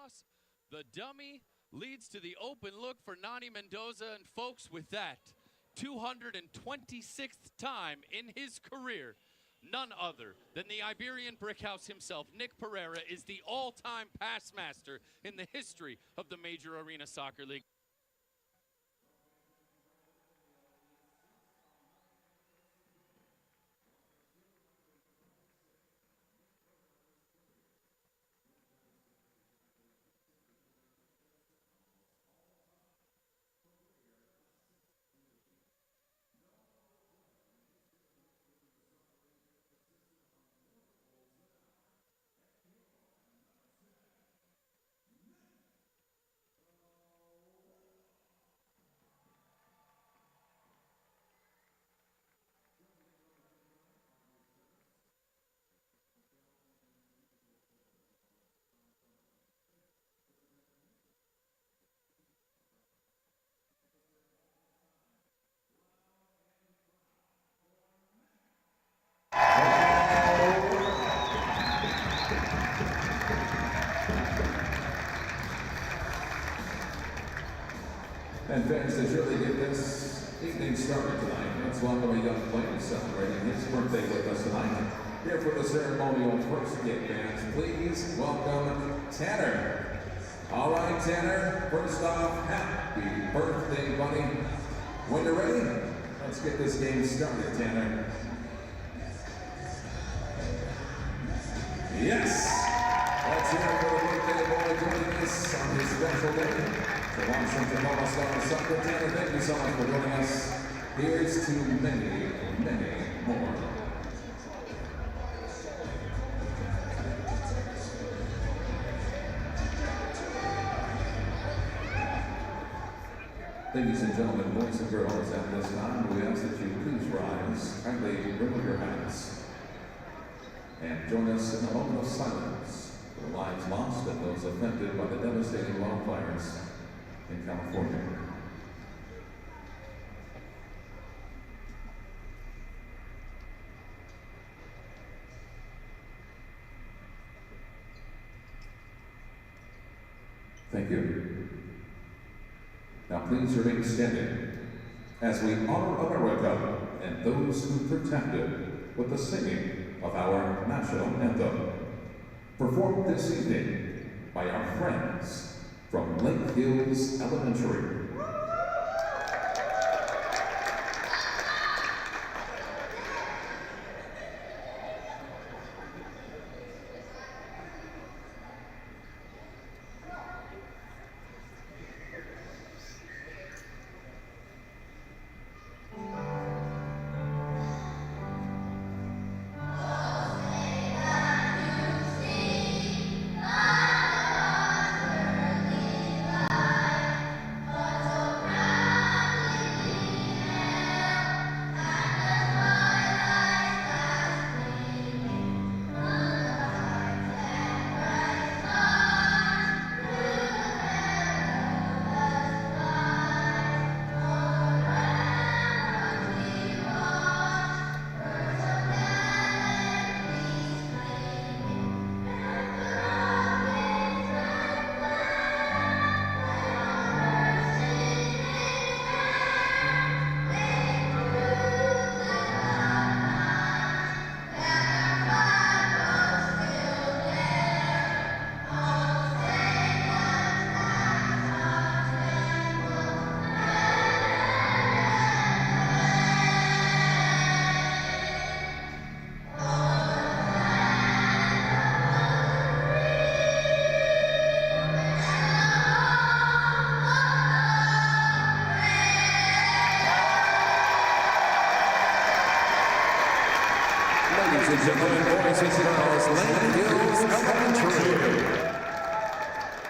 toss. The dummy leads to the open look for Nani Mendoza. And folks, with that 226th time in his career, none other than the Iberian Brickhouse himself, Nick Pereira, is the all-time pass master in the history of the Major Arena Soccer League. And fans, to really get this evening started tonight, let's welcome a young player celebrating his birthday with us tonight. Here for the ceremonial first game, fans, please welcome Tanner. All right, Tanner, first off, happy birthday, buddy. When you're ready, let's get this game started, Tanner. Yes! Let's hear it for the birthday boy joining us on his special day. To launch from Tacoma Stars Soccer, Tanner, thank you so much for joining us. Here's to many, many more. Ladies and gentlemen, boys and girls, at this time, we ask that you please rise, kindly remove your hats, and join us in a moment of silence for the lives lost and those affected by the devastating wildfires in California. Thank you. Now please remain standing as we honor America and those who protected with the singing of our national anthem, performed this evening by our friends from Lake Hills Elementary.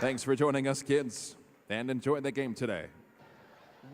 Thanks for joining us, kids, and enjoy the game today.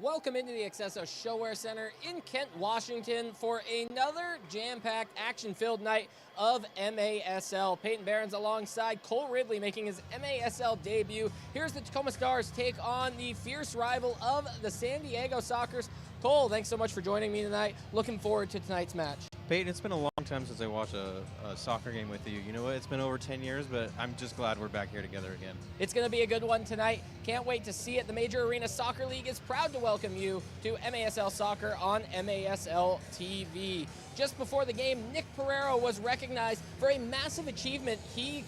Welcome into the accesso ShoWare Center in Kent, Washington for another jam-packed, action-filled night of MASL. Peyton Barons alongside Cole Ridley making his MASL debut. Here's the Tacoma Stars take on the fierce rival of the San Diego Sockers. Cole, thanks so much for joining me tonight. Looking forward to tonight's match. Peyton, it's been a long time since I watched a soccer game with you. You know what? It's been over 10 years, but I'm just glad we're back here together again. It's going to be a good one tonight. Can't wait to see it. The Major Arena Soccer League is proud to welcome you to MASL Soccer on MASL TV. Just before the game, Nick Pereira was recognized for a massive achievement he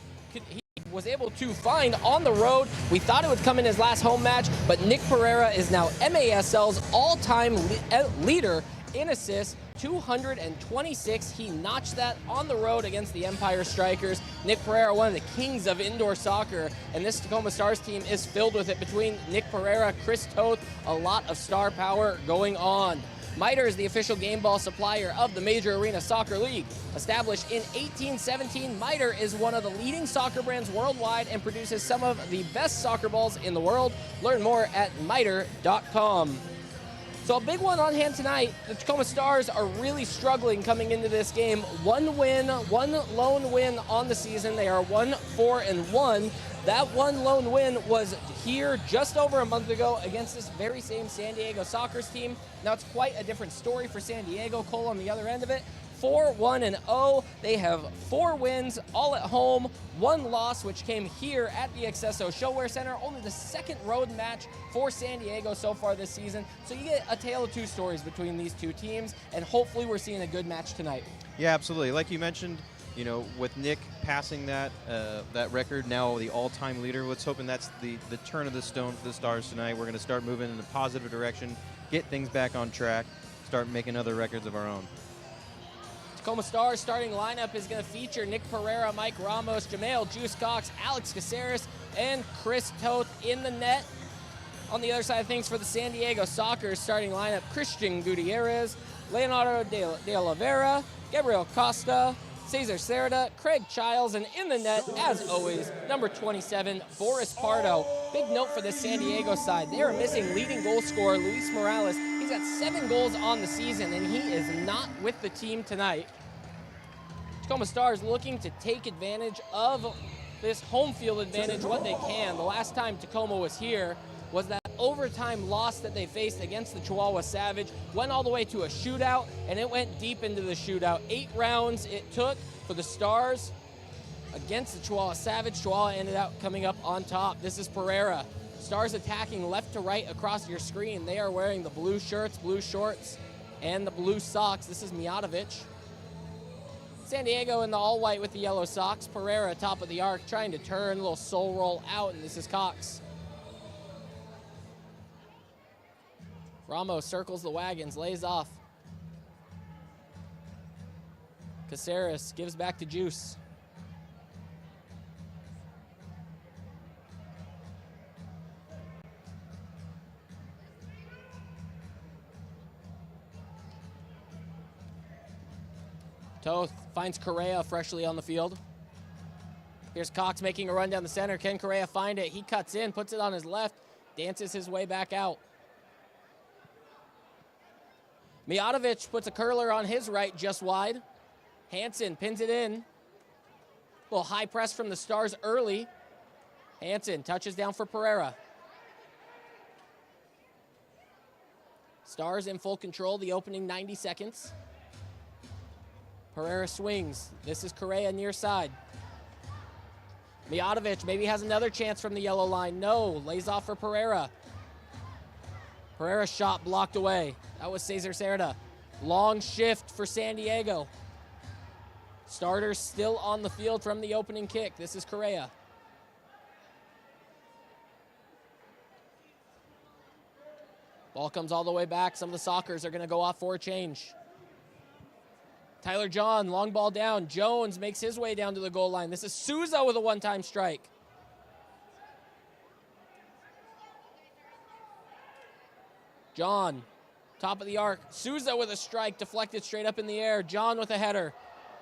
was able to find on the road. We thought it would come in his last home match, but Nick Pereira is now MASL's all-time leader in assists, 226. He notched that on the road against the Empire Strikers. Nick Pereira, one of the kings of indoor soccer, and this Tacoma Stars team is filled with it between Nick Pereira, Chris Toth, a lot of star power going on. MITRE is the official game ball supplier of the Major Arena Soccer League. Established in 1817, MITRE is one of the leading soccer brands worldwide and produces some of the best soccer balls in the world. Learn more at mitre.com. So a big one on hand tonight. The Tacoma Stars are really struggling coming into this game. One win, one lone win on the season. They are 1-4-1. That one lone win was here just over a month ago against this very same San Diego Sockers team. Now it's quite a different story for San Diego. Cole on the other end of it. 4-1-0. They have 4 wins, all at home, 1 loss, which came here at the accesso ShoWare Center. Only the second road match for San Diego so far this season. So you get a tale of 2 stories between these 2 teams, and hopefully we're seeing a good match tonight. Yeah, absolutely. Like you mentioned, you know, with Nick passing that record, now the all-time leader, let's hoping that's the turn of the stone for the Stars tonight. We're going to start moving in a positive direction, get things back on track, start making other records of our own. Tacoma Stars starting lineup is going to feature Nick Pereira, Mike Ramos, Jamail Juice Cox, Alex Caceres, and Chris Toth in the net. On the other side of things for the San Diego Sockers starting lineup, Christian Gutierrez, Leonardo de Oliveira, Gabriel Costa, Cesar Cerda, Craig Childs, and in the net, as always, number 27, Boris Pardo. Big note for the San Diego side. They are missing leading goal scorer Luis Morales. He's got 7 goals on the season, and he is not with the team tonight. Tacoma Stars looking to take advantage of this home field advantage what they can. The last time Tacoma was here was that overtime loss that they faced against the Chihuahua Savage. Went all the way to a shootout, and it went deep into the shootout. 8 rounds it took for the Stars against the Chihuahua Savage. Chihuahua ended up coming up on top. This is Pereira. Stars attacking left to right across your screen. They are wearing the blue shirts, blue shorts, and the blue socks. This is Mijatovic. San Diego in the all-white with the yellow socks. Pereira top of the arc, trying to turn, a little soul roll out, and this is Cox. Ramos circles the wagons, lays off. Caceres gives back to Juice. Toth finds Correa freshly on the field. Here's Cox making a run down the center. Can Correa find it? He cuts in, puts it on his left, dances his way back out. Mijatovic puts a curler on his right, just wide. Hansen pins it in. A little high press from the Stars early. Hansen touches down for Pereira. Stars in full control the opening 90 seconds. Pereira swings. This is Correa near side. Mijatovic maybe has another chance from the yellow line. No, lays off for Pereira. Pereira's shot blocked away. That was Cesar Cerda. Long shift for San Diego. Starters still on the field from the opening kick. This is Correa. Ball comes all the way back. Some of the Sockers are going to go off for a change. Tyler John, long ball down. Jones makes his way down to the goal line. This is Souza with a one-time strike. John, top of the arc. Souza with a strike, deflected straight up in the air. John with a header,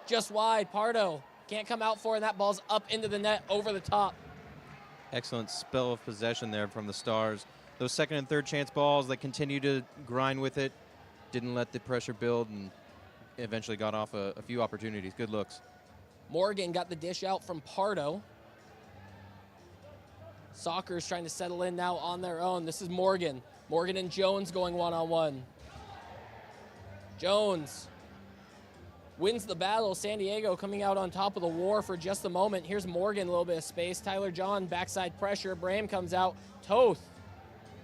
just wide. Pardo can't come out for it, and that ball's up into the net over the top. Excellent spell of possession there from the Stars. Those second and third chance balls, they continue to grind with it. Didn't let the pressure build and eventually got off a few opportunities. Good looks. Morgan got the dish out from Pardo. Sockers trying to settle in now on their own. This is Morgan. Morgan and Jones going one-on-one. Jones wins the battle. San Diego coming out on top of the war for just a moment. Here's Morgan, a little bit of space. Tyler John, backside pressure. Braham comes out. Toth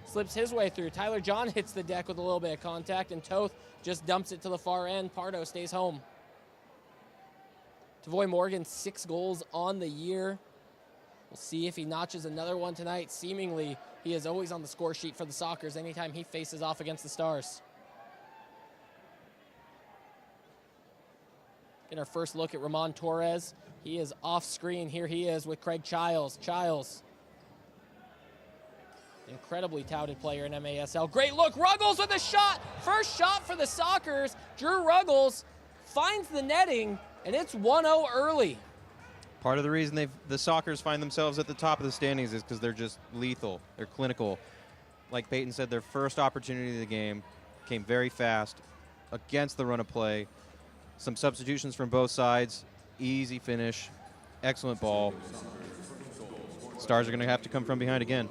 slips his way through. Tyler John hits the deck with a little bit of contact, and Toth just dumps it to the far end. Pardo stays home. Tavoy Morgan, 6 goals on the year. We'll see if he notches another one tonight. Seemingly, he is always on the score sheet for the Sockers anytime he faces off against the Stars. Get our first look at Ramon Torres. He is off screen. Here he is with Craig Childs. Childs, incredibly touted player in MASL. Great look, Ruggles with a shot. First shot for the Sockers. Drew Ruggles finds the netting, and it's 1-0 early. Part of the reason the Sockers find themselves at the top of the standings is because they're just lethal. They're clinical. Like Peyton said, their first opportunity of the game came very fast against the run of play. Some substitutions from both sides. Easy finish. Excellent ball. Stars are going to have to come from behind again.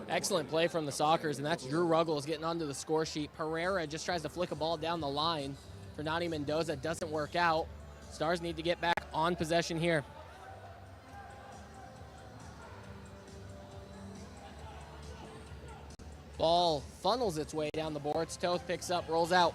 Excellent play from the Sockers, and that's Drew Ruggles getting onto the score sheet. Pereira just tries to flick a ball down the line for Nani Mendoza. Doesn't work out. Stars need to get back on possession here. Ball funnels its way down the boards. Toth picks up, rolls out.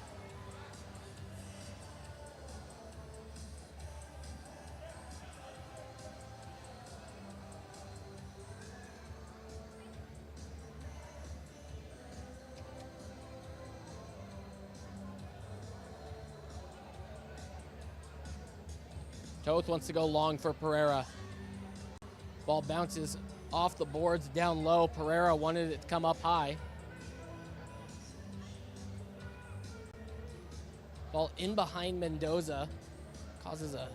Toth wants to go long for Pereira. Ball bounces off the boards down low. Pereira wanted it to come up high. Ball in behind Mendoza. Causes a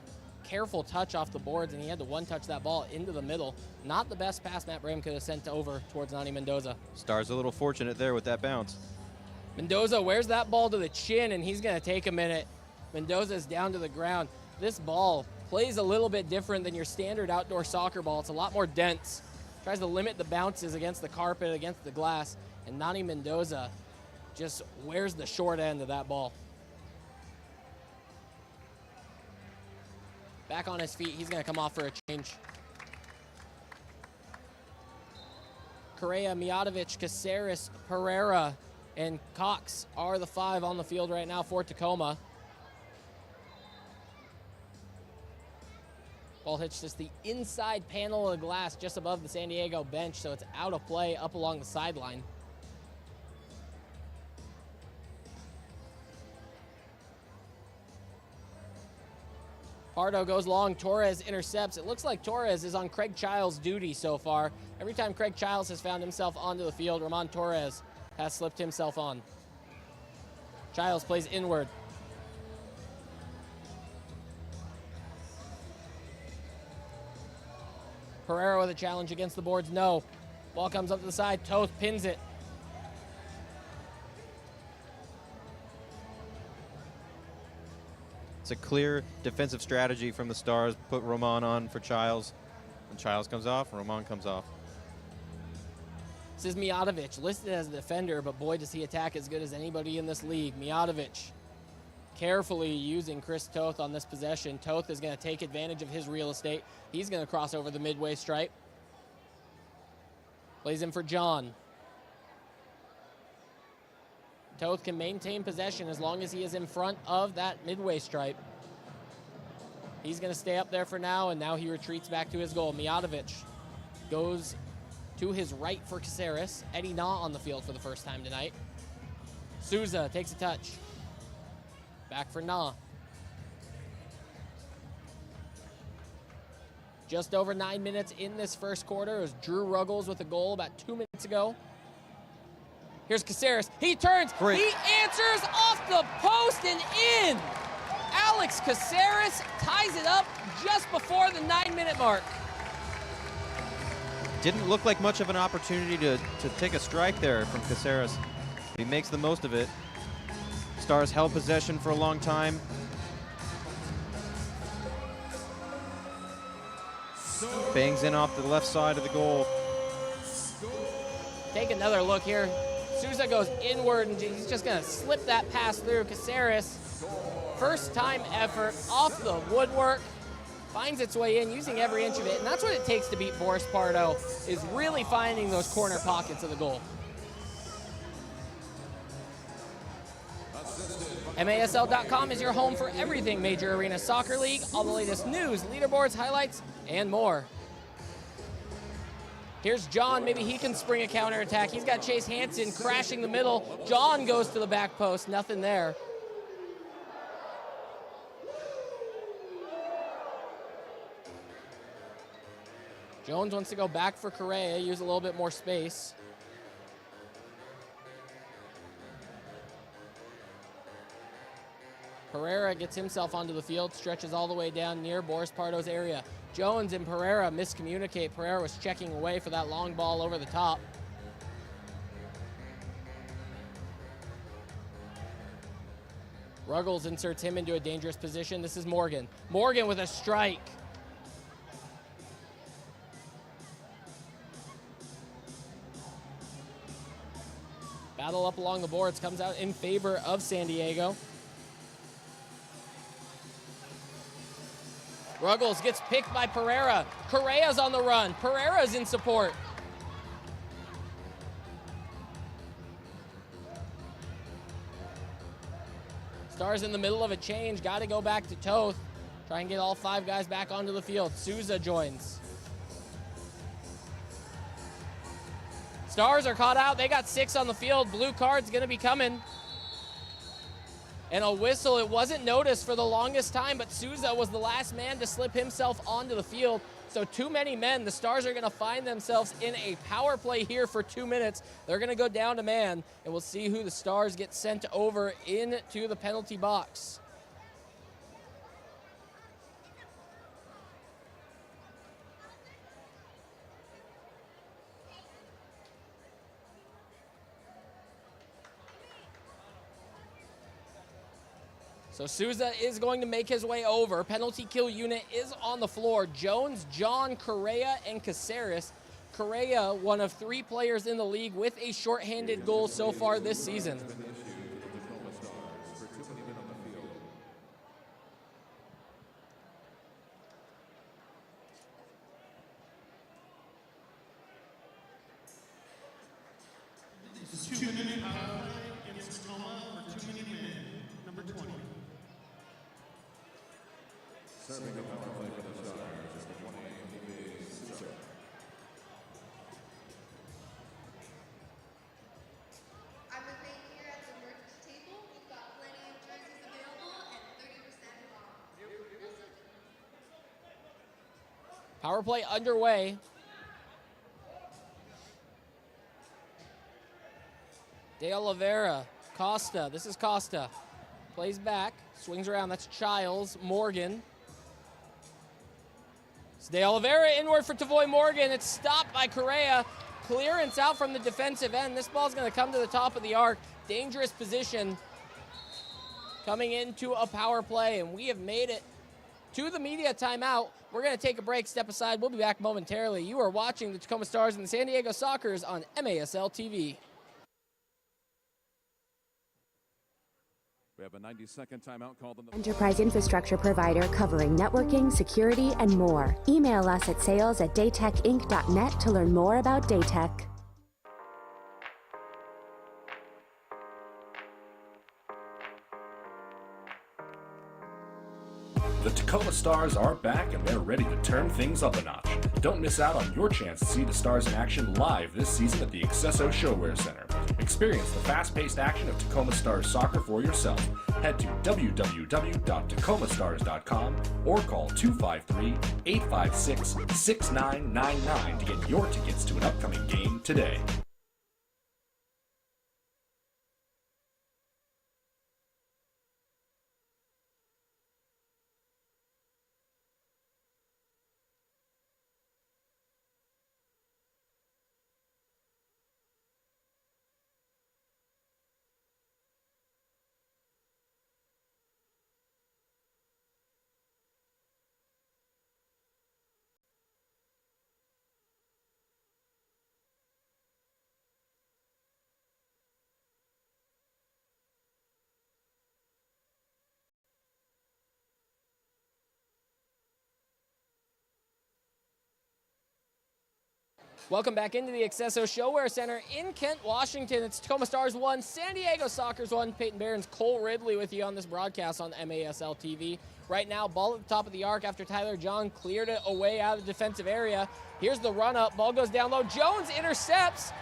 careful touch off the boards, and he had to one-touch that ball into the middle. Not the best pass Matt Braham could have sent over towards Nani Mendoza. Stars a little fortunate there with that bounce. Mendoza wears that ball to the chin, and he's going to take a minute. Mendoza's down to the ground. This ball plays a little bit different than your standard outdoor soccer ball. It's a lot more dense. Tries to limit the bounces against the carpet, against the glass, and Nani Mendoza just wears the short end of that ball. Back on his feet, he's going to come off for a change. Correa, Mijatovic, Caceres, Pereira, and Cox are the 5 on the field right now for Tacoma. Ball hits just the inside panel of the glass just above the San Diego bench, so it's out of play up along the sideline. Pardo goes long, Torres intercepts. It looks like Torres is on Craig Childs' duty so far. Every time Craig Childs has found himself onto the field, Ramon Torres has slipped himself on. Childs plays inward. Pereira with a challenge against the boards, no. Ball comes up to the side, Toth pins it. It's a clear defensive strategy from the Stars. Put Roman on for Childs. When Childs comes off, Roman comes off. This is Mijatovic, listed as a defender, but boy, does he attack as good as anybody in this league. Mijatovic carefully using Chris Toth on this possession. Toth is going to take advantage of his real estate. He's going to cross over the midway stripe. Plays in for John. Toth can maintain possession as long as he is in front of that midway stripe. He's going to stay up there for now, and now he retreats back to his goal. Mijatovic goes to his right for Caceres. Eddie Na on the field for the first time tonight. Souza takes a touch. Back for Na. Just over 9 minutes in this first quarter. It was Drew Ruggles with a goal about 2 minutes ago. Here's Caceres. He turns. Great. He answers off the post and in. Alex Caceres ties it up just before the 9-minute mark. Didn't look like much of an opportunity to take a strike there from Caceres. He makes the most of it. Stars held possession for a long time. Bangs in off the left side of the goal. Take another look here. Souza goes inward, and he's just going to slip that pass through. Caceres First time effort off the woodwork. Finds its way in, using every inch of it, and that's what it takes to beat Boris Pardo, is really finding those corner pockets of the goal. MASL.com is your home for everything Major Arena Soccer League, all the latest news, leaderboards, highlights, and more. Here's John, maybe he can spring a counterattack. He's got Chase Hansen crashing the middle. John goes to the back post, nothing there. Jones wants to go back for Correa, use a little bit more space. Pereira gets himself onto the field, stretches all the way down near Boris Pardo's area. Jones and Pereira miscommunicate. Pereira was checking away for that long ball over the top. Ruggles inserts him into a dangerous position. This is Morgan. Morgan with a strike. Battle up along the boards, comes out in favor of San Diego. Ruggles gets picked by Pereira. Correa's on the run. Pereira's in support. Stars in the middle of a change. Got to go back to Toth. Try and get all 5 guys back onto the field. Souza joins. Stars are caught out. They got 6 on the field. Blue card's going to be coming. And a whistle. It wasn't noticed for the longest time, but Souza was the last man to slip himself onto the field. So too many men. The Stars are going to find themselves in a power play here for 2 minutes. They're going to go down to man, and we'll see who the Stars get sent over into the penalty box. So Souza is going to make his way over. Penalty kill unit is on the floor. Jones, John, Correa, and Caceres. Correa, one of 3 players in the league with a shorthanded goal so far this season. This is 2-minute power play against Tacoma for 2-minute man, number 20. Serving a power play for the Stars is the 20 Souza. I'm with Nate here at the merch table. We've got plenty of jerseys available and 30% off. Power play underway. De Oliveira, Costa, this is Costa. Plays back, swings around, that's Childs, Morgan. It's De Oliveira inward for Tavoy Morgan. It's stopped by Correa. Clearance out from the defensive end. This ball's gonna come to the top of the arc. Dangerous position coming into a power play, and we have made it to the media timeout. We're gonna take a break, step aside. We'll be back momentarily. You are watching the Tacoma Stars and the San Diego Sockers on MASL TV. We have a 90-second timeout called on the Enterprise infrastructure provider covering networking, security, and more. Email us at sales@daytechinc.net to learn more about Daytech. The Tacoma Stars are back and they're ready to turn things up a notch. Don't miss out on your chance to see the Stars in action live this season at the accesso ShoWare Center. Experience the fast-paced action of Tacoma Stars soccer for yourself. Head to www.tacomastars.com or call 253-856-6999 to get your tickets to an upcoming game today. Welcome back into the accesso ShoWare Center in Kent, Washington. It's Tacoma Stars 1, San Diego Sockers 1. Peyton Barron's Cole Ridley with you on this broadcast on MASL TV. Right now, ball at the top of the arc after Tyler John cleared it away out of the defensive area. Here's the run up. Ball goes down low. Jones intercepts.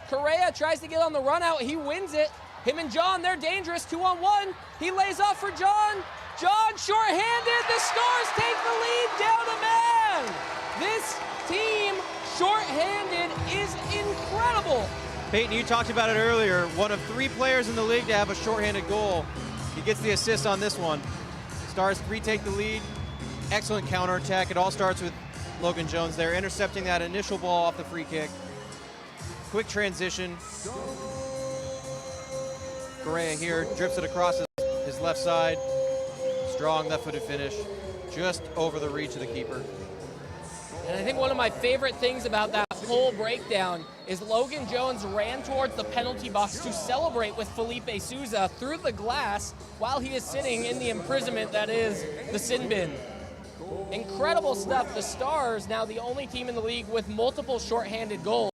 Correa tries to get on the run out. He wins it. Him and John, they're dangerous. 2-on-1. He lays off for John. John short-handed. The Stars take the lead down a man. This team short-handed is incredible. Peyton, you talked about it earlier. One of 3 players in the league to have a short-handed goal. He gets the assist on this one. Stars retake the lead. Excellent counterattack. It all starts with Logan Jones there, intercepting that initial ball off the free kick. Quick transition. Correa here drips it across his left side. Strong left-footed finish, just over the reach of the keeper. And I think one of my favorite things about that whole breakdown is Logan Jones ran towards the penalty box to celebrate with Felipe Souza through the glass while he is sitting in the imprisonment that is the sin bin. Incredible stuff. The Stars now the only team in the league with multiple shorthanded goals.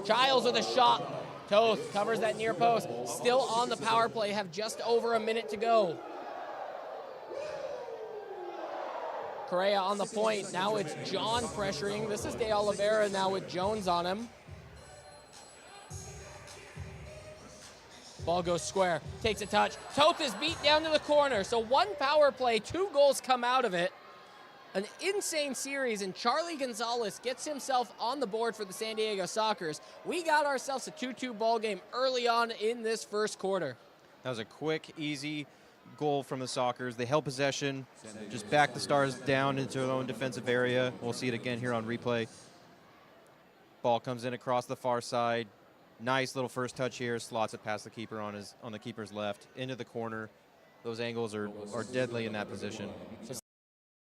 Giles with a shot. Toth covers that near post. Still on the power play, have just over a minute to go. Correa on the point. Now it's John pressuring. This is De Oliveira now with Jones on him. Ball goes square. Takes a touch. Toth is beat down to the corner. So 1 power play, 2 goals come out of it. An insane series, and Charlie Gonzalez gets himself on the board for the San Diego Sockers. We got ourselves a 2-2 ball game early on in this first quarter. That was a quick, easy goal from the Sockers. They held possession, just backed the Stars down into their own defensive area. We'll see it again here on replay. Ball comes in across the far side. Nice little first touch here. Slots it past the keeper on the keeper's left into the corner. Those angles are deadly in that position.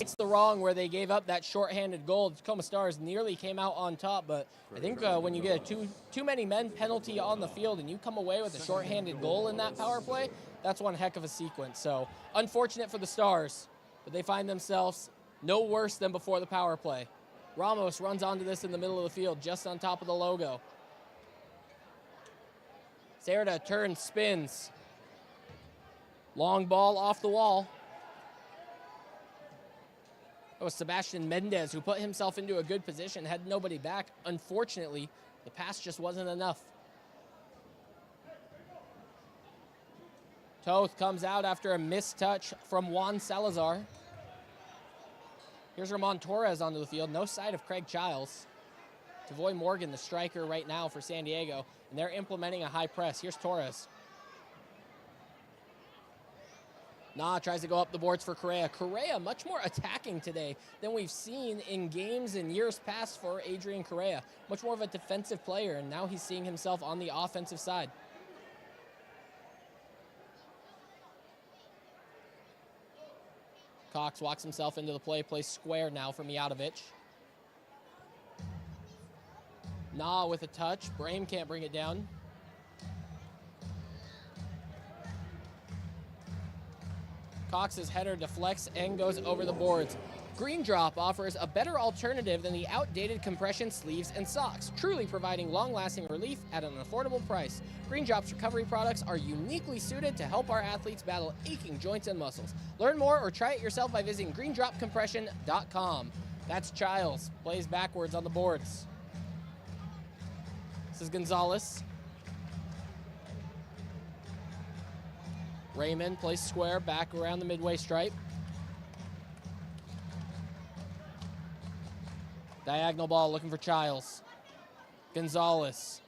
It's the wrong where they gave up that shorthanded goal. The Tacoma Stars nearly came out on top, but I think when you get a too many men penalty on the field and you come away with a shorthanded goal in that power play, that's one heck of a sequence. So unfortunate for the Stars, but they find themselves no worse than before the power play. Ramos runs onto this in the middle of the field, just on top of the logo. Cerda turns, spins. Long ball off the wall. It was Sebastian Mendez who put himself into a good position, had nobody back. Unfortunately, the pass just wasn't enough. Toth comes out after a missed touch from Juan Salazar. Here's Ramon Torres onto the field. No sight of Craig Giles. Tavoy Morgan, the striker right now for San Diego, and they're implementing a high press. Here's Torres. Tries to go up the boards for Correa. Correa much more attacking today than we've seen in games in years past for Adrian Correa. Much more of a defensive player, and now he's seeing himself on the offensive side. Cox walks himself into the play, plays square now for Mijatovic. With a touch. Brame can't bring it down. Cox's header deflects and goes over the boards. Green Drop offers a better alternative than the outdated compression sleeves and socks, truly providing long-lasting relief at an affordable price. Green Drop's recovery products are uniquely suited to help our athletes battle aching joints and muscles. Learn more or try it yourself by visiting greendropcompression.com. That's Giles, plays backwards on the boards. This is Gonzalez. Raymond plays square back around the midway stripe. Diagonal ball looking for Giles. Gonzalez.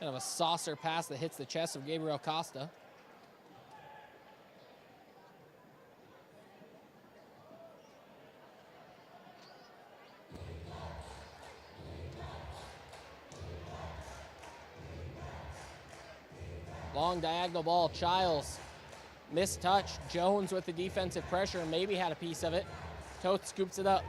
Kind of a saucer pass that hits the chest of Gabriel Costa. Long diagonal ball, Giles. Missed touch. Jones with the defensive pressure and maybe had a piece of it. Toth scoops it up.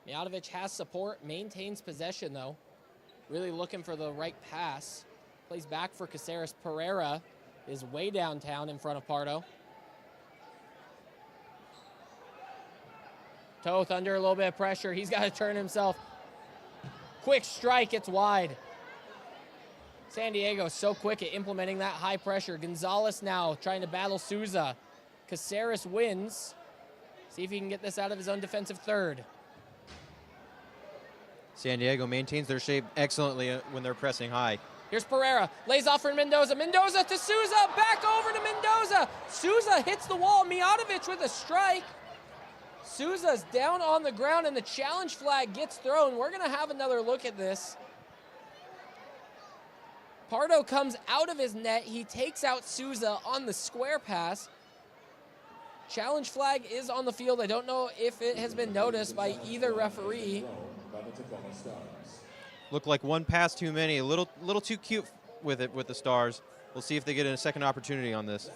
Mijatovic has support, maintains possession though. really looking for the right pass. Plays back for Caceres. Pereira is way downtown in front of Pardo. Toth under a little bit of pressure. He's got to turn himself. Quick strike, it's wide. San Diego so quick at implementing that high pressure. Gonzalez now trying to battle Souza. Caceres wins. See if he can get this out of his own defensive third. San Diego maintains their shape excellently when they're pressing high. Here's Pereira, lays off for Mendoza. Mendoza to Souza, back over to Mendoza. Souza hits the wall. Mijatovic with a strike. Souza's down on the ground and the challenge flag gets thrown. We're gonna have another look at this. Pardo comes out of his net. He takes out Souza on the square pass. Challenge flag is on the field. I don't know if it has been noticed by either referee. Looked like one pass too many, a little too cute with it with the Stars. We'll see if they get a second opportunity on this.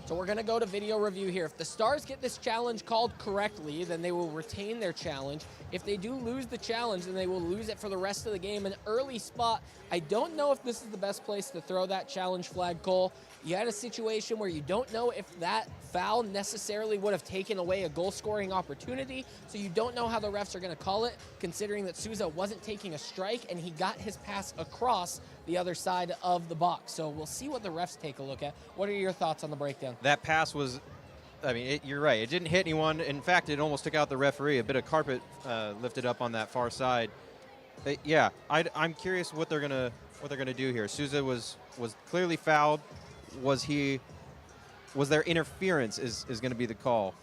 So we're going to go to video review here. If the Stars get this challenge called correctly, then they will retain their challenge. If they do lose the challenge, then they will lose it for the rest of the game. An early spot. I don't know if this is the best place to throw that challenge flag, Cole. You had a situation where you don't know if that foul necessarily would have taken away a goal-scoring opportunity, so you don't know how the refs are going to call it, considering that Souza wasn't taking a strike and he got his pass across the other side of the box. So we'll see what the refs take a look at. What are your thoughts on the breakdown? That pass was, I mean, you're right. It didn't hit anyone. In fact, it almost took out the referee. A bit of carpet lifted up on that far side. Yeah, I'm curious what they're gonna do here. Souza was clearly fouled. Was there interference is going to be the call.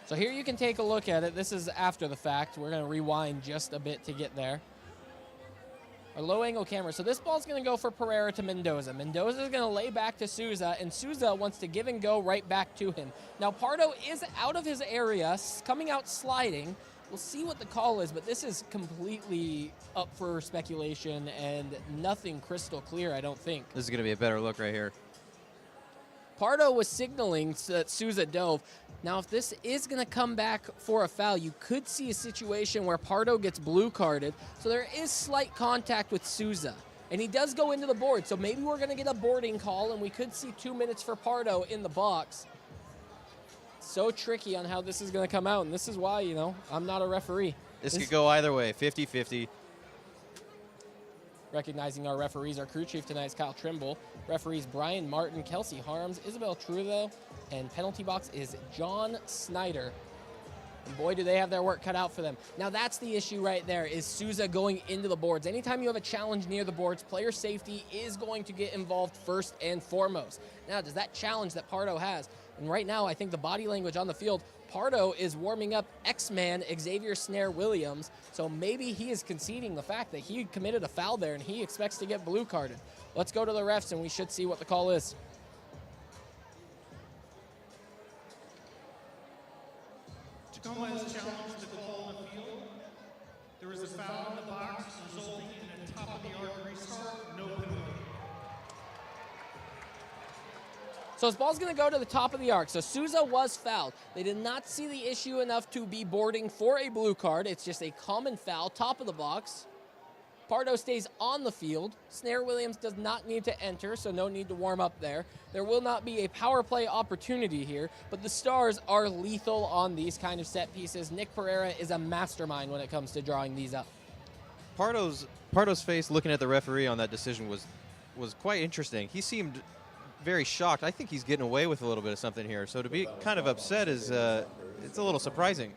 So here you can take a look at it. This is after the fact. We're going to rewind just a bit to get there. A low angle camera. So this ball's going to go for Pereira to Mendoza. Mendoza is going to lay back to Souza, and Souza wants to give and go right back to him. Now Pardo is out of his area, coming out sliding. We'll see what the call is, but this is completely up for speculation and nothing crystal clear, I don't think. This is going to be a better look right here. Pardo was signaling that Souza dove. Now, if this is going to come back for a foul, you could see a situation where Pardo gets blue carded. So there is slight contact with Souza. And he does go into the board, so maybe we're going to get a boarding call, and we could see 2 minutes for Pardo in the box. So tricky on how this is going to come out, and this is why, you know, I'm not a referee. This could go either way, 50-50. Recognizing our referees, our crew chief tonight is Kyle Trimble. Referees Brian Martin, Kelsey Harms, Isabel Trullo, and penalty box is John Snyder. And boy, do they have their work cut out for them. Now that's the issue right there, is Souza going into the boards. Anytime you have a challenge near the boards, player safety is going to get involved first and foremost. Now, does that challenge that Pardo has? And right now, I think the body language on the field, Pardo is warming up X-Man Xavier Snare Williams, so maybe he is conceding the fact that he committed a foul there and he expects to get blue carded. Let's go to the refs and we should see what the call is. Tacoma has challenged the call on the field. There was a foul in the box resulting in a top-of-the-arc restart, no penalty. So this ball's going to go to the top of the arc. So Souza was fouled. They did not see the issue enough to be boarding for a blue card. It's just a common foul, top of the box. Pardo stays on the field. Snare Williams does not need to enter, so no need to warm up there. There will not be a power play opportunity here, but the Stars are lethal on these kind of set pieces. Nick Pereira is a mastermind when it comes to drawing these up. Pardo's face looking at the referee on that decision was quite interesting. He seemed very shocked. I think he's getting away with a little bit of something here. So to be kind of upset is it's a little surprising.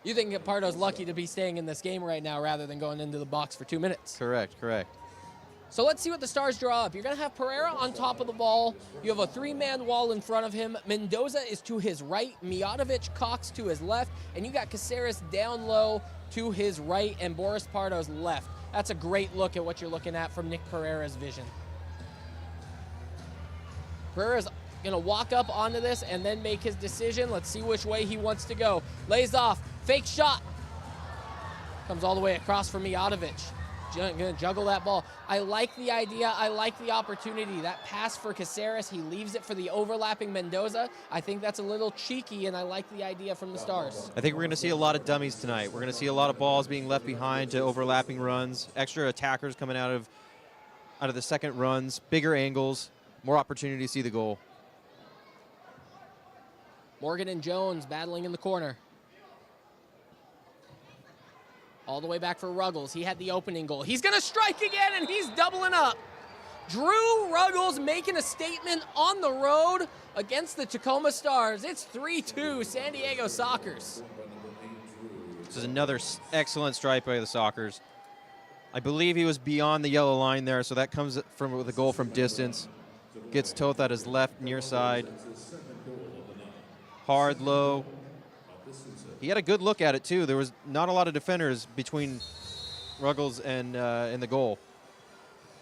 You think Pardo's lucky to be staying in this game right now rather than going into the box for 2 minutes? Correct. So let's see what the Stars draw up. You're going to have Pereira on top of the ball. You have a three-man wall in front of him. Mendoza is to his right. Mijatovic, Cox to his left. And you got Caceres down low to his right and Boris Pardo's left. That's a great look at what you're looking at from Nick Pereira's vision. Pereira's going to walk up onto this and then make his decision. Let's see which way he wants to go. Lays off. Fake shot. Comes all the way across for Mijatovic. going to juggle that ball. I like the idea. I like the opportunity. That pass for Caceres, he leaves it for the overlapping Mendoza. I think that's a little cheeky, and I like the idea from the Stars. I think we're going to see a lot of dummies tonight. We're going to see a lot of balls being left behind to overlapping runs, extra attackers coming out of the second runs, bigger angles, more opportunity to see the goal. Morgan and Jones battling in the corner. All the way back for Ruggles. He had the opening goal. He's going to strike again, and he's doubling up. Drew Ruggles making a statement on the road against the Tacoma Stars. It's 3-2 San Diego Sockers. This is another excellent strike by the Sockers. I believe he was beyond the yellow line there, so that comes from with a goal from distance. Gets Toth at his left near side. Hard, low. He had a good look at it, too. There was not a lot of defenders between Ruggles and the goal.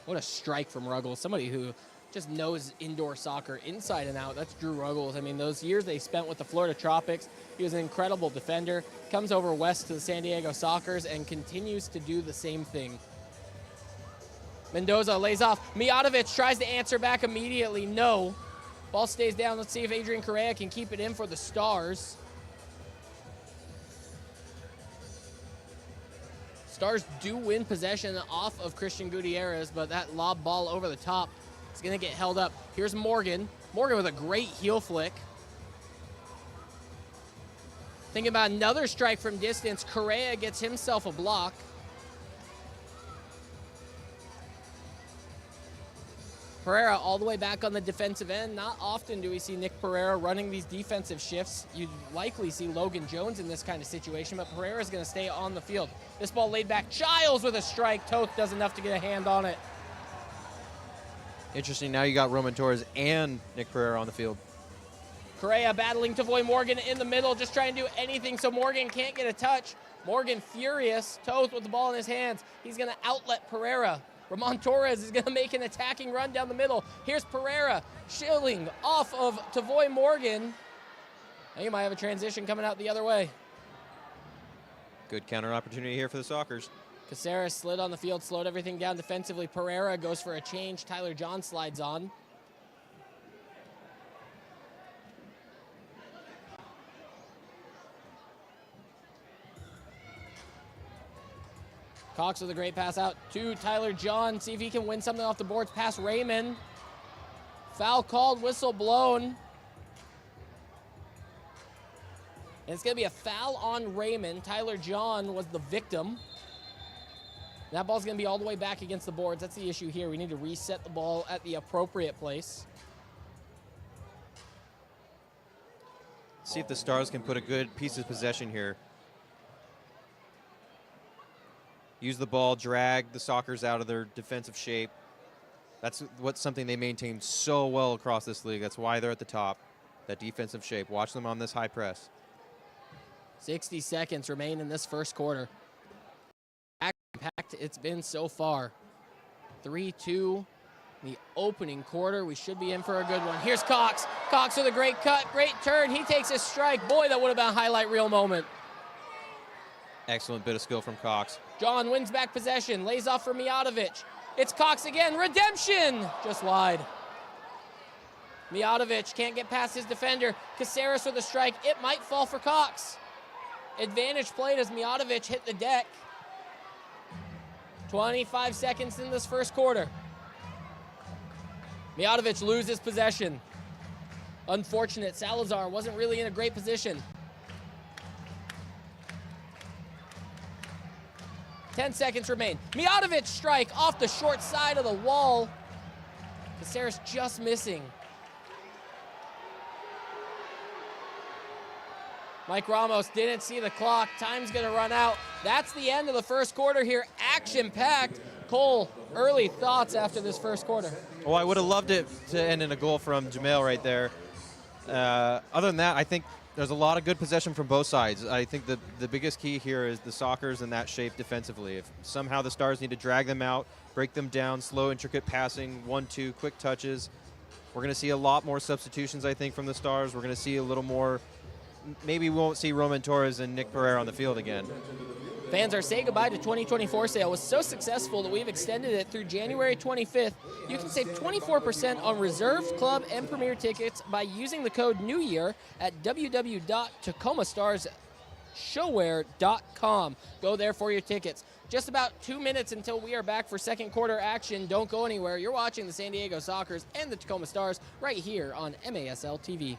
What a strike from Ruggles. Somebody who just knows indoor soccer inside and out. That's Drew Ruggles. I mean, those years they spent with the Florida Tropics, he was an incredible defender. Comes over west to the San Diego Sockers and continues to do the same thing. Mendoza lays off. Mijatovic tries to answer back immediately. No. Ball stays down. Let's see if Adrian Correa can keep it in for the Stars. Stars do win possession off of Christian Gutierrez, but that lob ball over the top is going to get held up. Here's Morgan. Morgan with a great heel flick. Thinking about another strike from distance. Correa gets himself a block. Pereira all the way back on the defensive end. Not often do we see Nick Pereira running these defensive shifts. You'd likely see Logan Jones in this kind of situation, but Pereira's going to stay on the field. This ball laid back. Giles with a strike. Toth does enough to get a hand on it. Interesting. Now you got Roman Torres and Nick Pereira on the field. Correa battling Tavoy Morgan in the middle, just trying to do anything so Morgan can't get a touch. Morgan furious. Toth with the ball in his hands. He's going to outlet Pereira. Ramon Torres is going to make an attacking run down the middle. Here's Pereira shilling off of Tavoy Morgan. Now you might have a transition coming out the other way. Good counter opportunity here for the Sockers. Caceres slid on the field, slowed everything down defensively. Pereira goes for a change. Tyler John slides on. Cox with a great pass out to Tyler John. See if he can win something off the boards past Raymond. Foul called, whistle blown. And it's going to be a foul on Raymond. Tyler John was the victim. That ball's going to be all the way back against the boards. That's the issue here. We need to reset the ball at the appropriate place. See if the Stars can put a good piece of possession here. Use the ball, drag the Sockers out of their defensive shape. That's something they maintain so well across this league. That's why they're at the top, that defensive shape. Watch them on this high press. 60 seconds remain in this first quarter. Action-packed it's been so far. 3-2 in the opening quarter. We should be in for a good one. Here's Cox. Cox with a great cut, great turn. He takes a strike. Boy, that would have been a highlight reel moment. Excellent bit of skill from Cox. John wins back possession, lays off for Mijatovic. It's Cox again, redemption! Just wide. Mijatovic can't get past his defender. Caceres with a strike, it might fall for Cox. Advantage played as Mijatovic hit the deck. 25 seconds in this first quarter. Mijatovic loses possession. Unfortunate, Salazar wasn't really in a great position. 10 seconds remain. Mijatovic strike off the short side of the wall. Caceres just missing. Mike Ramos didn't see the clock. Time's going to run out. That's the end of the first quarter here. Action-packed. Cole, early thoughts after this first quarter? Oh, I would have loved it to end in a goal from Jamel right there. Other than that, I think there's a lot of good possession from both sides. I think the biggest key here is the Sockers in that shape defensively. If somehow the Stars need to drag them out, break them down, slow, intricate passing, 1-2, quick touches, we're going to see a lot more substitutions, I think, from the Stars. We're going to see a little more. Maybe we won't see Roman Torres and Nick Pereira on the field again. Fans, our Say Goodbye to 2024 sale was so successful that we've extended it through January 25th. You can save 24% on reserved, club, and premier tickets by using the code NEWYEAR at www.tacomastarsshowware.com. Go there for your tickets. Just about 2 minutes until we are back for second quarter action. Don't go anywhere. You're watching the San Diego Sockers and the Tacoma Stars right here on MASL TV.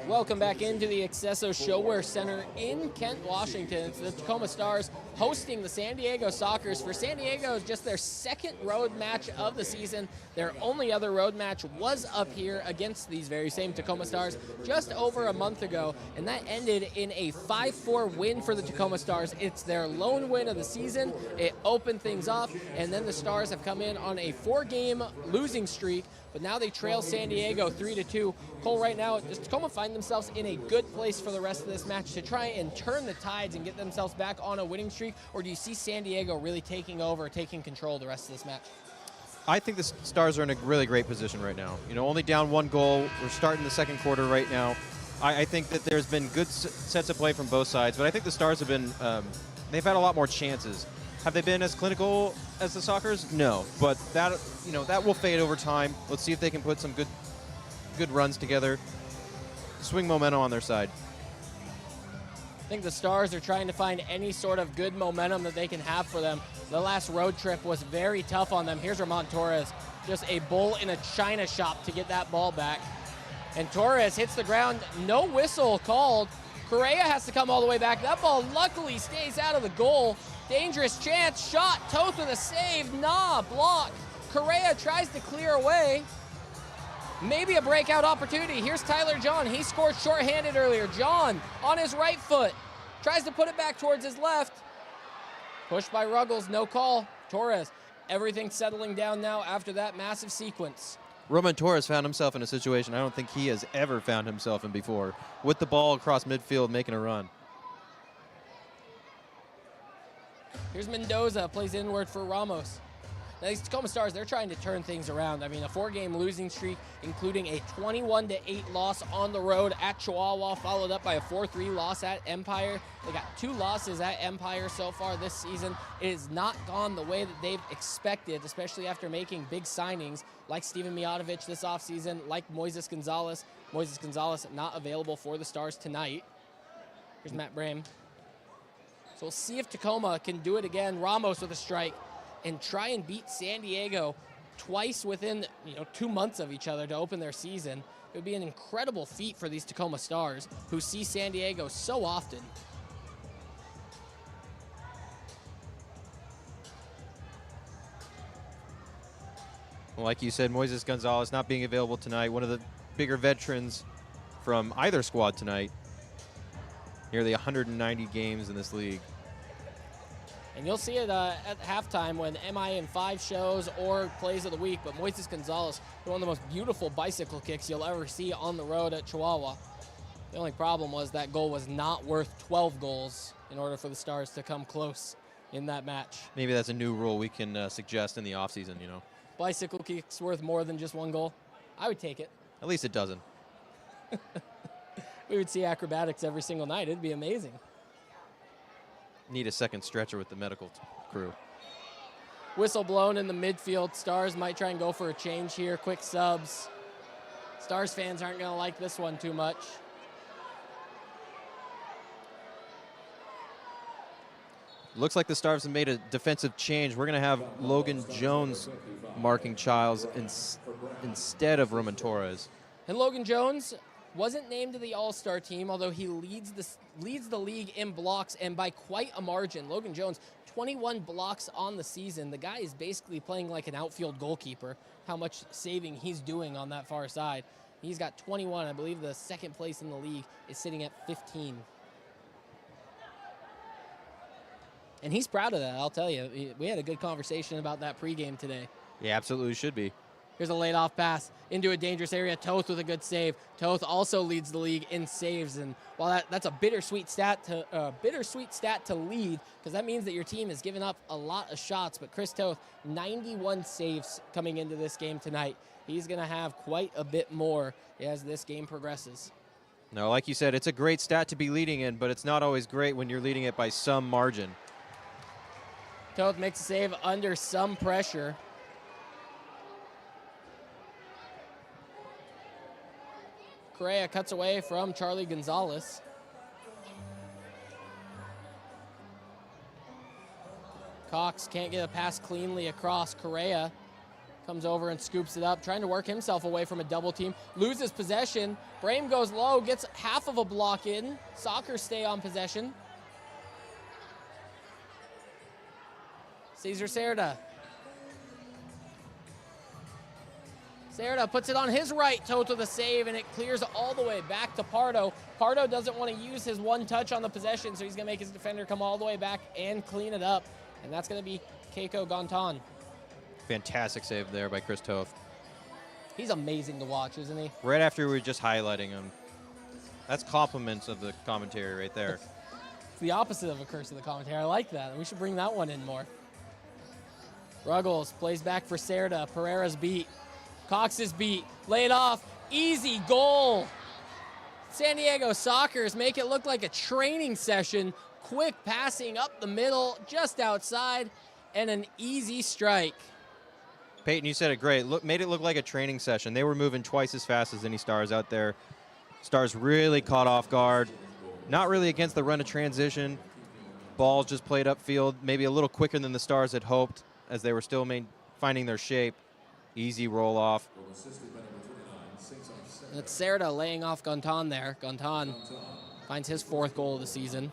Welcome back into the Accesso ShoWare Center in Kent, Washington. It's the Tacoma Stars hosting the San Diego Sockers. For San Diego, it's just their second road match of the season. Their only other road match was up here against these very same Tacoma Stars just over a month ago, and that ended in a 5-4 win for the Tacoma Stars. It's their lone win of the season. It opened things off, and then the Stars have come in on a 4-game losing streak, but now they trail San Diego 3-2. Cole, right now, does Tacoma find themselves in a good place for the rest of this match to try and turn the tides and get themselves back on a winning streak, or do you see San Diego really taking over, taking control of the rest of this match? I think the Stars are in a really great position right now. You know, only down 1 goal. We're starting the second quarter right now. I think that there's been good sets of play from both sides, but I think the Stars have been, they've had a lot more chances. Have they been as clinical as the Sockers? No, but that, you know, that will fade over time. Let's see if they can put some good runs together, swing momentum on their side. I think the Stars are trying to find any sort of good momentum that they can have for them. The last road trip was very tough on them. Here's Ramon Torres, just a bull in a china shop to get that ball back. And Torres hits the ground, no whistle called. Correa has to come all the way back. That ball luckily stays out of the goal. Dangerous chance, shot, Toth with a save, block. Correa tries to clear away. Maybe a breakout opportunity. Here's Tyler John. He scored shorthanded earlier. John on his right foot. Tries to put it back towards his left. Pushed by Ruggles, no call. Torres, everything settling down now after that massive sequence. Roman Torres found himself in a situation I don't think he has ever found himself in before, with the ball across midfield making a run. Here's Mendoza, plays inward for Ramos. Now these Tacoma Stars, they're trying to turn things around. I mean, a 4-game losing streak, including a 21-8 loss on the road at Chihuahua, followed up by a 4-3 loss at Empire. They got 2 losses at Empire so far this season. It has not gone the way that they've expected, especially after making big signings like Steven Mijatovic this offseason, like Moises Gonzalez. Moises Gonzalez not available for the Stars tonight. Here's Matt Brame. So we'll see if Tacoma can do it again. Ramos with a strike and try and beat San Diego twice within 2 months of each other to open their season. It would be an incredible feat for these Tacoma Stars, who see San Diego so often. Well, like you said, Moises Gonzalez not being available tonight, one of the bigger veterans from either squad tonight. Nearly 190 games in this league. And you'll see it at halftime when MI in 5 shows or plays of the week, but Moises Gonzalez, one of the most beautiful bicycle kicks you'll ever see on the road at Chihuahua. The only problem was that goal was not worth 12 goals in order for the Stars to come close in that match. Maybe that's a new rule we can suggest in the offseason, you know. Bicycle kick's worth more than just 1 goal. I would take it. At least it doesn't. We would see acrobatics every single night. It'd be amazing. Need a second stretcher with the medical crew. Whistle blown in the midfield. Stars might try and go for a change here. Quick subs. Stars fans aren't going to like this one too much. Looks like the Stars have made a defensive change. We're going to have Logan Jones marking Childs instead of Roman Torres. And Logan Jones wasn't named to the All-Star team, although he leads the league in blocks, and by quite a margin. Logan Jones, 21 blocks on the season. The guy is basically playing like an outfield goalkeeper, how much saving he's doing on that far side. He's got 21. I believe the second place in the league is sitting at 15. And he's proud of that, I'll tell you. We had a good conversation about that pregame today. Yeah, absolutely should be. Here's a laid-off pass into a dangerous area. Toth with a good save. Toth also leads the league in saves, and while that's a bittersweet stat to lead, because that means that your team has given up a lot of shots. But Chris Toth, 91 saves coming into this game tonight. He's going to have quite a bit more as this game progresses. No, like you said, it's a great stat to be leading in, but it's not always great when you're leading it by some margin. Toth makes a save under some pressure. Correa cuts away from Charlie Gonzalez. Cox can't get a pass cleanly across. Correa comes over and scoops it up, trying to work himself away from a double team. Loses possession. Brame goes low, gets half of a block in. Soccer stay on possession. Cesar Cerda. Cerda puts it on his right toe to the save, and it clears all the way back to Pardo. Pardo doesn't want to use his one touch on the possession, so he's going to make his defender come all the way back and clean it up. And that's going to be Keiko Gontan. Fantastic save there by Chris Toth. He's amazing to watch, isn't he? Right after we were just highlighting him. That's compliments of the commentary right there. It's the opposite of a curse of the commentary. I like that. We should bring that one in more. Ruggles plays back for Cerda. Pereira's beat. Cox is beat. Laid off. Easy goal. San Diego Sockers make it look like a training session. Quick passing up the middle, just outside, and an easy strike. Peyton, you said it great. Made it look like a training session. They were moving twice as fast as any Stars out there. Stars really caught off guard. Not really against the run of transition. Balls just played upfield, maybe a little quicker than the Stars had hoped, as they were still finding their shape. Easy roll off. That's Cerda laying off Gontan there. Gontan finds his 4th goal of the season.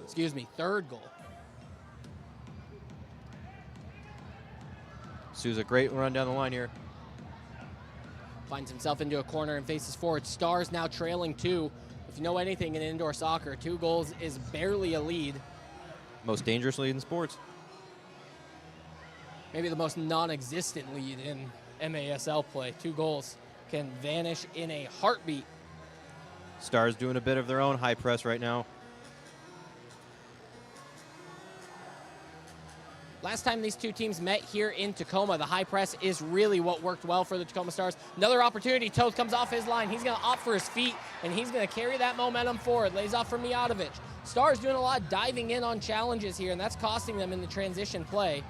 Excuse me, 3rd goal. Souza, great run down the line here. Finds himself into a corner and faces forward. Stars now trailing 2. If you know anything in indoor soccer, 2 goals is barely a lead. Most dangerous lead in sports. Maybe the most non-existent lead in MASL play. 2 goals can vanish in a heartbeat. Stars doing a bit of their own high press right now. Last time these two teams met here in Tacoma, the high press is really what worked well for the Tacoma Stars. Another opportunity. Toth comes off his line. He's going to opt for his feet, and he's going to carry that momentum forward. Lays off for Mijatovic. Stars doing a lot of diving in on challenges here, and that's costing them in the transition play.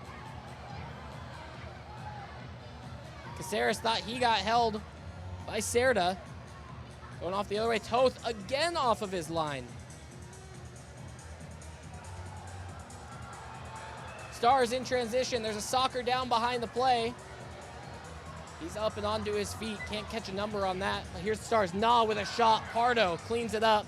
Caceres thought he got held by Cerda. Going off the other way. Toth again off of his line. Stars in transition. There's a soccer down behind the play. He's up and onto his feet. Can't catch a number on that. Here's the Stars. Nah with a shot. Pardo cleans it up.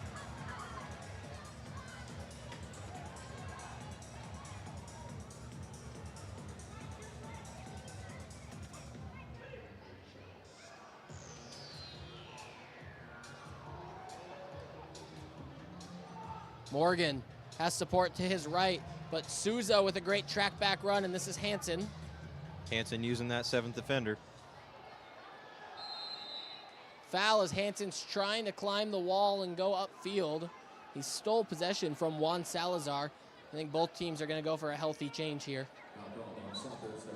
Morgan has support to his right, but Souza with a great track back run, and this is Hansen. Hansen using that 7th defender. Foul as Hansen's trying to climb the wall and go upfield. He stole possession from Juan Salazar, I think both teams are going to go for a healthy change here.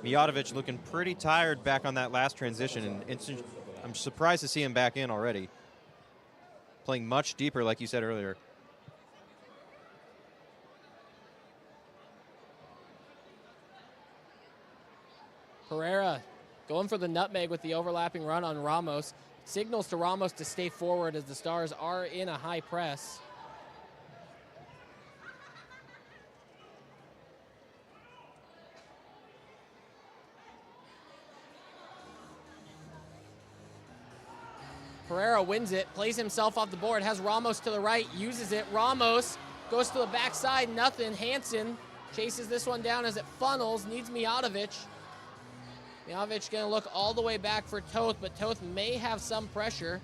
Mijatovic looking pretty tired back on that last transition, and I'm surprised to see him back in already. Playing much deeper, like you said earlier. Pereira going for the nutmeg with the overlapping run on Ramos. Signals to Ramos to stay forward as the Stars are in a high press. Pereira wins it, plays himself off the board, has Ramos to the right, uses it. Ramos goes to the backside, nothing. Hansen chases this one down as it funnels, needs Mijatovic. Mijatovic gonna look all the way back for Toth, but Toth may have some pressure.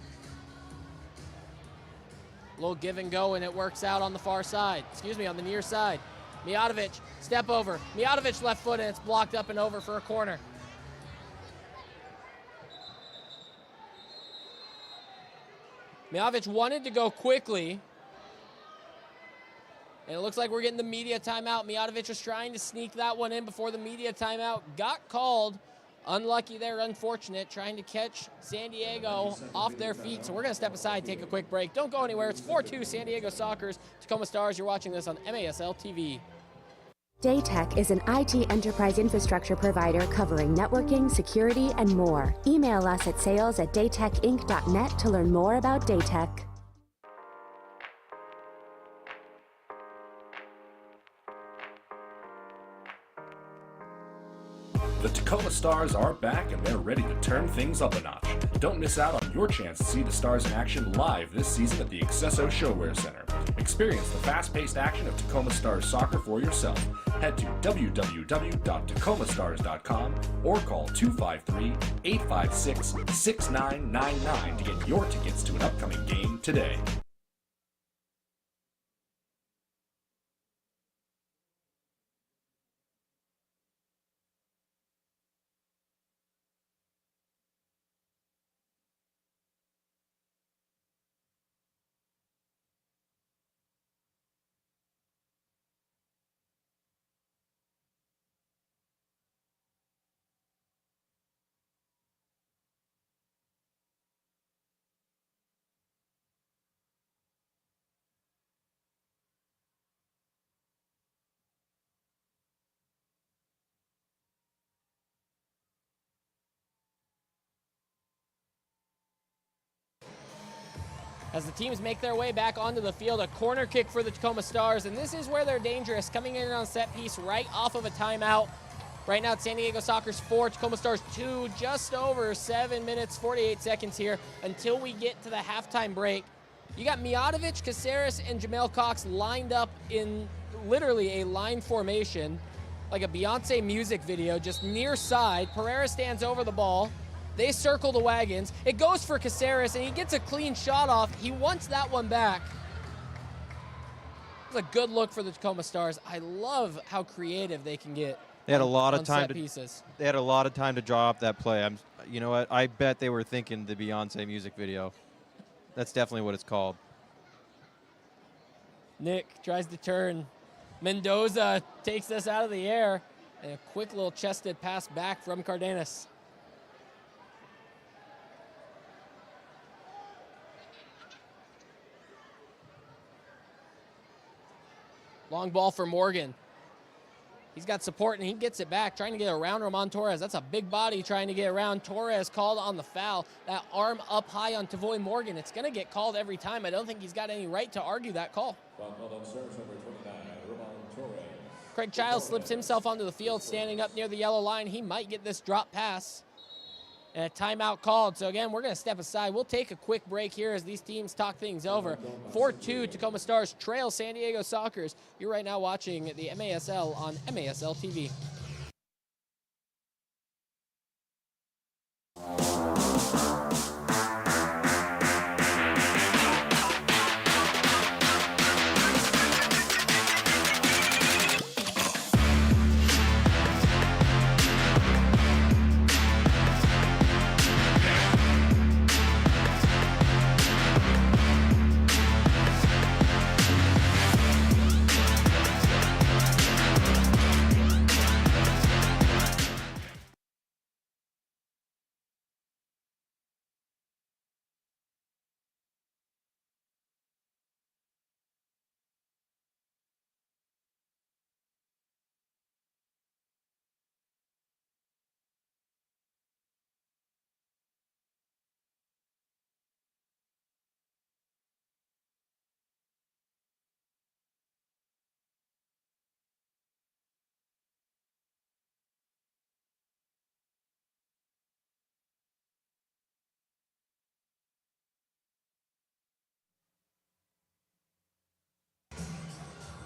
A little give and go, and it works out on the far side. Excuse me, on the near side. Mijatovic, step over. Mijatovic left foot, and it's blocked up and over for a corner. Mijatovic wanted to go quickly. And it looks like we're getting the media timeout. Mijatovic was trying to sneak that one in before the media timeout. Got called. Unlucky there, unfortunate. Trying to catch San Diego off their feet. So we're going to step aside, take a quick break. Don't go anywhere. It's 4-2 San Diego Soccer's Tacoma Stars. You're watching this on MASL TV. Daytech is an IT enterprise infrastructure provider covering networking, security, and more. Email us at sales@daytechinc.net to learn more about Daytech. The Tacoma Stars are back and they're ready to turn things up a notch. Don't miss out on your chance to see the Stars in action live this season at the accesso ShoWare Center. Experience the fast-paced action of Tacoma Stars soccer for yourself. Head to www.tacomastars.com or call 253-856-6999 to get your tickets to an upcoming game today. As the teams make their way back onto the field, a corner kick for the Tacoma Stars, and this is where they're dangerous, coming in on set piece right off of a timeout. Right now, it's San Diego Soccer's 4, Tacoma Stars 2, just over 7 minutes, 48 seconds here until we get to the halftime break. You got Mijatovic, Caceres, and Jamel Cox lined up in literally a line formation, like a Beyonce music video, just near side. Pereira stands over the ball. They circle the wagons. It goes for Caceres, and he gets a clean shot off. He wants that one back. It's a good look for the Tacoma Stars. I love how creative they can get. They had a lot of time pieces. They had a lot of time to draw up that play. You know what? I bet they were thinking the Beyonce music video. That's definitely what it's called. Nick tries to turn. Mendoza takes this out of the air, and a quick little chested pass back from Cardenas. Long ball for Morgan. He's got support, and he gets it back, trying to get around Roman Torres. That's a big body trying to get around. Torres called on the foul. That arm up high on Tavoy Morgan. It's going to get called every time. I don't think he's got any right to argue that call. Craig Childs slips himself onto the field, standing up near the yellow line. He might get this drop pass. And a timeout called. So again, we're going to step aside. We'll take a quick break here as these teams talk things over. 4-2 Tacoma Stars trail San Diego Sockers. You're right now watching the MASL on MASL TV.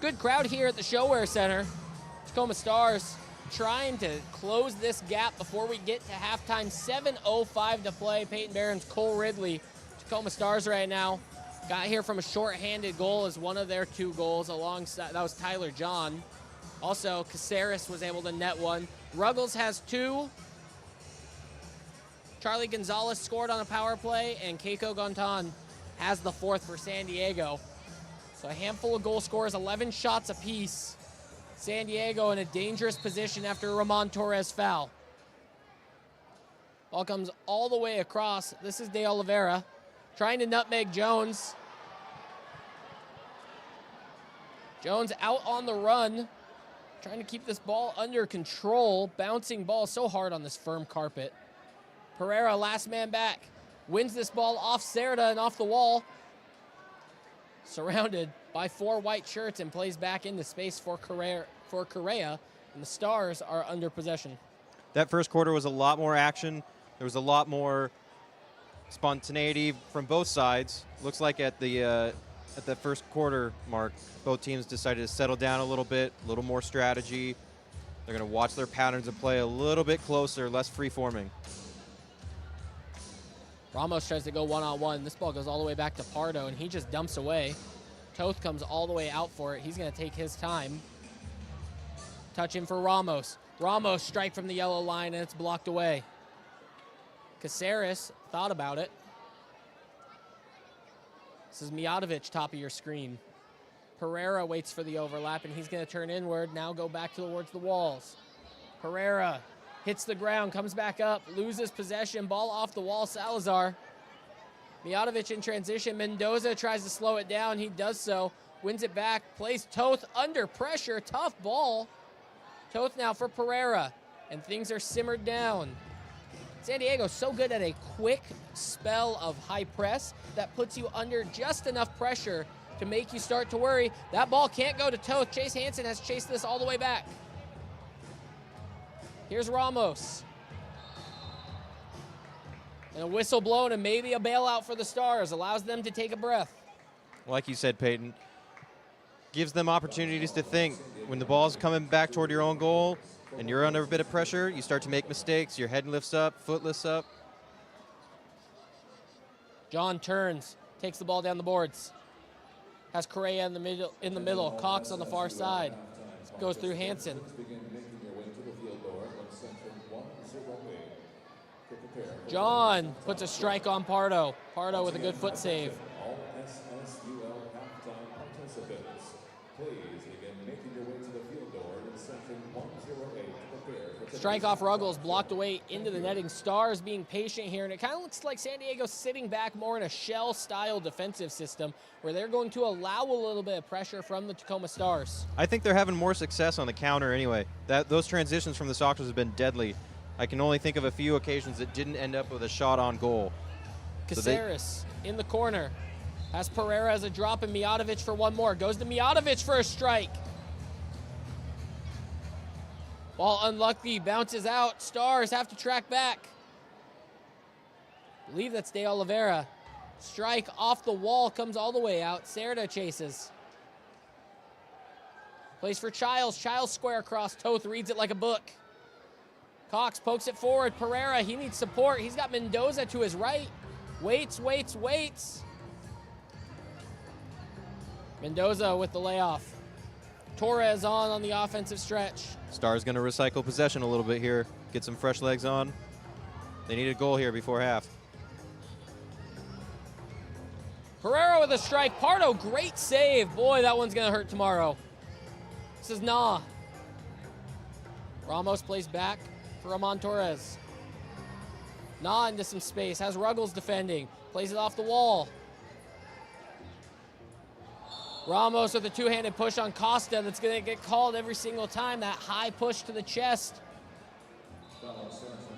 good crowd here at the ShoWare Center. Tacoma Stars trying to close this gap before we get to halftime. 7:05 to play. Peyton Barron's Cole Ridley. Tacoma Stars right now got here from a short-handed goal as one of their 2 goals. Alongside, that was Tyler John. Also, Caceres was able to net one. Ruggles has 2. Charlie Gonzalez scored on a power play, and Keiko Gontan has the 4th for San Diego. So a handful of goal scorers, 11 shots apiece. San Diego in a dangerous position after a Ramon Torres foul. Ball comes all the way across. This is De Oliveira trying to nutmeg Jones. Jones out on the run, trying to keep this ball under control. Bouncing ball so hard on this firm carpet. Pereira, last man back, wins this ball off Cerda and off the wall. Surrounded by 4 white shirts and plays back into space for Correa, and the Stars are under possession. That first quarter was a lot more action. There was a lot more spontaneity from both sides. Looks like at the first quarter mark, both teams decided to settle down a little bit, a little more strategy. They're going to watch their patterns of play a little bit closer, less free-forming. Ramos tries to go one-on-one. This ball goes all the way back to Pardo, and he just dumps away. Toth comes all the way out for it. He's going to take his time. Touch in for Ramos. Ramos strike from the yellow line, and it's blocked away. Caceres thought about it. This is Mijatovic, top of your screen. Pereira waits for the overlap, and he's going to turn inward, now go back towards the walls. Pereira hits the ground, comes back up, loses possession, ball off the wall, Salazar. Mijatovic in transition. Mendoza tries to slow it down. He does so, wins it back, plays Toth under pressure, tough ball. Toth now for Pereira, and things are simmered down. San Diego so good at a quick spell of high press that puts you under just enough pressure to make you start to worry. That ball can't go to Toth. Chase Hansen has chased this all the way back. Here's Ramos. And a whistle blown and maybe a bailout for the Stars. Allows them to take a breath. Like you said, Peyton, gives them opportunities to think. When the ball's coming back toward your own goal and you're under a bit of pressure, you start to make mistakes. Your head lifts up, foot lifts up. John turns, takes the ball down the boards. Has Correa in the middle. Cox on the far side. Goes through Hansen. John puts a strike on Pardo. Pardo with a good foot save. All SSUL halftime participants, please begin making your way to the field door in section 108 to prepare for Strike off Ruggles, blocked away into the netting. Stars being patient here, and it kind of looks like San Diego sitting back more in a shell-style defensive system where they're going to allow a little bit of pressure from the Tacoma Stars. I think they're having more success on the counter anyway. Those transitions from the Sockers have been deadly. I can only think of a few occasions that didn't end up with a shot on goal. Caceres in the corner. Has Pereira as a drop and Mijatovic for one more. Goes to Mijatovic for a strike. Ball unlucky, bounces out. Stars have to track back. I believe that's De Oliveira. Strike off the wall, comes all the way out. Cerda chases. Plays for Childs. Childs square across. Toth reads it like a book. Cox pokes it forward. Pereira, he needs support. He's got Mendoza to his right. Waits. Mendoza with the layoff. Torres on the offensive stretch. Stars going to recycle possession a little bit here. Get some fresh legs on. They need a goal here before half. Pereira with a strike. Pardo, great save. Boy, that one's going to hurt tomorrow. This is Nah. Ramos plays back for Ramon Torres. Nah into some space. Has Ruggles defending. Plays it off the wall. Ramos with a two-handed push on Costa that's going to get called every single time. That high push to the chest.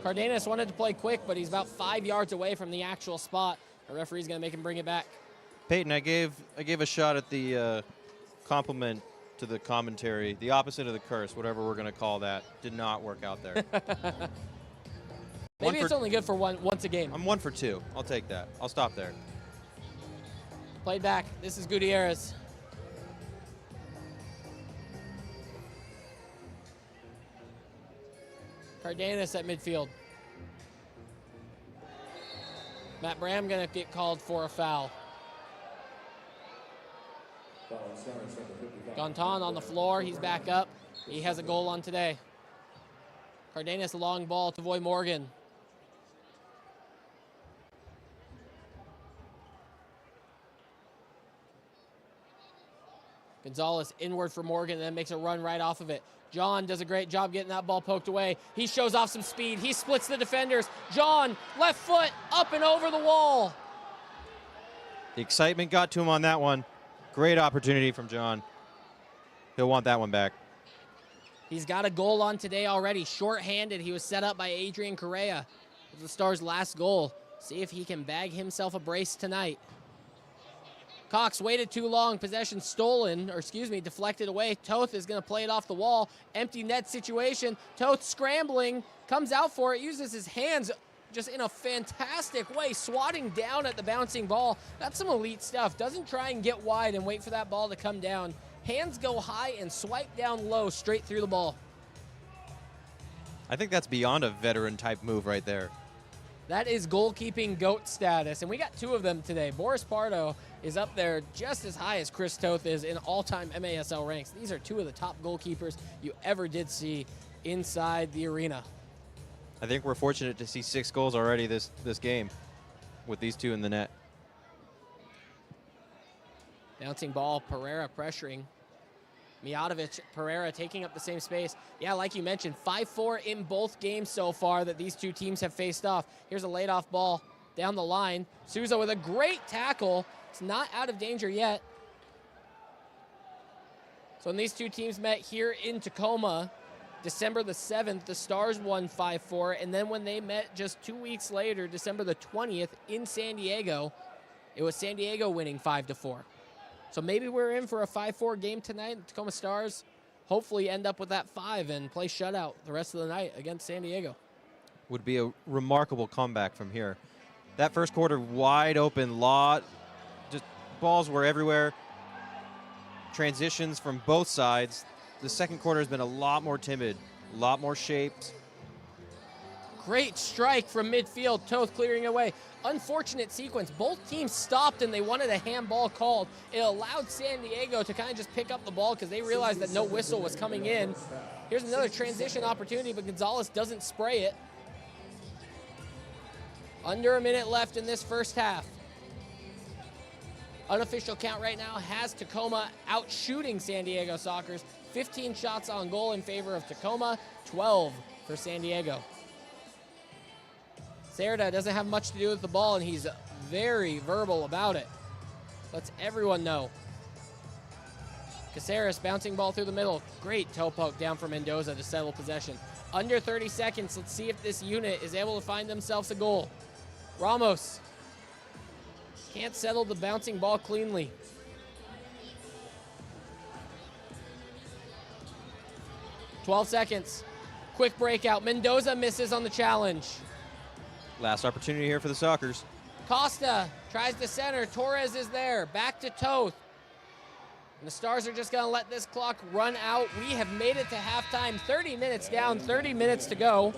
Cardenas wanted to play quick, but he's about 5 yards away from the actual spot. The referee's going to make him bring it back. Peyton, I gave a shot at the compliment to the commentary, the opposite of the curse, whatever we're going to call that. Did not work out there. Maybe it's only good for once a game. I'm 1 for 2. I'll take that. I'll stop there. Played back. This is Gutierrez. Cardenas at midfield. Matt Bram gonna get called for a foul. Gontan on the floor, he's back up. He has a goal on today. Cardenas long ball to Voy Morgan. Gonzalez inward for Morgan, then makes a run right off of it. John does a great job getting that ball poked away. He shows off some speed. He splits the defenders. John, left foot, up and over the wall. The excitement got to him on that one. Great opportunity from John. He'll want that one back. He's got a goal on today already. Short-handed, he was set up by Adrian Correa. It was the Stars' last goal. See if he can bag himself a brace tonight. Cox waited too long. Possession stolen, or excuse me, deflected away. Toth is going to play it off the wall. Empty net situation. Toth scrambling, comes out for it, uses his hands just in a fantastic way, swatting down at the bouncing ball. That's some elite stuff. Doesn't try and get wide and wait for that ball to come down. Hands go high and swipe down low straight through the ball. I think that's beyond a veteran type move right there. That is goalkeeping GOAT status, and we got two of them today. Boris Pardo is up there just as high as Chris Toth is in all-time MASL ranks. These are two of the top goalkeepers you ever did see inside the arena. I think we're fortunate to see 6 goals already this game with these two in the net. Bouncing ball, Pereira pressuring. Mijatovic, Pereira taking up the same space. Yeah, like you mentioned, 5-4 in both games so far that these two teams have faced off. Here's a laid-off ball down the line. Souza with a great tackle. It's not out of danger yet. So when these two teams met here in Tacoma, December the 7th, the Stars won 5-4. And then when they met just 2 weeks later, December the 20th in San Diego, it was San Diego winning 5-4. So maybe we're in for a 5-4 game tonight. The Tacoma Stars hopefully end up with that 5 and play shutout the rest of the night against San Diego. Would be a remarkable comeback from here. That first quarter wide open, just balls were everywhere. Transitions from both sides. The second quarter has been a lot more timid, a lot more shaped. Great strike from midfield, Toth clearing away. Unfortunate sequence. Both teams stopped and they wanted a handball called. It allowed San Diego to kind of just pick up the ball because they realized that no whistle was coming in. Here's another transition opportunity, but Gonzalez doesn't spray it. Under a minute left in this first half. Unofficial count right now has Tacoma out shooting San Diego Sockers. 15 shots on goal in favor of Tacoma, 12 for San Diego. Cerda doesn't have much to do with the ball, and he's very verbal about it. Lets everyone know. Caceres bouncing ball through the middle. Great toe poke down for Mendoza to settle possession. Under 30 seconds, let's see if this unit is able to find themselves a goal. Ramos can't settle the bouncing ball cleanly. .12 seconds. Quick breakout. Mendoza misses on the challenge. Last opportunity here for the Sockers. Costa tries to center. Torres is there. Back to Toth. And the Stars are just going to let this clock run out. We have made it to halftime. 30 minutes down, 30 minutes to go.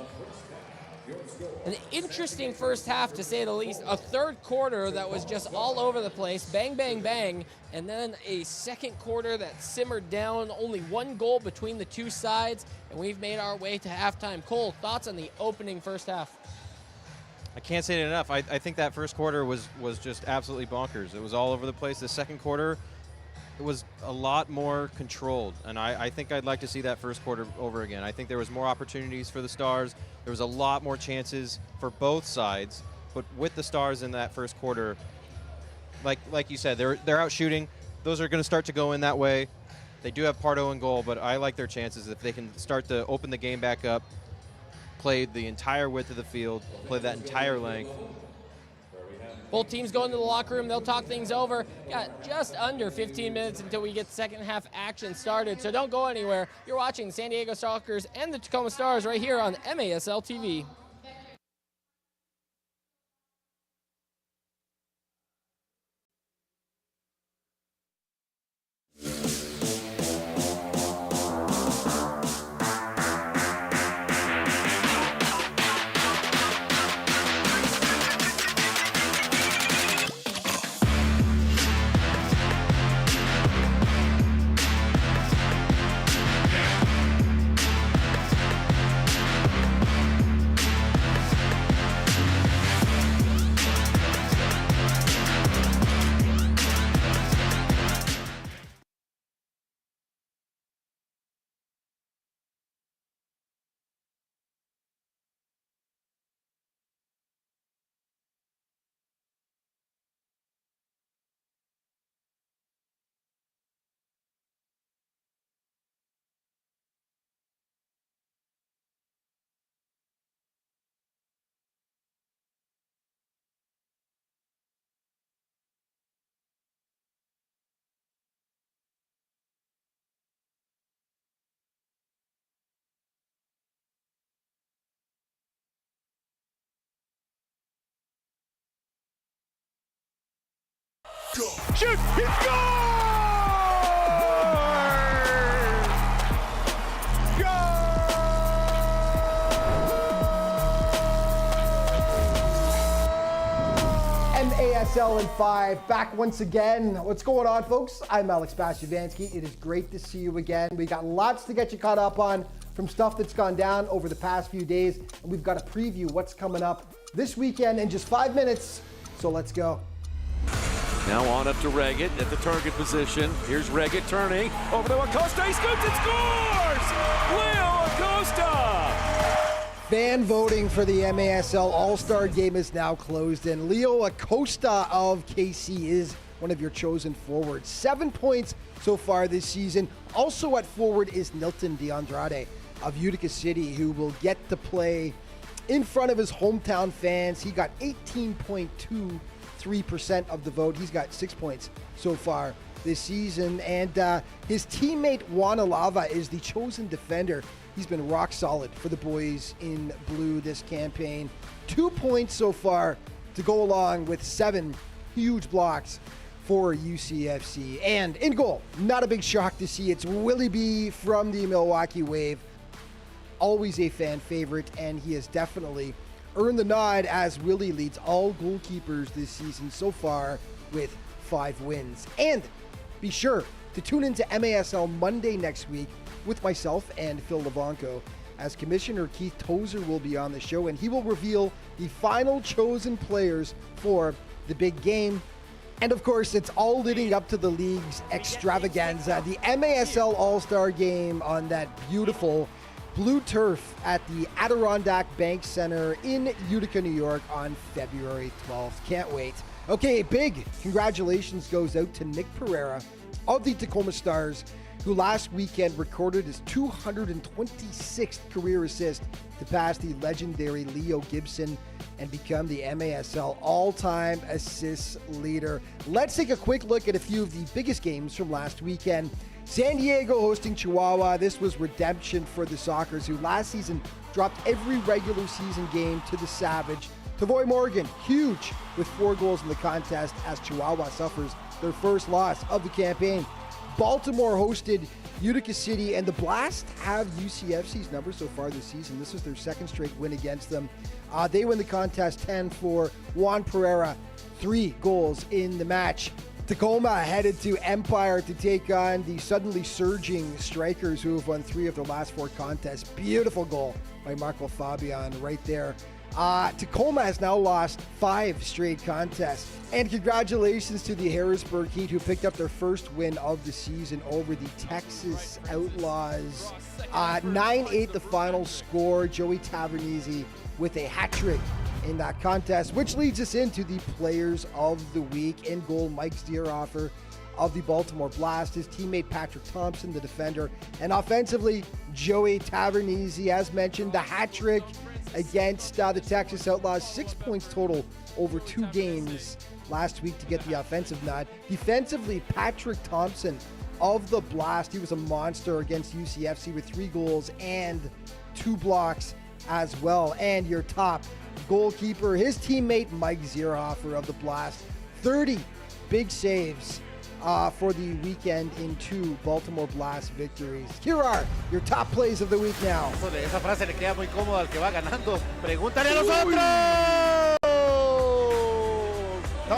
An interesting first half, to say the least. A third quarter that was just all over the place. Bang, bang, bang. And then a second quarter that simmered down. Only one goal between the two sides. And we've made our way to halftime. Cole, thoughts on the opening first half? I can't say it enough. I think that first quarter was just absolutely bonkers. It was all over the place. The second quarter, it was a lot more controlled, and I think I'd like to see that first quarter over again. I think there was more opportunities for the Stars. There was a lot more chances for both sides, but with the Stars in that first quarter, like you said, they're out shooting. Those are going to start to go in that way. They do have Pardo in goal, but I like their chances if they can start to open the game back up, play the entire width of the field, play that entire length. Both teams go into the locker room. They'll talk things over. Got just under 15 minutes until we get second half action started, so don't go anywhere. You're watching San Diego Sockers and the Tacoma Stars right here on MASL TV. Shoot! He MASL in 5, back once again. What's going on, folks? I'm Alex Bastiavansky. It is great to see you again. We got lots to get you caught up on from stuff that's gone down over the past few days, and we've got to preview what's coming up this weekend in just 5 minutes. So let's go. Now on up to Reggett at the target position. Here's Reggett turning over to Acosta. He scoots and scores! Leo Acosta! Fan voting for the MASL All-Star Game is now closed, and Leo Acosta of KC is one of your chosen forwards. 7 points so far this season. Also at forward is Nilton DeAndrade of Utica City, who will get to play in front of his hometown fans. He got 18.23% of the vote. He's got 6 points so far this season, and his teammate Juan Alava is the chosen defender. He's been rock solid for the boys in blue this campaign. 2 points so far to go along with 7 huge blocks for UCFC. And in goal, not a big shock to see, it's Willie B from the Milwaukee Wave. Always a fan favorite, and he has definitely earned the nod as Willie leads all goalkeepers this season so far with 5 wins. And be sure to tune into MASL Monday next week with myself and Phil Levanco, as Commissioner Keith Tozer will be on the show, and he will reveal the final chosen players for the big game. And of course, it's all leading up to the league's extravaganza, the MASL All-Star Game on that beautiful blue turf at the Adirondack Bank Center in Utica, New York on February 12th. Can't wait. Okay, big congratulations goes out to Nick Pereira of the Tacoma Stars, who last weekend recorded his 226th career assist to pass the legendary Leo Gibson and become the MASL all-time assists leader. Let's take a quick look at a few of the biggest games from last weekend. San Diego hosting Chihuahua. This was redemption for the Sockers, who last season dropped every regular season game to the Savage. Tavoy Morgan, huge, with 4 goals in the contest as Chihuahua suffers their first loss of the campaign. Baltimore hosted Utica City, and the Blast have UCFC's number so far this season. This is their 2nd straight win against them. They win the contest 10-4. Juan Pereira, 3 goals in the match. Tacoma headed to Empire to take on the suddenly surging Strikers, who have won 3 of their last 4 contests. Beautiful goal by Marco Fabian right there. Tacoma has now lost 5 straight contests. And congratulations to the Harrisburg Heat, who picked up their first win of the season over the Texas Outlaws. 9-8 the final score. Joey Tavernese with a hat trick in that contest, which leads us into the Players of the Week. In goal, Mike Stierhofer of the Baltimore Blast, his teammate Patrick Thompson, the defender, and offensively, Joey Tavernese, as mentioned, the hat trick against the Texas Outlaws. 6 points total over 2 games last week to get the offensive nod. Defensively, Patrick Thompson of the Blast, he was a monster against UCFC with 3 goals and 2 blocks as well. And your top goalkeeper, his teammate Mike Zierhofer of the Blast, 30 big saves for the weekend in 2 Baltimore Blast victories. Here are your top plays of the week now. Esa frase le queda muy cómoda al que va ganando. Pregúntale a nosotros. No.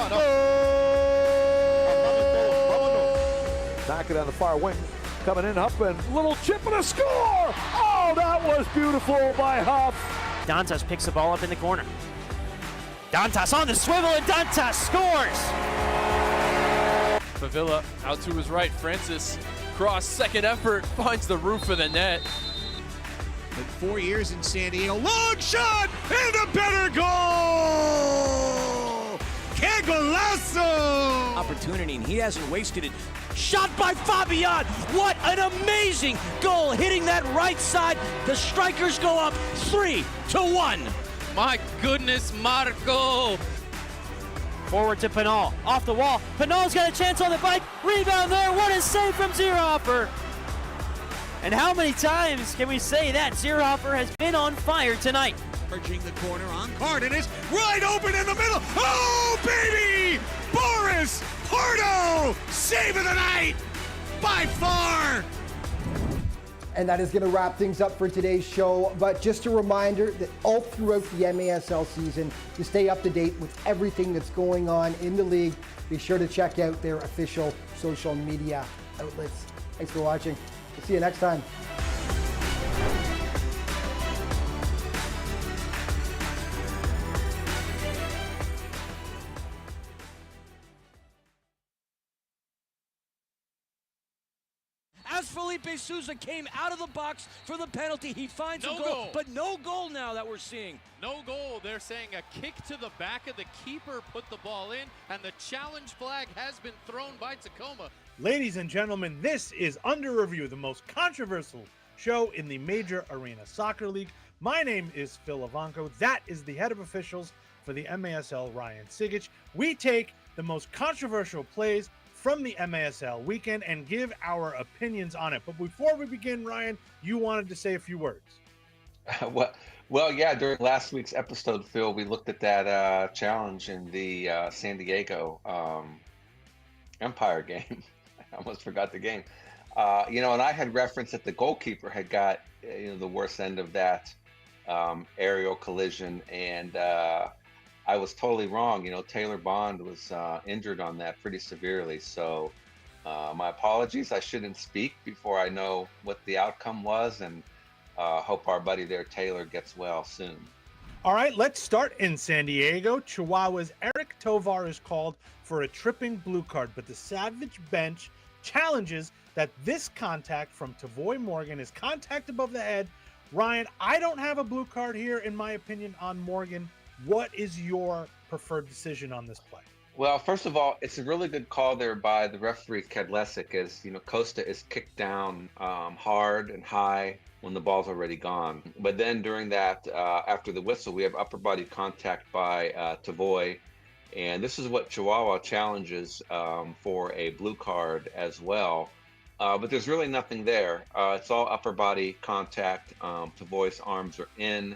Back it on the far wing. Coming in, Huff, and little chip and a score! Oh, that was beautiful by Huff. Dantas picks the ball up in the corner. Dantas on the swivel, and Dantas scores! Favilla out to his right. Francis cross, second effort, finds the roof of the net. Been 4 years in San Diego. Long shot and a better goal! Que golazo! Opportunity, and he hasn't wasted it. Shot by Fabian. What an amazing goal, hitting that right side. The Strikers go up 3-1. My goodness, Marco. Forward to Pinal, off the wall. Pinal's got a chance on the bike. Rebound there. What a save from Zierhofer. And how many times can we say that Zierhofer has been on fire tonight? Leveraging the corner on Cardenas. Right open in the middle. Oh, baby! Boris Pardo! Save of the night! By far! And that is going to wrap things up for today's show. But just a reminder that all throughout the MASL season, to stay up to date with everything that's going on in the league, be sure to check out their official social media outlets. Thanks for watching. We'll see you next time. As Felipe Sousa came out of the box for the penalty, he finds No a goal, goal. but no goal now that we're seeing. No goal. They're saying a kick to the back of the keeper put the ball in, and the challenge flag has been thrown by Tacoma. Ladies and gentlemen, this is Under Review, the most controversial show in the Major Arena Soccer League. My name is Phil Ivanko. That is the head of officials for the MASL, Ryan Sigich. We take the most controversial plays from the MASL weekend and give our opinions on it. But before we begin, Ryan, you wanted to say a few words. Well, yeah, during last week's episode, Phil, we looked at that challenge in the San Diego Empire game. I almost forgot the game. And I had referenced that the goalkeeper had got the worst end of that aerial collision, and I was totally wrong. Taylor Bond was injured on that pretty severely. So my apologies. I shouldn't speak before I know what the outcome was, and hope our buddy there, Taylor, gets well soon. All right, let's start in San Diego. Chihuahua's Eric Tovar is called for a tripping blue card, but the Savage bench challenges that this contact from Tavoy Morgan is contact above the head. Ryan, I don't have a blue card here, in my opinion, on Morgan. What is your preferred decision on this play? Well, first of all, it's a really good call there by the referee Kedlesic, as Costa is kicked down hard and high when the ball's already gone. But then during that, after the whistle, we have upper body contact by Tavoy, and this is what Chihuahua challenges for a blue card as well. But there's really nothing there. It's all upper body contact. Tavoy's arms are in.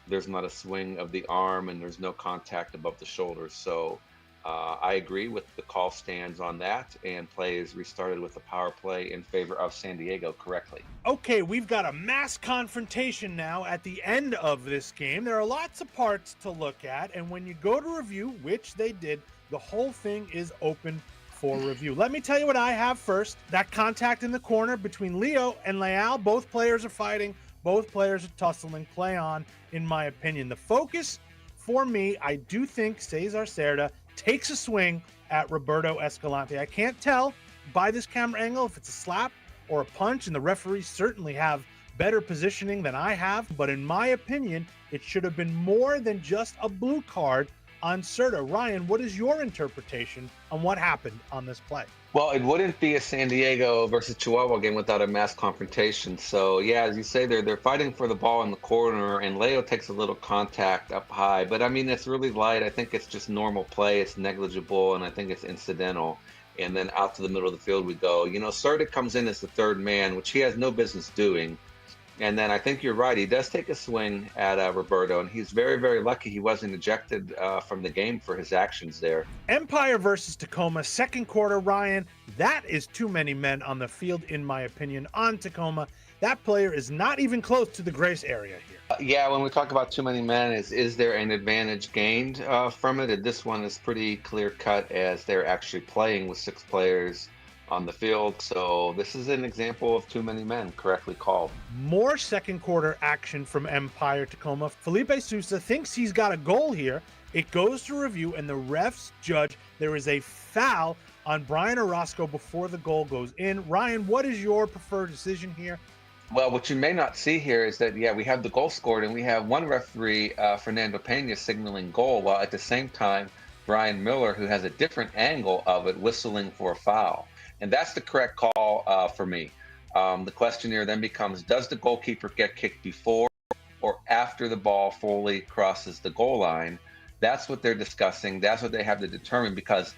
There's not a swing of the arm, and there's no contact above the shoulders. So I agree with the call stands on that, and play is restarted with a power play in favor of San Diego correctly. Okay, we've got a mass confrontation now at the end of this game. There are lots of parts to look at, and when you go to review, which they did, the whole thing is open for review. Let me tell you what I have first. That contact in the corner between Leo and Leal, both players are fighting. Both players are tussling. Play on, in my opinion. The focus for me, I do think Cesar Cerda takes a swing at Roberto Escalante. I can't tell by this camera angle if it's a slap or a punch, and the referees certainly have better positioning than I have. But in my opinion, it should have been more than just a blue card on Cerda. Ryan, what is your interpretation on what happened on this play? Well, it wouldn't be a San Diego versus Chihuahua game without a mass confrontation. So, yeah, as you say, they're fighting for the ball in the corner, and Leo takes a little contact up high. But, I mean, it's really light. I think it's just normal play. It's negligible, and I think it's incidental. And then out to the middle of the field we go. Cerda comes in as the third man, which he has no business doing. And then I think you're right. He does take a swing at Roberto, and he's very, very lucky he wasn't ejected from the game for his actions there. Empire versus Tacoma, second quarter, Ryan. That is too many men on the field, in my opinion, on Tacoma. That player is not even close to the grace area here. Yeah, when we talk about too many men, is there an advantage gained from it? And this one is pretty clear-cut, as they're actually playing with 6 players on the field. So this is an example of too many men, correctly called. More second quarter action from Empire Tacoma. Felipe Sousa thinks he's got a goal here. It goes to review, and the refs judge there is a foul on Brian Orozco before the goal goes in. Ryan, what is your preferred decision here? Well, what you may not see here is that, we have the goal scored, and we have one referee, Fernando Pena, signaling goal, while at the same time, Brian Miller, who has a different angle of it, whistling for a foul. And that's the correct call for me. The question here then becomes, does the goalkeeper get kicked before or after the ball fully crosses the goal line? That's what they're discussing. That's what they have to determine, because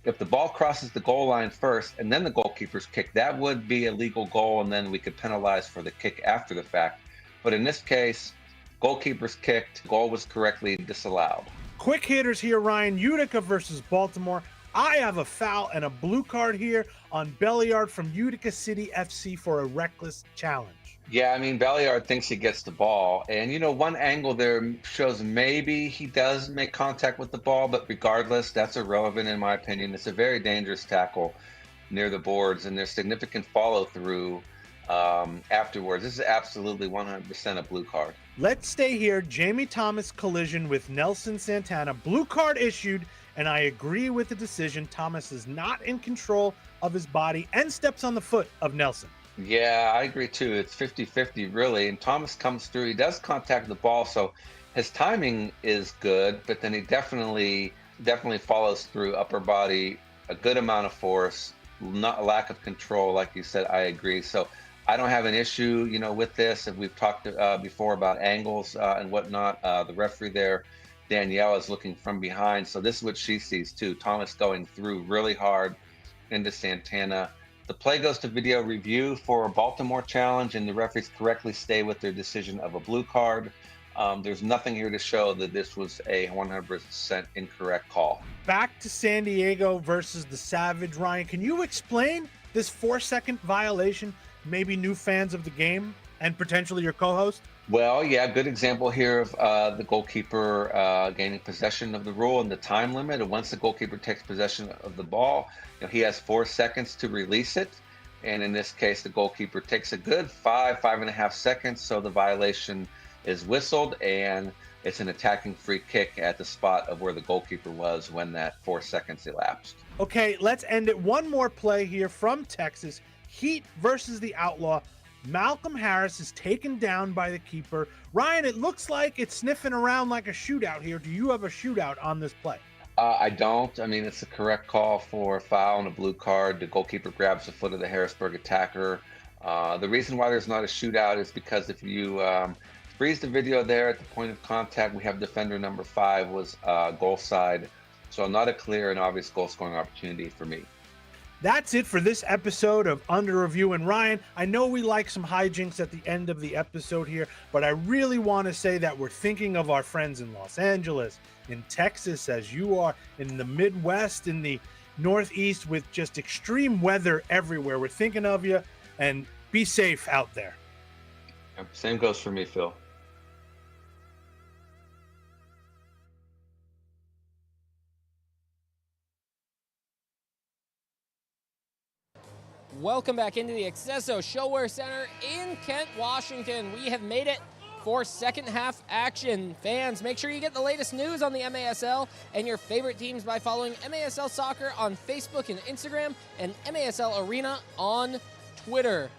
if the ball crosses the goal line first and then the goalkeeper's kick, that would be a legal goal, and then we could penalize for the kick after the fact. But in this case, Goalkeeper's kicked. Goal was correctly disallowed. Quick hitters here, Ryan. Utica versus Baltimore. I have a foul and a blue card here on Belliard from Utica City FC for a reckless challenge. Yeah, I mean, Belliard thinks he gets the ball. And, one angle there shows maybe he does make contact with the ball, but regardless, that's irrelevant in my opinion. It's a very dangerous tackle near the boards, and there's significant follow-through afterwards. This is absolutely 100% a blue card. Let's stay here. Jamie Thomas collision with Nelson Santana. Blue card issued, and I agree with the decision. Thomas is not in control of his body and steps on the foot of Nelson. Yeah, I agree too. It's 50-50 really, and Thomas comes through. He does contact the ball, so his timing is good, but then he definitely follows through upper body, a good amount of force, not a lack of control, like you said. I agree. So I don't have an issue, with this. And we've talked before about angles and whatnot. The referee there, Danielle, is looking from behind, so this is what she sees too. Thomas going through really hard into Santana. The play goes to video review for a Baltimore challenge, and the referees correctly stay with their decision of a blue card. There's nothing here to show that this was a 100% incorrect call. Back to San Diego versus the Savage. Ryan, can you explain this 4-second violation? Maybe new fans of the game and potentially your co-host? Well, yeah, good example here of the goalkeeper gaining possession of the rule and the time limit. And once the goalkeeper takes possession of the ball, he has 4 seconds to release it. And in this case, the goalkeeper takes a good 5.5 seconds. So the violation is whistled, and it's an attacking free kick at the spot of where the goalkeeper was when that 4 seconds elapsed. Okay, let's end it. One more play here from Texas. Heat versus the Outlaw. Malcolm Harris is taken down by the keeper. Ryan, it looks like it's sniffing around like a shootout here. Do you have a shootout on this play? I don't. I mean, it's a correct call for a foul and a blue card. The goalkeeper grabs the foot of the Harrisburg attacker. The reason why there's not a shootout is because if you freeze the video there at the point of contact, we have defender number 5 was goal side. So not a clear and obvious goal scoring opportunity for me. That's it for this episode of Under Review. And Ryan, I know we like some hijinks at the end of the episode here, but I really want to say that we're thinking of our friends in Los Angeles, in Texas, as you are, in the Midwest, in the Northeast, with just extreme weather everywhere. We're thinking of you, and be safe out there. Same goes for me, Phil. Welcome back into the accesso ShoWare Center in Kent, Washington. We have made it for second half action. Fans, make sure you get the latest news on the MASL and your favorite teams by following MASL Soccer on Facebook and Instagram and MASL Arena on Twitter.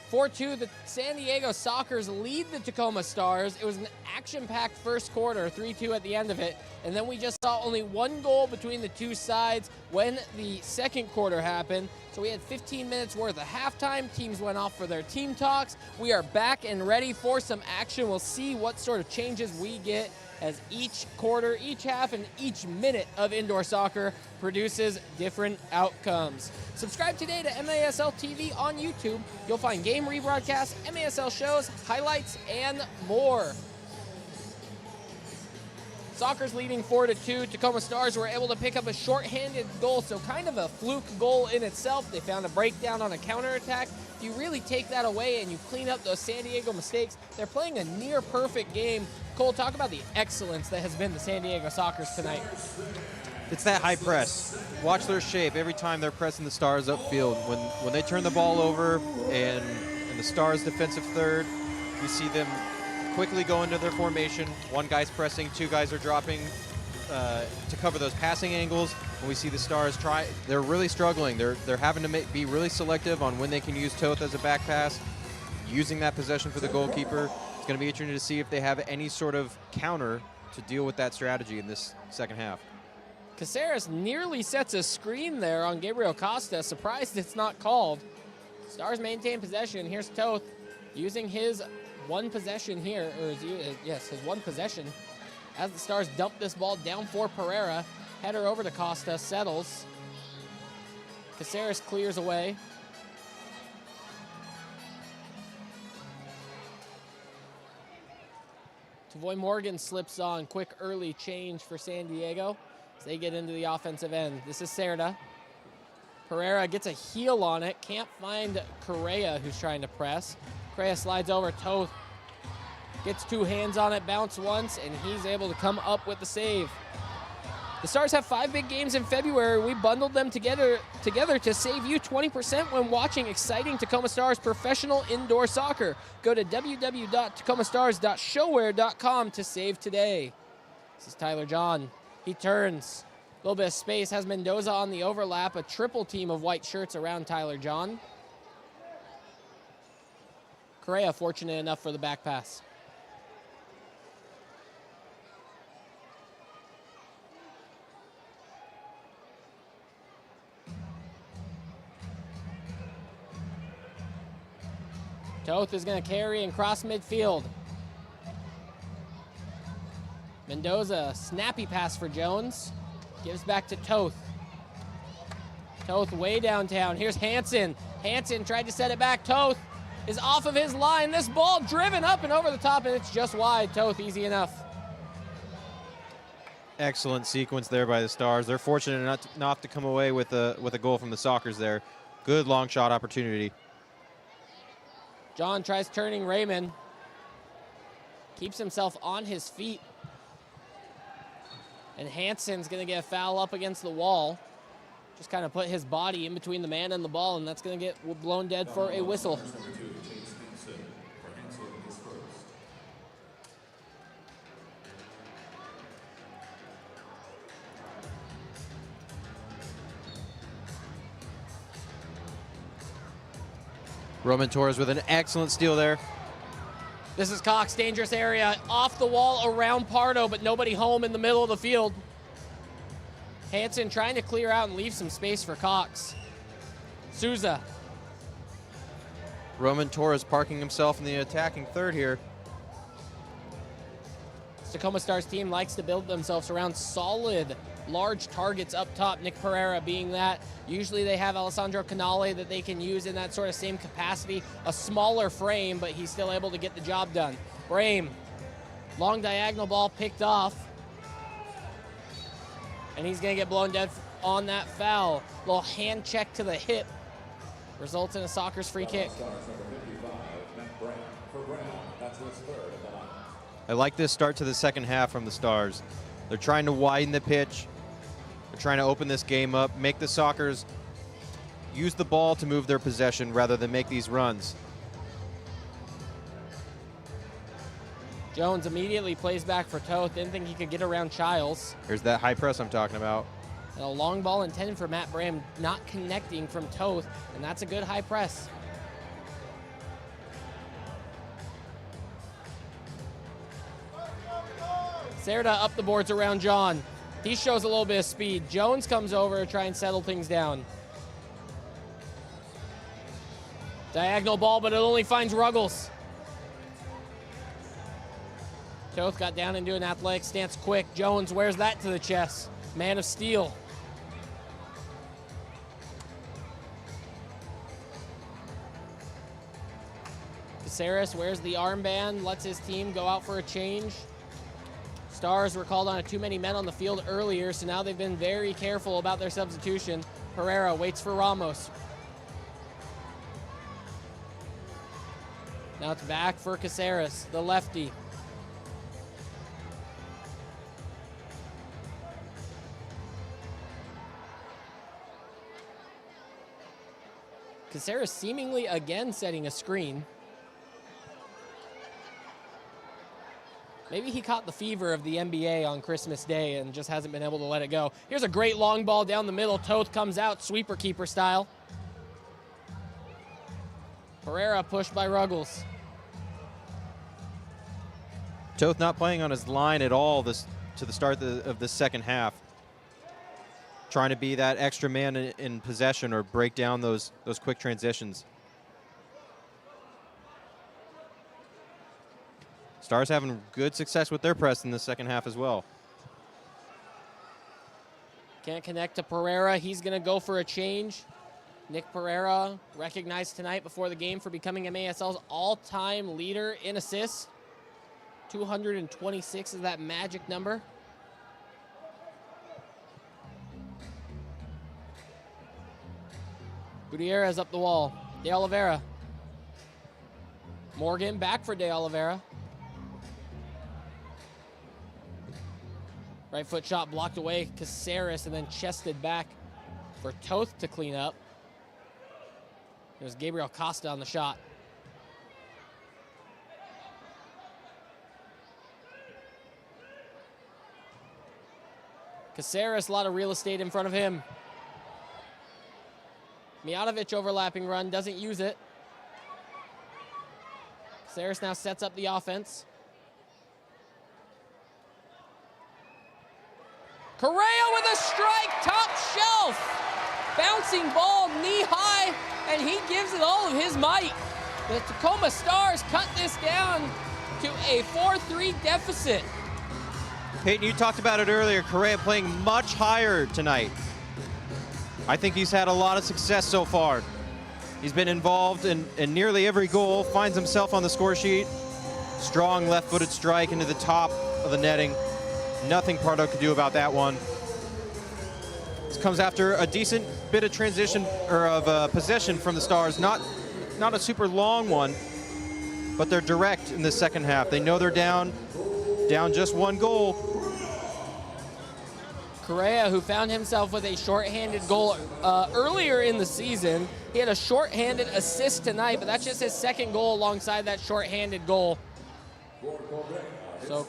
4-2, the San Diego Sockers lead the Tacoma Stars. It was an action-packed first quarter, 3-2 at the end of it. And then we just saw only one goal between the two sides when the second quarter happened. So we had 15 minutes worth of halftime. Teams went off for their team talks. We are back and ready for some action. We'll see what sort of changes we get as each quarter, each half, and each minute of indoor soccer produces different outcomes. Subscribe today to MASL TV on YouTube. You'll find game rebroadcasts, MASL shows, highlights, and more. Soccer's leading 4-2. Tacoma Stars were able to pick up a shorthanded goal, so kind of a fluke goal in itself. They found a breakdown on a counterattack. If you really take that away and you clean up those San Diego mistakes, they're playing a near perfect game. Cole, talk about the excellence that has been the San Diego Sockers tonight. It's that high press. Watch their shape every time they're pressing the Stars upfield. When they turn the ball over and the Stars defensive third, you see them quickly go into their formation. One guy's pressing, 2 guys are dropping to cover those passing angles. When we see the Stars try, they're really struggling. They're having to be really selective on when they can use Toth as a back pass, using that possession for the goalkeeper. It's going to be interesting to see if they have any sort of counter to deal with that strategy in this second half. Caceres nearly sets a screen there on Gabriel Costa. Surprised it's not called. Stars maintain possession. Here's Toth using his one possession here, or his one possession, as the Stars dump this ball down for Pereira. Header over to Costa, settles. Caceres clears away. Tavoy Morgan slips on. Quick early change for San Diego as they get into the offensive end. This is Cerda. Pereira gets a heel on it. Can't find Correa, who's trying to press. Correa slides over. Toth gets 2 hands on it, bounce once, and he's able to come up with the save. The Stars have 5 big games in February. We bundled them together to save you 20% when watching exciting Tacoma Stars professional indoor soccer. Go to www.tacomastars.showware.com to save today. This is Tyler John. He turns. A little bit of space, has Mendoza on the overlap. A triple team of white shirts around Tyler John. Correa fortunate enough for the back pass. Toth is going to carry and cross midfield. Mendoza, snappy pass for Jones. Gives back to Toth. Toth way downtown. Here's Hansen. Hansen tried to set it back. Toth is off of his line. This ball driven up and over the top, and it's just wide. Toth, easy enough. Excellent sequence there by the Stars. They're fortunate not to come away with a goal from the Sockers there. Good long shot opportunity. John tries turning Raymond. Keeps himself on his feet. And Hansen's going to get a foul up against the wall. Just kind of put his body in between the man and the ball, and that's going to get blown dead for a whistle. Roman Torres with an excellent steal there. This is Cox, dangerous area. Off the wall around Pardo, but nobody home in the middle of the field. Hansen trying to clear out and leave some space for Cox. Souza. Roman Torres parking himself in the attacking third here. This Tacoma Stars team likes to build themselves around solid, large targets up top, Nick Pereira being that. Usually they have Alessandro Canale that they can use in that sort of same capacity. A smaller frame, but he's still able to get the job done. Brame, long diagonal ball picked off. And he's going to get blown dead on that foul. Little hand check to the hip. Results in a Sockers free kick. I like this start to the second half from the Stars. They're trying to widen the pitch. They're trying to open this game up, make the Sockers use the ball to move their possession rather than make these runs. Jones immediately plays back for Toth. Didn't think he could get around Childs. Here's that high press I'm talking about. And a long ball intended for Matt Bram, not connecting from Toth, and that's a good high press. Cerda up the boards around John. He shows a little bit of speed. Jones comes over to try and settle things down. Diagonal ball, but it only finds Ruggles. Toth got down into an athletic stance quick. Jones wears that to the chest. Man of steel. Caceres wears the armband, lets his team go out for a change. Stars were called on too many men on the field earlier, so now they've been very careful about their substitution. Pereira waits for Ramos. Now it's back for Caceres, the lefty. Caceres seemingly again setting a screen. Maybe he caught the fever of the NBA on Christmas Day and just hasn't been able to let it go. Here's a great long ball down the middle. Toth comes out, sweeper keeper style. Pereira pushed by Ruggles. Toth not playing on his line at all to the start of the second half. Trying to be that extra man in possession or break down those quick transitions. Stars having good success with their press in the second half as well. Can't connect to Pereira. He's going to go for a change. Nick Pereira recognized tonight before the game for becoming MASL's all-time leader in assists. 226 is that magic number. Gutierrez up the wall. De Oliveira. Morgan back for De Oliveira. Right foot shot blocked away. Caceres and then chested back for Toth to clean up. There's Gabriel Costa on the shot. Caceres, a lot of real estate in front of him. Mijatovic overlapping run, doesn't use it. Caceres now sets up the offense. Correa with a strike, top shelf. Bouncing ball, knee high, and he gives it all of his might. The Tacoma Stars cut this down to a 4-3 deficit. Peyton, you talked about it earlier. Correa playing much higher tonight. I think he's had a lot of success so far. He's been involved in nearly every goal, finds himself on the score sheet. Strong left-footed strike into the top of the netting. Nothing Pardo could do about that one. This comes after a decent bit of transition or of possession from the Stars. Not a super long one, but they're direct in the second half. They know they're down just one goal. Correa, who found himself with a shorthanded goal earlier in the season. He had a shorthanded assist tonight, but that's just his second goal alongside that shorthanded goal. So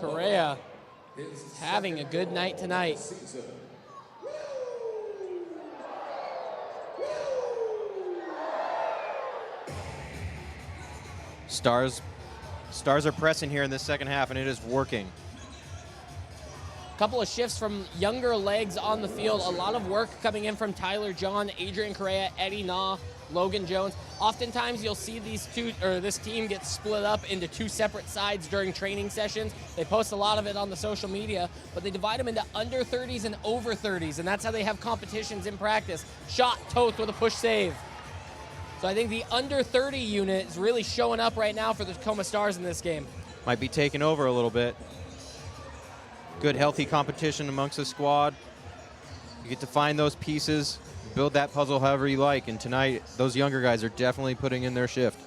Correa having a good night tonight. Stars are pressing here in this second half, and it is working. Couple of shifts from younger legs on the field. A lot of work coming in from Tyler John, Adrian Correa, Eddie Nah, Logan Jones. Oftentimes you'll see this team get split up into two separate sides during training sessions. They post a lot of it on the social media, but they divide them into under 30s and over 30s, and that's how they have competitions in practice. Shot, Toth with a push save. So I think the under 30 unit is really showing up right now for the Tacoma Stars in this game. Might be taking over a little bit. Good, healthy competition amongst the squad. You get to find those pieces, build that puzzle however you like, and tonight, those younger guys are definitely putting in their shift.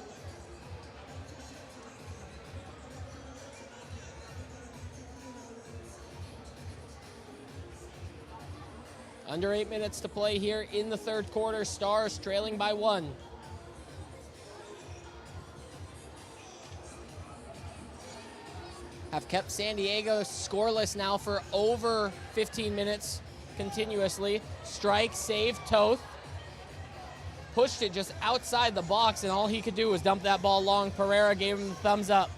Under 8 minutes to play here in the third quarter. Stars trailing by 1. Have kept San Diego scoreless now for over 15 minutes continuously. Strike, save, Toth. Pushed it just outside the box, and all he could do was dump that ball long. Pereira gave him the thumbs up.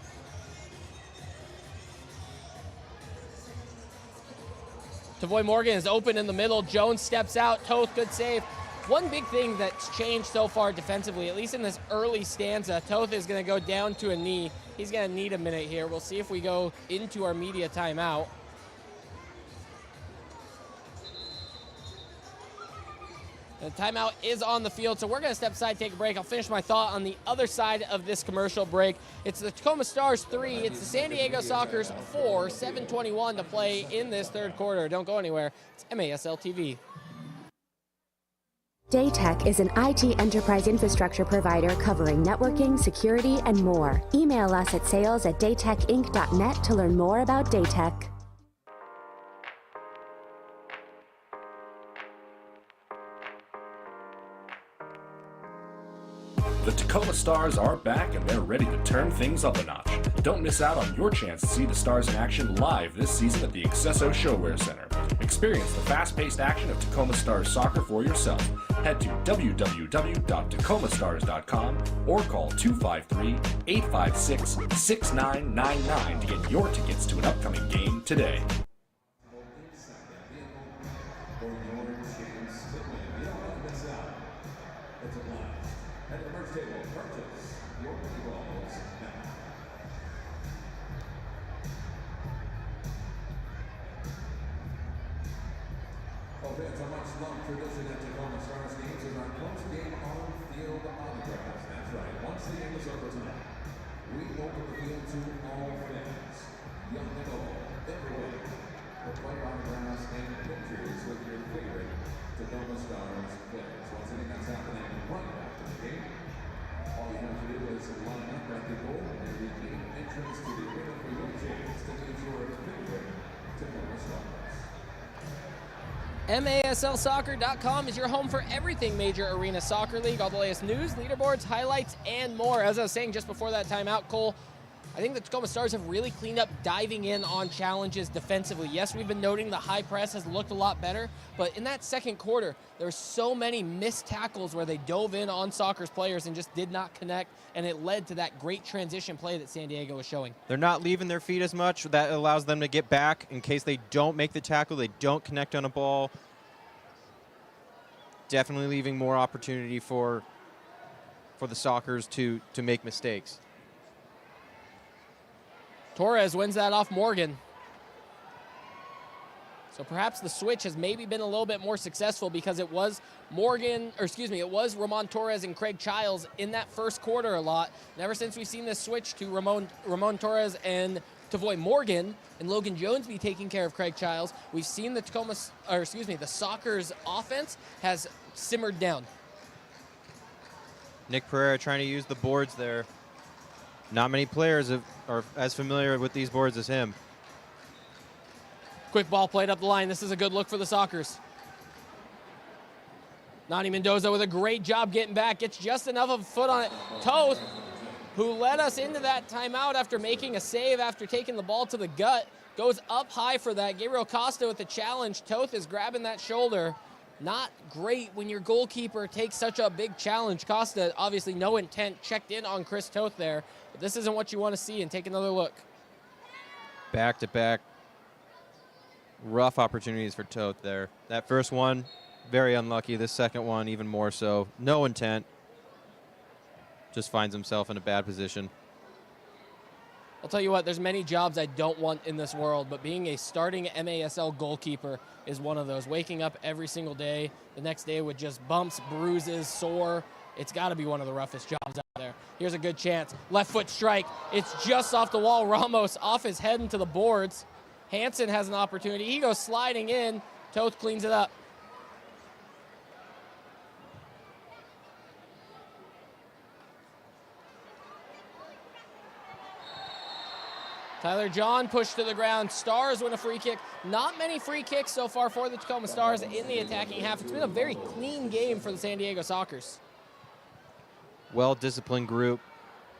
Tavoy Morgan is open in the middle. Jones steps out. Toth, good save. One big thing that's changed so far defensively, at least in this early stanza, Toth is going to go down to a knee. He's going to need a minute here. We'll see if we go into our media timeout. The timeout is on the field, so we're going to step aside, take a break. I'll finish my thought on the other side of this commercial break. It's the Tacoma Stars 3. It's the San Diego Sockers 4. 7:21 to play in this third quarter. Don't go anywhere. It's MASL TV. Daytech is an IT enterprise infrastructure provider covering networking, security, and more. Email us at sales@daytechinc.net to learn more about Daytech. The Tacoma Stars are back and they're ready to turn things up a notch. Don't miss out on your chance to see the Stars in action live this season at the accesso ShoWare Center. Experience the fast-paced action of Tacoma Stars soccer for yourself. Head to www.tacomasstars.com or call 253-856-6999 to get your tickets to an upcoming game today. It's a much-loved tradition at Tacoma Stars games is our Postgame on-field autographs. That's right, once the game is over tonight, We open the field to all fans, young and old, everywhere. For play autographs and pictures with your favorite Tacoma Stars players. Once again, that's happening right after the game. All you have to do is line up at the goal and regain entrance to the arena for your chance to meet your favorite Tacoma Stars. MASLsoccer.com is your home for everything Major Arena Soccer League, all the latest news, leaderboards, highlights, and more. As I was saying just before that timeout, Cole, I think the Tacoma Stars have really cleaned up diving in on challenges defensively. Yes, we've been noting the high press has looked a lot better, but in that second quarter, there were so many missed tackles where they dove in on Soccer's players and just did not connect, and it led to that great transition play that San Diego was showing. They're not leaving their feet as much. That allows them to get back in case they don't make the tackle, they don't connect on a ball. Definitely leaving more opportunity for the Soccers to make mistakes. Torres wins that off Morgan. So perhaps the switch has maybe been a little bit more successful because it was it was Ramon Torres and Craig Childs in that first quarter a lot. And ever since we've seen this switch to Ramon Torres and Tavoy Morgan and Logan Jones be taking care of Craig Childs, we've seen the the Soccer's offense has simmered down. Nick Pereira trying to use the boards there. Not many players are as familiar with these boards as him. Quick ball played up the line. This is a good look for the Soccers. Nani Mendoza with a great job getting back. Gets just enough of a foot on it. Toth, who led us into that timeout after making a save after taking the ball to the gut, goes up high for that. Gabriel Costa with the challenge. Toth is grabbing that shoulder. Not great when your goalkeeper takes such a big challenge. Costa, obviously no intent, checked in on Chris Toth there. But this isn't what you want to see, and take another look. Back-to-back rough opportunities for Toth there. That first one, very unlucky. This second one, even more so. No intent. Just finds himself in a bad position. I'll tell you what, there's many jobs I don't want in this world, but being a starting MASL goalkeeper is one of those. Waking up every single day, the next day with just bumps, bruises, sore, it's got to be one of the roughest jobs out there. Here's a good chance. Left foot strike. It's just off the wall. Ramos off his head into the boards. Hansen has an opportunity. He goes sliding in. Toth cleans it up. Tyler John pushed to the ground. Stars win a free kick. Not many free kicks so far for the Tacoma Stars in the attacking half. It's been a very clean game for the San Diego Soccers. Well-disciplined group.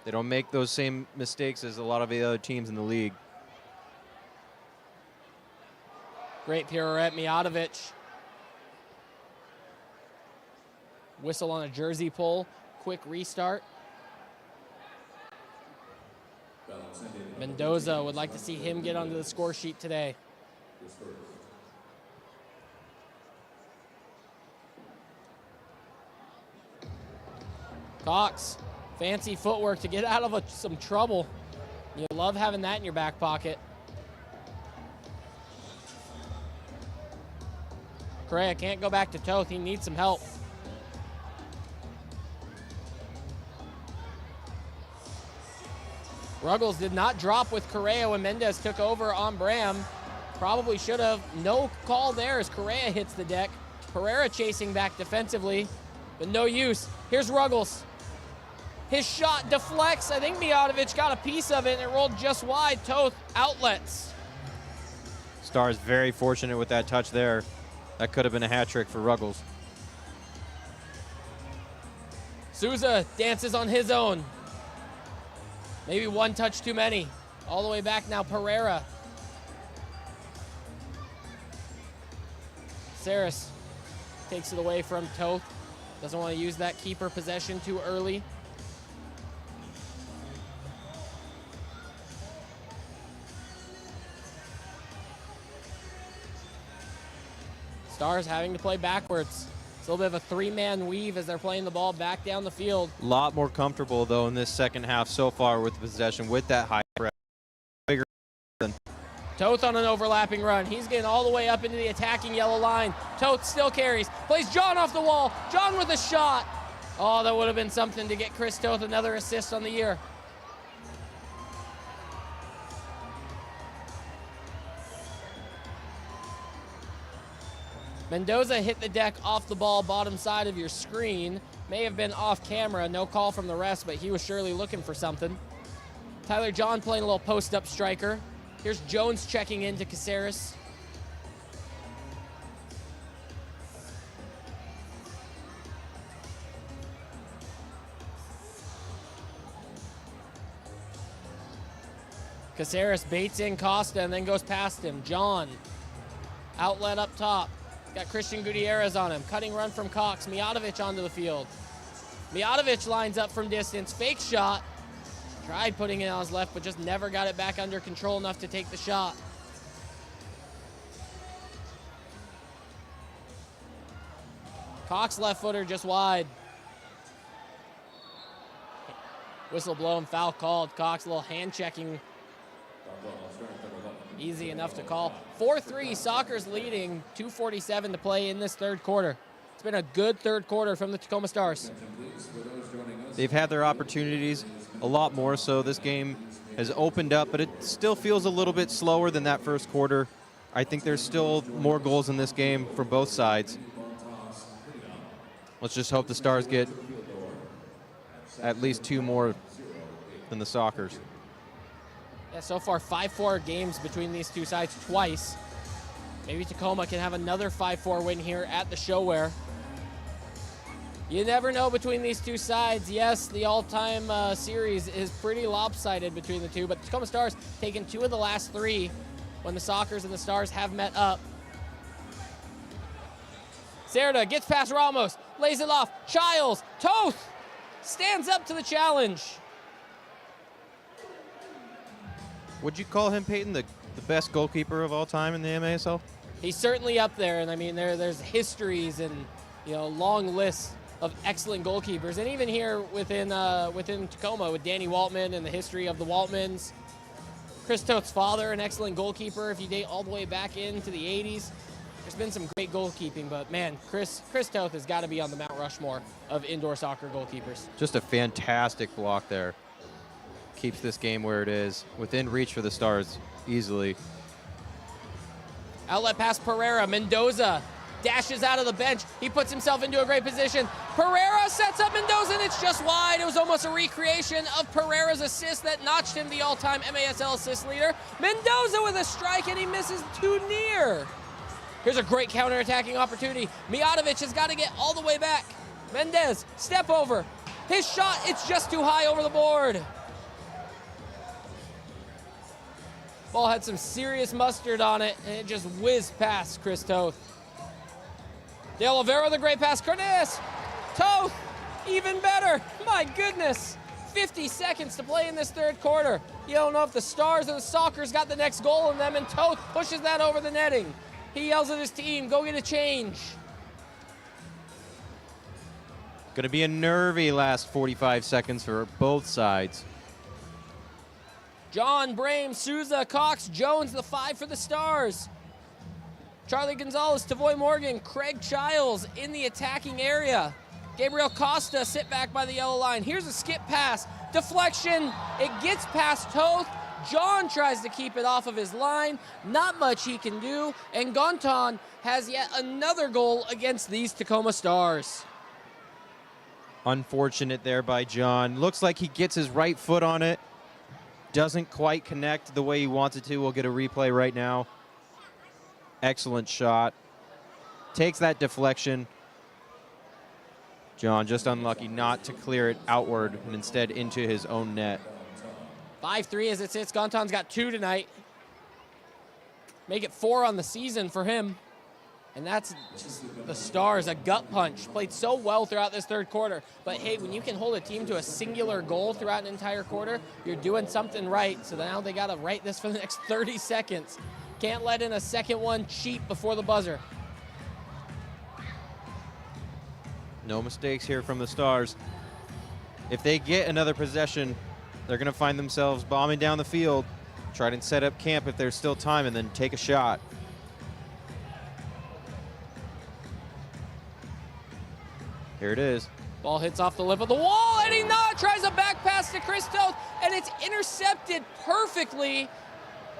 They don't make those same mistakes as a lot of the other teams in the league. Great pirouette, Mijatovic. Whistle on a jersey pull. Quick restart. Mendoza would like to see him get onto the score sheet today. Cox, fancy footwork to get out of some trouble. You love having that in your back pocket. Correa can't go back to Toth. He needs some help. Ruggles did not drop with Correa when Mendez took over on Bram. Probably should have. No call there as Correa hits the deck. Pereira chasing back defensively, but no use. Here's Ruggles. His shot deflects. I think Mijatovic got a piece of it, and it rolled just wide. Toth outlets. Stars very fortunate with that touch there. That could have been a hat trick for Ruggles. Souza dances on his own. Maybe one touch too many. All the way back now, Pereira. Saris takes it away from Toth. Doesn't want to use that keeper possession too early. Stars having to play backwards. It's a little bit of a three-man weave as they're playing the ball back down the field. A lot more comfortable, though, in this second half so far with the possession, with that high press. Bigger than Toth on an overlapping run. He's getting all the way up into the attacking yellow line. Toth still carries. Plays John off the wall. John with a shot. Oh, that would have been something to get Chris Toth another assist on the year. Mendoza hit the deck off the ball, bottom side of your screen. May have been off camera, no call from the rest, but he was surely looking for something. Tyler John playing a little post-up striker. Here's Jones checking into Caceres. Caceres baits in Costa and then goes past him. John, outlet up top. Got Christian Gutierrez on him. Cutting run from Cox. Mijatovic onto the field. Mijatovic lines up from distance. Fake shot. Tried putting it on his left, but just never got it back under control enough to take the shot. Cox left footer just wide. Whistle blown, foul called. Cox a little hand checking. Easy enough to call. 4-3, Soccer's leading. 2:47 to play in this third quarter. It's been a good third quarter from the Tacoma Stars. They've had their opportunities a lot more, so this game has opened up, but it still feels a little bit slower than that first quarter. I think there's still more goals in this game from both sides. Let's just hope the Stars get at least 2 more than the Soccers. Yeah, so far 5-4 games between these two sides twice. Maybe Tacoma can have another 5-4 win here at the ShoWare. You never know between these two sides. Yes, the all-time series is pretty lopsided between the two, but the Tacoma Stars taken 2 of the last 3 when the Soccers and the Stars have met up. Cerda gets past Ramos, lays it off. Childs, Toth stands up to the challenge. Would you call him, Peyton, the best goalkeeper of all time in the MASL? He's certainly up there, and I mean there's histories and long lists of excellent goalkeepers, and even here within Tacoma with Danny Waltman and the history of the Waltmans. Chris Toth's father, an excellent goalkeeper if you date all the way back into the 80s. There's been some great goalkeeping, but man, Chris Toth has got to be on the Mount Rushmore of indoor soccer goalkeepers. Just a fantastic block there. Keeps this game where it is, within reach for the Stars easily. Outlet pass Pereira. Mendoza dashes out of the bench. He puts himself into a great position. Pereira sets up Mendoza, and it's just wide. It was almost a recreation of Pereira's assist that notched him the all-time MASL assist leader. Mendoza with a strike, and he misses too near. Here's a great counter-attacking opportunity. Mijatovic has got to get all the way back. Mendez, step over. His shot, it's just too high over the board. Ball had some serious mustard on it, and it just whizzed past Chris Toth. De Oliveira, the great pass. Cornelius, Toth, even better. My goodness. 50 seconds to play in this third quarter. You don't know if the Stars or the Soccers got the next goal in them, and Toth pushes that over the netting. He yells at his team, go get a change. Gonna be a nervy last 45 seconds for both sides. John, Brame, Souza, Cox, Jones, the 5 for the Stars. Charlie Gonzalez, Tavoy Morgan, Craig Childs in the attacking area. Gabriel Costa sit back by the yellow line. Here's a skip pass. Deflection. It gets past Toth. John tries to keep it off of his line. Not much he can do. And Gonton has yet another goal against these Tacoma Stars. Unfortunate there by John. Looks like he gets his right foot on it. Doesn't quite connect the way he wants it to. We'll get a replay right now. Excellent shot. Takes that deflection. John just unlucky not to clear it outward and instead into his own net. 5-3 as it sits. Gonton's got 2 tonight. Make it 4 on the season for him. And that's just the Stars, a gut punch. Played so well throughout this third quarter. But hey, when you can hold a team to a singular goal throughout an entire quarter, you're doing something right. So now they got to write this for the next 30 seconds. Can't let in a second one cheap before the buzzer. No mistakes here from the Stars. If they get another possession, they're going to find themselves bombing down the field, try to set up camp if there's still time, and then take a shot. Here it is. Ball hits off the lip of the wall, and he tries a back pass to Chris Toth, and it's intercepted perfectly.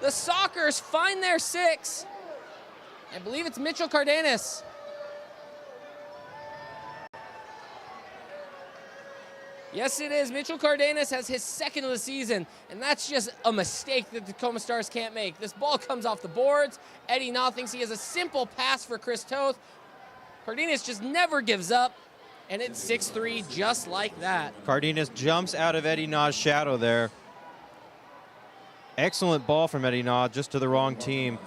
The Soccers find their 6. I believe it's Mitchell Cardenas Yes, it is. Mitchell Cardenas has his second of the season, and that's just a mistake that the Tacoma Stars can't make. This ball comes off the boards. Eddie Naw thinks he has a simple pass for Chris Toth. Cardenas just never gives up, and it's 6-3 just like that. Cardenas jumps out of Eddie Naw's shadow there. Excellent ball from Eddie Naw, just to the wrong team.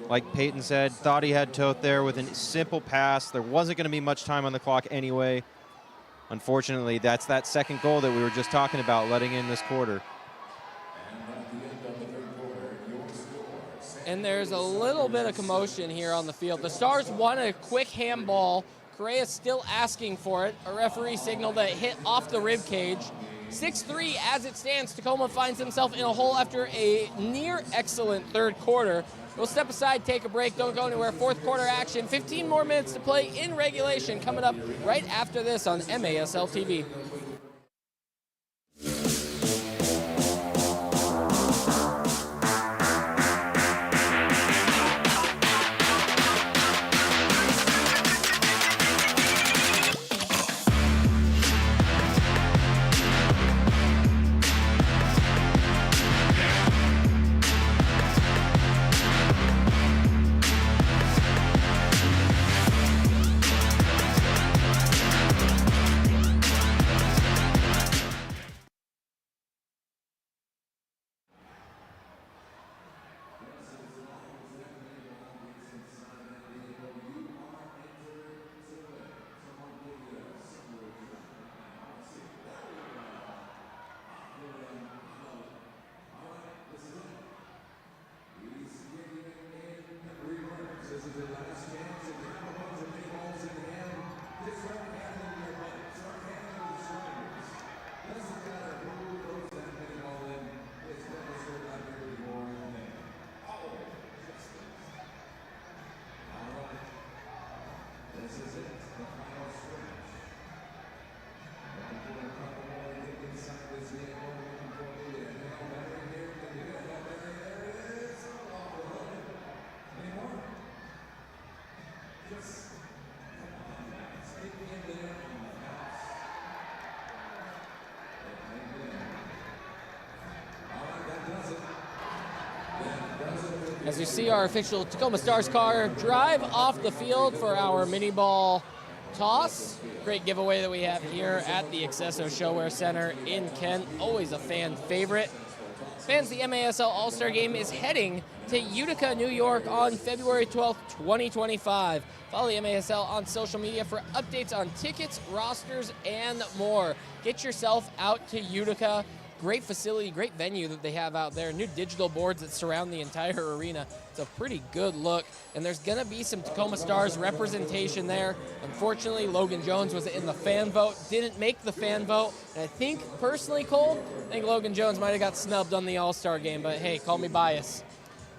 Like Peyton said, thought he had Toth there with a simple pass. There wasn't going to be much time on the clock anyway. Unfortunately, that's that second goal that we were just talking about, letting in this quarter. And there's a little bit of commotion here on the field. The Stars want a quick handball. Correa's still asking for it. A referee signaled that it hit off the rib cage. 6-3 as it stands. Tacoma finds himself in a hole after a near excellent third quarter. We'll step aside, take a break, don't go anywhere. Fourth quarter action, 15 more minutes to play in regulation coming up right after this on MASL TV. As you see our official Tacoma Stars car drive off the field for our mini ball toss. Great giveaway that we have here at the Accesso ShoWare Center in Kent. Always a fan favorite. Fans, the MASL All-Star Game is heading to Utica, New York on February 12th, 2025. Follow the MASL on social media for updates on tickets, rosters, and more. Get yourself out to Utica. Great facility, great venue that they have out there. New digital boards that surround the entire arena. It's a pretty good look. And there's going to be some Tacoma Stars representation there. Unfortunately, Logan Jones was in the fan vote, didn't make the fan vote. And I think, personally, Cole, I think Logan Jones might have got snubbed on the All-Star Game. But hey, call me biased.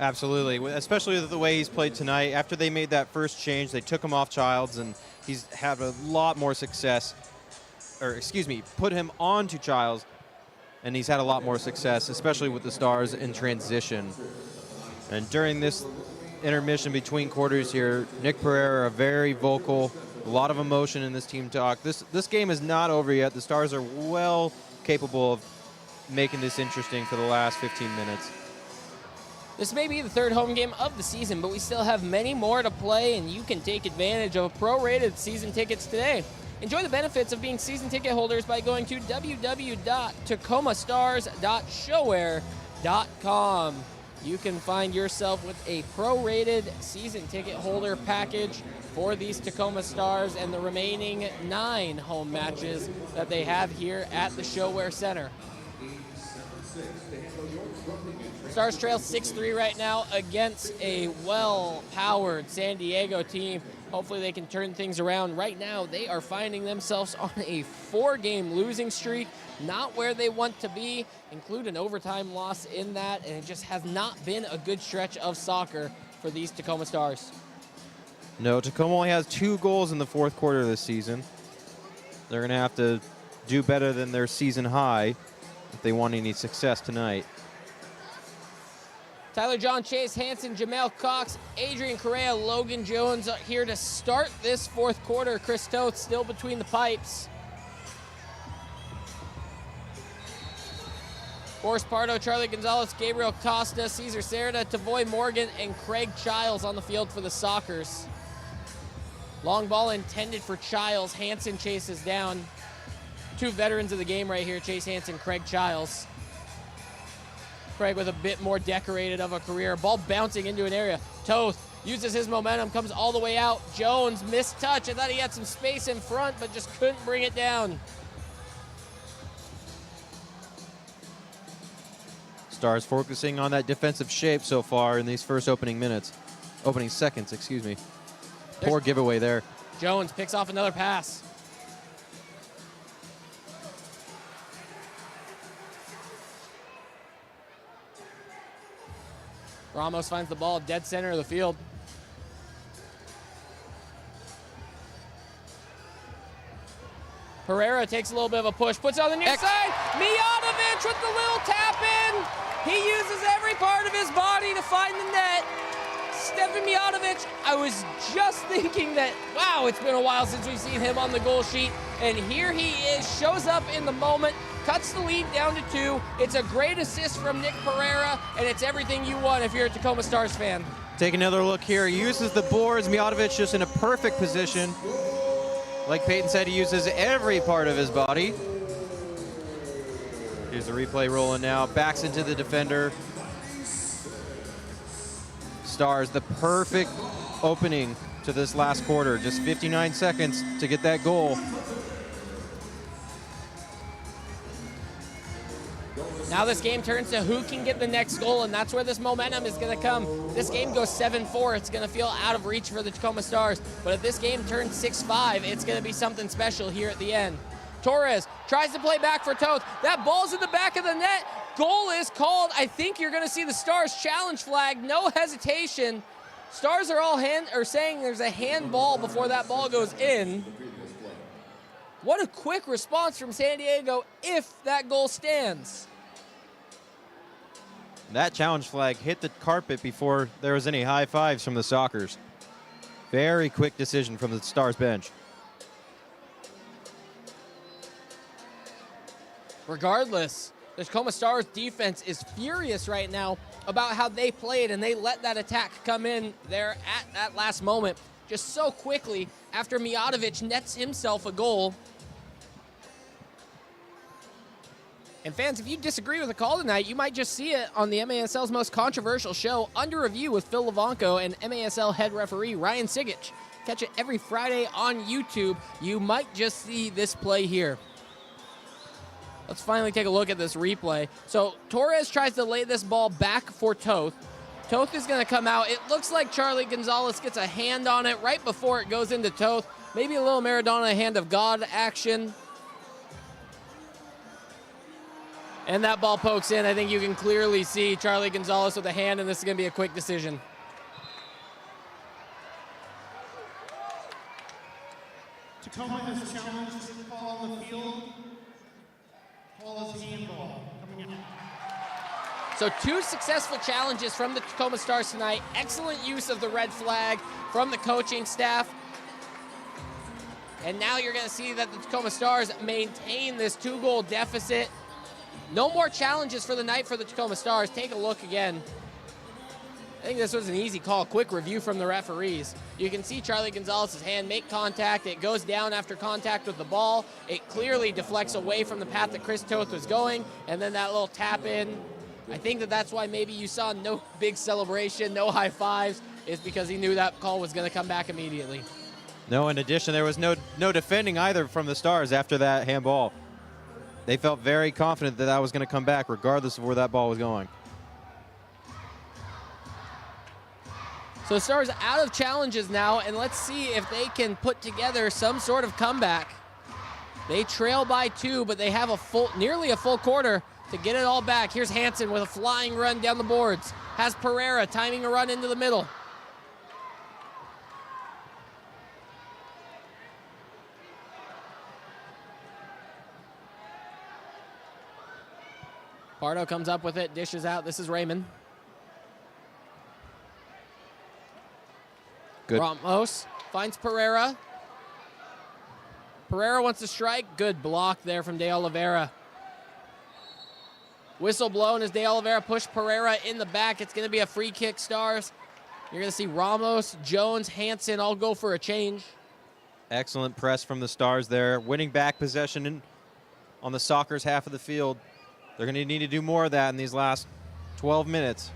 Absolutely, especially with the way he's played tonight. After they made that first change, they took him off Childs, and he's had a lot more success. Or, excuse me, put him onto Childs. And he's had a lot more success, especially with the Stars in transition. And during this intermission between quarters here, Nick Pereira, very vocal, a lot of emotion in this team talk. This game is not over yet. The Stars are well capable of making this interesting for the last 15 minutes. This may be the third home game of the season, but we still have many more to play, and you can take advantage of prorated season tickets today. Enjoy the benefits of being season ticket holders by going to www.tacomastars.showare.com. You can find yourself with a prorated season ticket holder package for these Tacoma Stars and the remaining 9 home matches that they have here at the ShoWare Center. Stars trail 6-3 right now against a well-powered San Diego team. Hopefully they can turn things around. Right now, they are finding themselves on a 4-game losing streak, not where they want to be, include an overtime loss in that, and it just has not been a good stretch of soccer for these Tacoma Stars. No, Tacoma only has 2 goals in the fourth quarter this season. They're going to have to do better than their season high if they want any success tonight. Tyler John, Chase Hansen, Jamel Cox, Adrian Correa, Logan Jones here to start this fourth quarter. Chris Toth still between the pipes. Boris Pardo, Charlie Gonzalez, Gabriel Costa, Cesar Cerda, Tavoy Morgan, and Craig Childs on the field for the Sockers. Long ball intended for Childs. Hansen chases down. Two veterans of the game right here, Chase Hansen, Craig Childs. Craig with a bit more decorated of a career. Ball bouncing into an area. Toth uses his momentum, comes all the way out. Jones, missed touch. I thought he had some space in front, but just couldn't bring it down. Stars focusing on that defensive shape so far in these first opening seconds, excuse me. Poor giveaway there. Jones picks off another pass. Ramos finds the ball dead center of the field. Pereira takes a little bit of a push, puts it on the near side. Mijatovic with the little tap in. He uses every part of his body to find the net. Stefan Mijatovic, I was just thinking that, wow, it's been a while since we've seen him on the goal sheet. And here he is, shows up in the moment, cuts the lead down to 2. It's a great assist from Nick Pereira, and it's everything you want if you're a Tacoma Stars fan. Take another look here. He uses the boards. Mijatovic just in a perfect position. Like Peyton said, he uses every part of his body. Here's the replay rolling now. Backs into the defender. Stars, the perfect opening to this last quarter. Just 59 seconds to get that goal. Now this game turns to who can get the next goal, and that's where this momentum is going to come. This game goes 7-4. It's going to feel out of reach for the Tacoma Stars. But if this game turns 6-5, it's going to be something special here at the end. Torres tries to play back for Toth. That ball's in the back of the net. Goal is called. I think you're going to see the Stars challenge flag. No hesitation. Stars are all saying there's a handball before that ball goes in. What a quick response from San Diego if that goal stands. That challenge flag hit the carpet before there was any high fives from the Sockers. Very quick decision from the Stars bench. Regardless, the Tacoma Stars defense is furious right now about how they played, and they let that attack come in there at that last moment just so quickly after Mijatovic nets himself a goal. And fans, if you disagree with the call tonight, you might just see it on the MASL's most controversial show, Under Review with Phil Levanko and MASL head referee Ryan Sigich. Catch it every Friday on YouTube. You might just see this play here. Let's finally take a look at this replay. So Torres tries to lay this ball back for Toth. Toth is going to come out. It looks like Charlie Gonzalez gets a hand on it right before it goes into Toth. Maybe a little Maradona hand of God action. And that ball pokes in. I think you can clearly see Charlie Gonzalez with a hand, and this is going to be a quick decision. Tacoma has challenged the call on the field. Call is handball. Coming in. So 2 successful challenges from the Tacoma Stars tonight. Excellent use of the red flag from the coaching staff. And now you're going to see that the Tacoma Stars maintain this 2-goal deficit. No more challenges for the night for the Tacoma Stars. Take a look again. I think this was an easy call. Quick review from the referees. You can see Charlie Gonzalez's hand make contact. It goes down after contact with the ball. It clearly deflects away from the path that Chris Toth was going. And then that little tap in. I think that's why maybe you saw no big celebration, no high fives, is because he knew that call was going to come back immediately. No, in addition, there was no defending either from the Stars after that handball. They felt very confident that that was going to come back regardless of where that ball was going. So the Stars out of challenges now, and let's see if they can put together some sort of comeback. They trail by 2, but they have nearly a full quarter to get it all back. Here's Hansen with a flying run down the boards. Has Pereira timing a run into the middle. Pardo comes up with it, dishes out. This is Raymond. Good. Ramos finds Pereira. Pereira wants to strike. Good block there from De Oliveira. Whistle blown as De Oliveira pushed Pereira in the back. It's going to be a free kick, Stars. You're going to see Ramos, Jones, Hansen all go for a change. Excellent press from the Stars there. Winning back possession on the Sockers half of the field. They're going to need to do more of that in these last 12 minutes.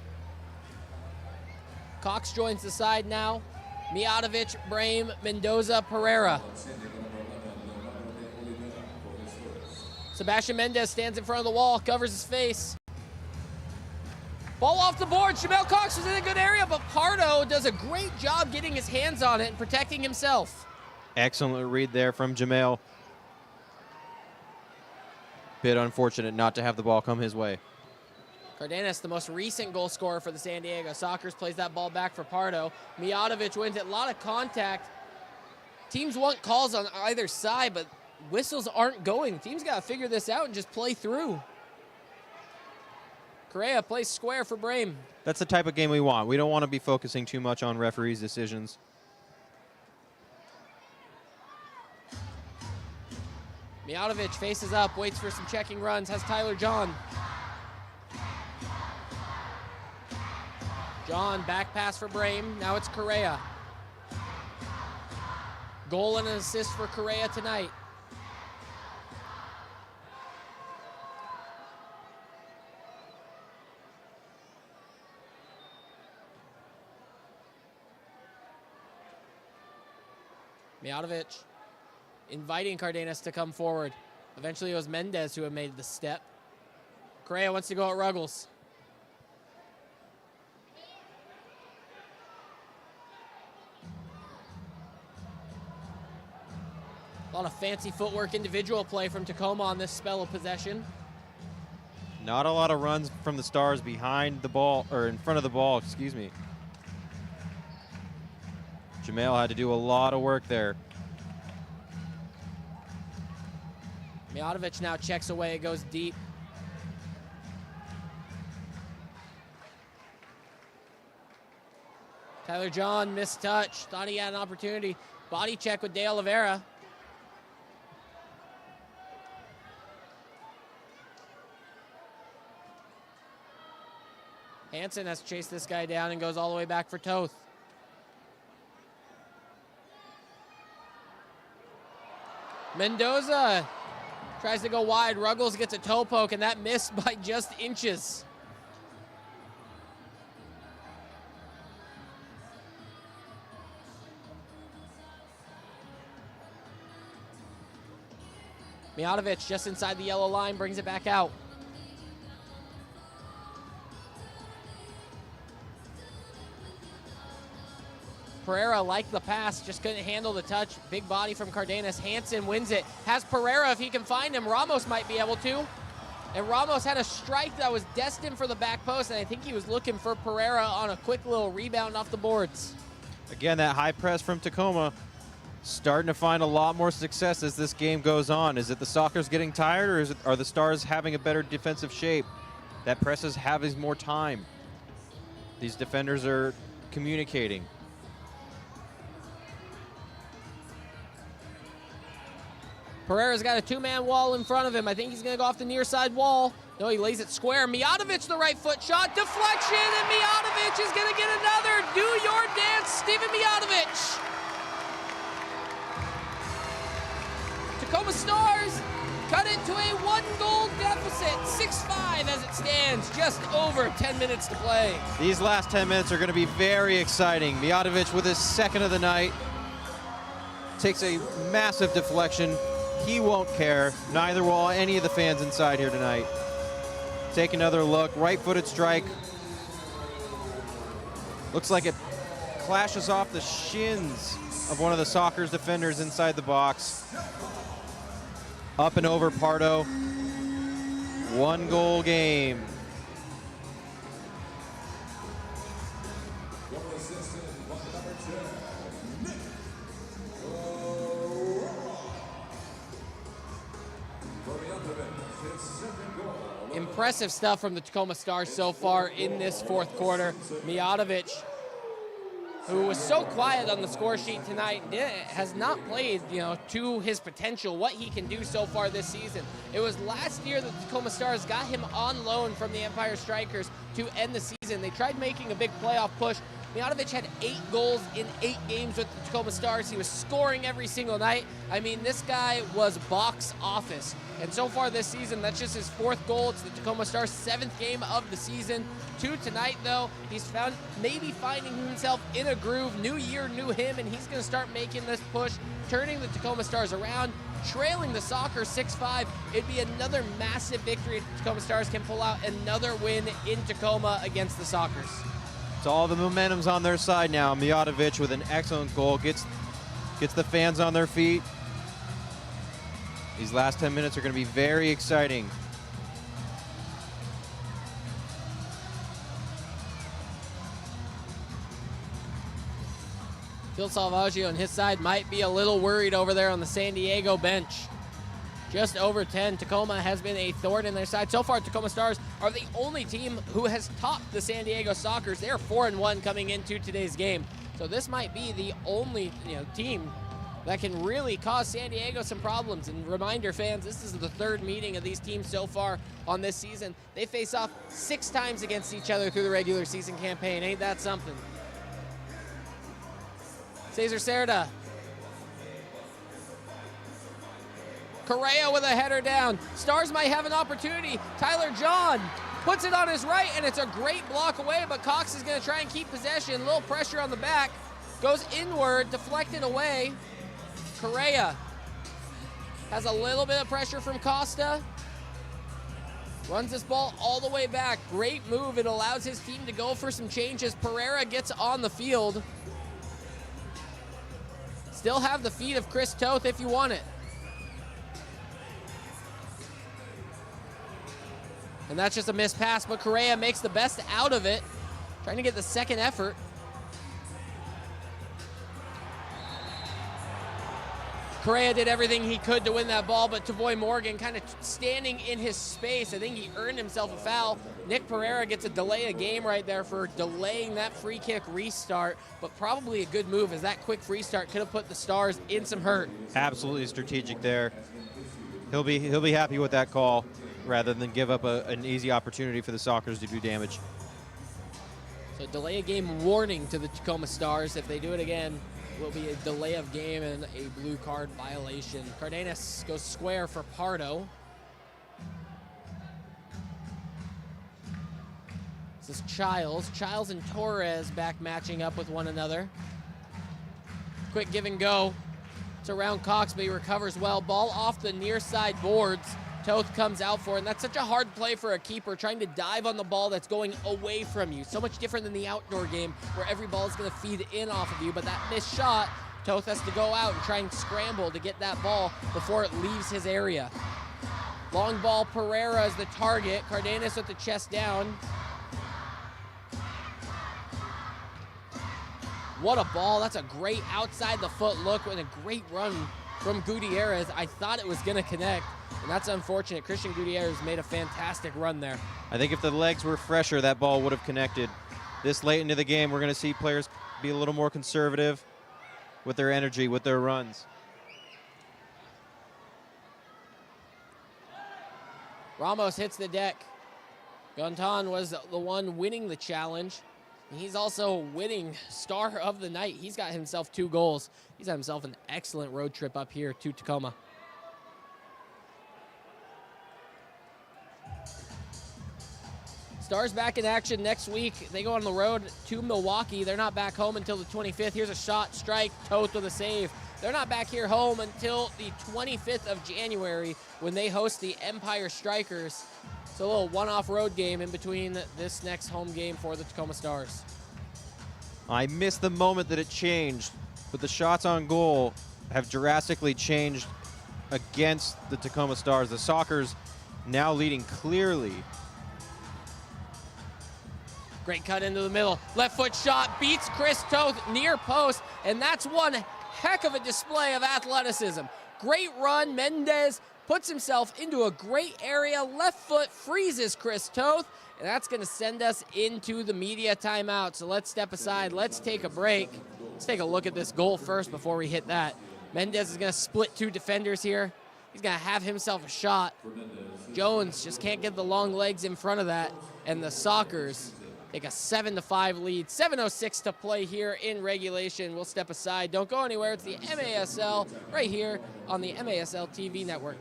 Cox joins the side now. Mijatovic, Brame, Mendoza, Pereira. Sebastian Mendez stands in front of the wall, covers his face. Ball off the board. Jamel Cox was in a good area, but Pardo does a great job getting his hands on it and protecting himself. Excellent read there from Jamel. Bit unfortunate not to have the ball come his way. Cardenas, the most recent goal scorer for the San Diego Sockers, plays that ball back for Pardo. Mijatovic wins it. A lot of contact. Teams want calls on either side, but whistles aren't going. Teams got to figure this out and just play through. Correa plays square for Brame. That's the type of game we want. We don't want to be focusing too much on referees' decisions. Mijatovic faces up, waits for some checking runs, has Tyler John. John, back pass for Brame. Now it's Correa. Goal and an assist for Correa tonight. Mijatovic inviting Cardenas to come forward. Eventually it was Mendez who had made the step. Correa wants to go at Ruggles. A lot of fancy footwork, individual play from Tacoma on this spell of possession. Not a lot of runs from the Stars behind the ball, or in front of the ball, excuse me. Jamel had to do a lot of work there. Mijatovic now checks away, it goes deep. Tyler John, missed touch, thought he had an opportunity. Body check with De Oliveira. Hansen has chased this guy down and goes all the way back for Toth. Mendoza tries to go wide. Ruggles gets a toe poke, and that missed by just inches. Mijatovic just inside the yellow line, brings it back out. Pereira liked the pass, just couldn't handle the touch. Big body from Cardenas. Hansen wins it. Has Pereira if he can find him. Ramos might be able to. And Ramos had a strike that was destined for the back post, and I think he was looking for Pereira on a quick little rebound off the boards. Again, that high press from Tacoma starting to find a lot more success as this game goes on. Is it the Sockers getting tired, or are the Stars having a better defensive shape? That press is having more time. These defenders are communicating. Pereira's got a two-man wall in front of him. I think he's going to go off the near side wall. No, he lays it square. Mijatovic, the right foot shot. Deflection, and Mijatovic is going to get another. Do your dance, Steven Mijatovic. Tacoma Stars cut into a one-goal deficit, 6-5 as it stands, just over 10 minutes to play. These last 10 minutes are going to be very exciting. Mijatovic with his second of the night takes a massive deflection. He won't care. Neither will any of the fans inside here tonight. Take another look. Right-footed strike. Looks like it clashes off the shins of one of the Sockers defenders inside the box. Up and over Pardo. One-goal game. Impressive stuff from the Tacoma Stars so far in this fourth quarter. Mijatovic who was so quiet on the score sheet tonight, has not played, to his potential, what he can do so far this season. It was last year that the Tacoma Stars got him on loan from the Empire Strikers to end the season. They tried making a big playoff push. Mijatovic had 8 goals in 8 games with the Tacoma Stars. He was scoring every single night. I mean, this guy was box office. And so far this season, that's just his 4th goal. It's the Tacoma Stars' 7th game of the season. 2 tonight, though. He's maybe finding himself in a groove. New year, new him, and he's going to start making this push, turning the Tacoma Stars around, trailing the Soccer 6-5. It'd be another massive victory if the Tacoma Stars can pull out another win in Tacoma against the Soccers. So all the momentum's on their side now. Mijatovic with an excellent goal gets the fans on their feet. These last 10 minutes are going to be very exciting. Phil Salvaggio on his side might be a little worried over there on the San Diego bench. Just over 10. Tacoma has been a thorn in their side. So far, Tacoma Stars are the only team who has topped the San Diego Soccers. They are 4-1 coming into today's game. So this might be the only team that can really cause San Diego some problems. And reminder, fans, this is the 3rd meeting of these teams so far on this season. They face off 6 times against each other through the regular season campaign. Ain't that something? Cesar Cerda. Correa with a header down. Stars might have an opportunity. Tyler John puts it on his right, and it's a great block away, but Cox is going to try and keep possession. A little pressure on the back. Goes inward, deflected away. Correa has a little bit of pressure from Costa. Runs this ball all the way back. Great move. It allows his team to go for some changes. Pereira gets on the field. Still have the feet of Chris Toth if you want it. And that's just a missed pass, but Correa makes the best out of it. Trying to get the 2nd effort. Correa did everything he could to win that ball, but Tavoy Morgan kind of standing in his space. I think he earned himself a foul. Nick Pereira gets a delay of game right there for delaying that free kick restart, but probably a good move, as that quick free start could have put the Stars in some hurt. Absolutely strategic there. He'll be happy with that call, rather than give up an easy opportunity for the Soccers to do damage. So delay of game warning to the Tacoma Stars. If they do it again, will be a delay of game and a blue card violation. Cardenas goes square for Pardo. This is Childs. Childs and Torres back matching up with one another. Quick give and go. It's around Cox, but he recovers well. Ball off the near side boards. Toth comes out for it, and that's such a hard play for a keeper, trying to dive on the ball that's going away from you. So much different than the outdoor game where every ball is going to feed in off of you, but that missed shot, Toth has to go out and try and scramble to get that ball before it leaves his area. Long ball, Pereira is the target. Cardenas with the chest down. What a ball. That's a great outside the foot look and a great run from Gutierrez. I thought it was going to connect, and that's unfortunate. Christian Gutierrez made a fantastic run there. I think if the legs were fresher, that ball would have connected. This late into the game, we're going to see players be a little more conservative with their energy, with their runs. Ramos hits the deck. Gontan was the one winning the challenge. He's also winning star of the night. He's got himself 2 goals. He's had himself an excellent road trip up here to Tacoma. Stars back in action next week. They go on the road to Milwaukee. They're not back home until the 25th. Here's a shot, strike, Toth with a save. They're not back here home until the 25th of January when they host the Empire Strikers. It's a little one-off road game in between this next home game for the Tacoma Stars. I missed the moment that it changed, but the shots on goal have drastically changed against the Tacoma Stars. The Soccers now leading clearly. Great cut into the middle. Left foot shot beats Chris Toth near post, and that's one heck of a display of athleticism. Great run. Mendez puts himself into a great area. Left foot freezes Chris Toth, and that's going to send us into the media timeout. So let's step aside. Let's take a break. Let's take a look at this goal first before we hit that. Mendez is going to split two defenders here. He's going to have himself a shot. Jones just can't get the long legs in front of that, and the Sockers take a 7-5 lead. 7:06 to play here in regulation. We'll step aside. Don't go anywhere. It's the MASL right here on the MASL TV network.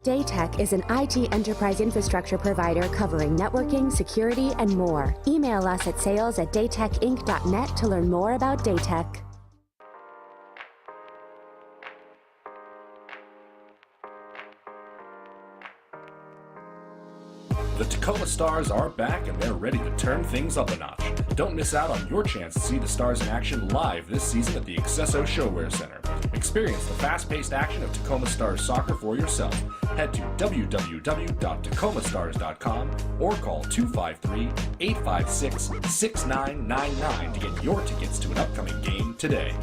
Daytech is an IT enterprise infrastructure provider covering networking, security, and more. Email us at sales@daytechinc.net to learn more about Daytech. The Tacoma Stars are back and they're ready to turn things up a notch. Don't miss out on your chance to see the Stars in action live this season at the accesso ShoWare Center. Experience the fast-paced action of Tacoma Stars soccer for yourself. Head to www.tacomastars.com or call 253-856-6999 to get your tickets to an upcoming game today.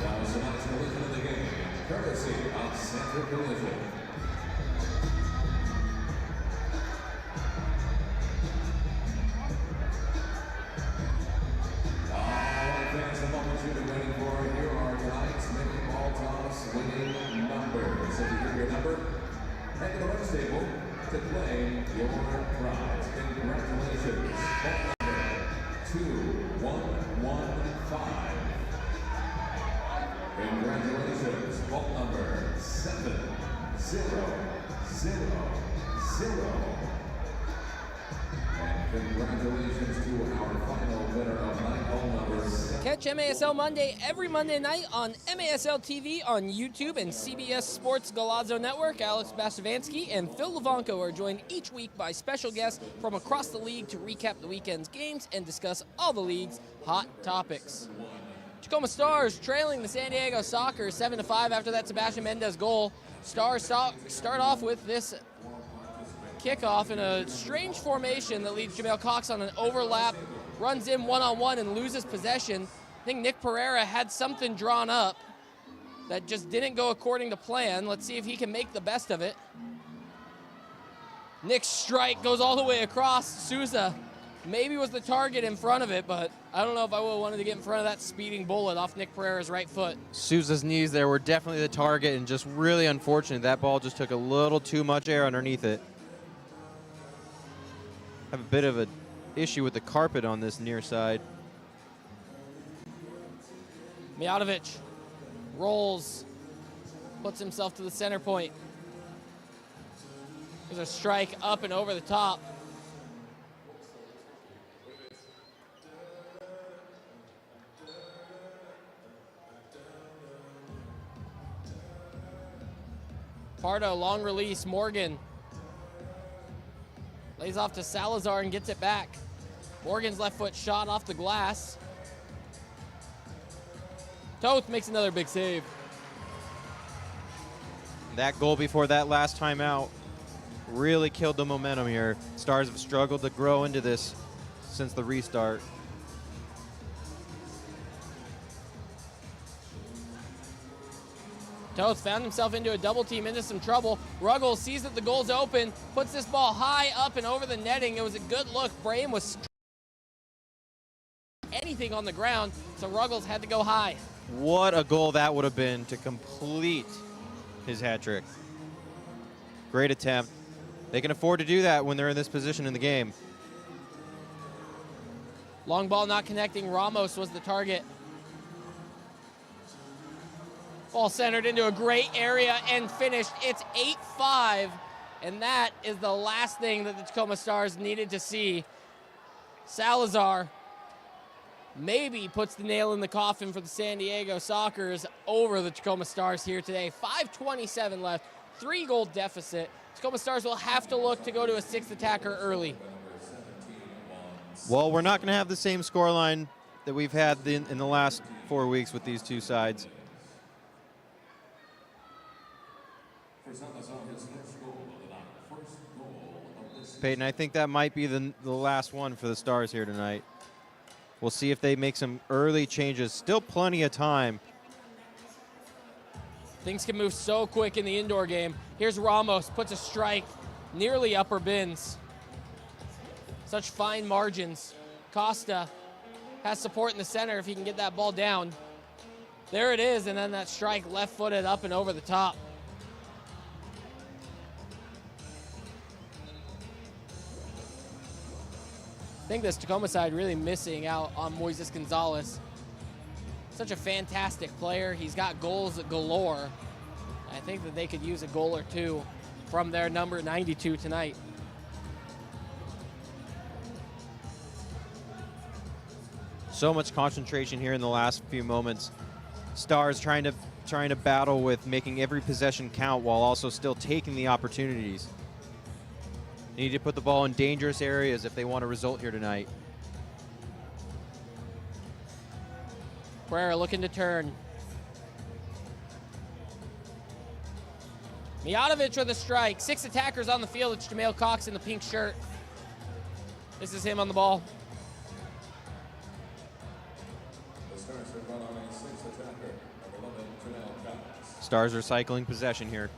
That was tonight's collision of the game, courtesy of Center Collision. Fans, the moments you've been waiting for, here are tonight's mini ball toss winning numbers. So if you hear your number, head to the winners table to claim your prize. Congratulations. Ball number 2115. Congratulations. Ball number 7000. And congratulations to our final winner of night, ball number 7. Catch MASL Monday every Monday night on MASL TV on YouTube and CBS Sports Galazzo Network. Alex Bashavansky and Phil Levanko are joined each week by special guests from across the league to recap the weekend's games and discuss all the league's hot topics. Tacoma Stars trailing the San Diego Sockers 7-5 after that Sebastian Mendez goal. Stars start off with this kickoff in a strange formation that leads Jamel Cox on an overlap, runs in one-on-one and loses possession. I think Nick Pereira had something drawn up that just didn't go according to plan. Let's see if he can make the best of it. Nick's strike goes all the way across. Souza maybe was the target in front of it, but I don't know if I would have wanted to get in front of that speeding bullet off Nick Pereira's right foot. Souza's knees there were definitely the target, and just really unfortunate. That ball just took a little too much air underneath it. Have a bit of an issue with the carpet on this near side. Mijatovic rolls, puts himself to the center point. There's a strike up and over the top. Pardo, long release, Morgan. Lays off to Salazar and gets it back. Morgan's left foot shot off the glass. Toth makes another big save. That goal before that last timeout really killed the momentum here. Stars have struggled to grow into this since the restart. Toth found himself into a double team, into some trouble. Ruggles sees that the goal's open, puts this ball high up and over the netting. It was a good look. Braham was anything on the ground, so Ruggles had to go high. What a goal that would have been to complete his hat trick. Great attempt. They can afford to do that when they're in this position in the game. Long ball not connecting. Ramos was the target. Ball centered into a great area and finished. It's 8-5, and that is the last thing that the Tacoma Stars needed to see. Salazar maybe puts the nail in the coffin for the San Diego Sockers over the Tacoma Stars here today. 5:27 left, 3-goal deficit. Tacoma Stars will have to look to go to a 6th attacker early. Well, we're not going to have the same scoreline that we've had in the last 4 weeks with these two sides. Peyton, I think that might be the last one for the Stars here tonight. We'll see if they make some early changes. Still plenty of time. Things can move so quick in the indoor game. Here's Ramos, puts a strike. nearly upper bins. Such fine margins. Costa has support in the center if he can get that ball down. There it is, and then that strike left-footed up and over the top. I think this Tacoma side really missing out on Moises Gonzalez. Such a fantastic player. He's got goals galore. I think that they could use a goal or two from their number 92 tonight. So much concentration here in the last few moments. Stars trying to battle with making every possession count while also still taking the opportunities. They need to put the ball in dangerous areas if they want a result here tonight. Pereira looking to turn. Mijatovic with a strike. 6 attackers on the field. It's Jameel Cox in the pink shirt. This is him on the ball. Stars are cycling possession here.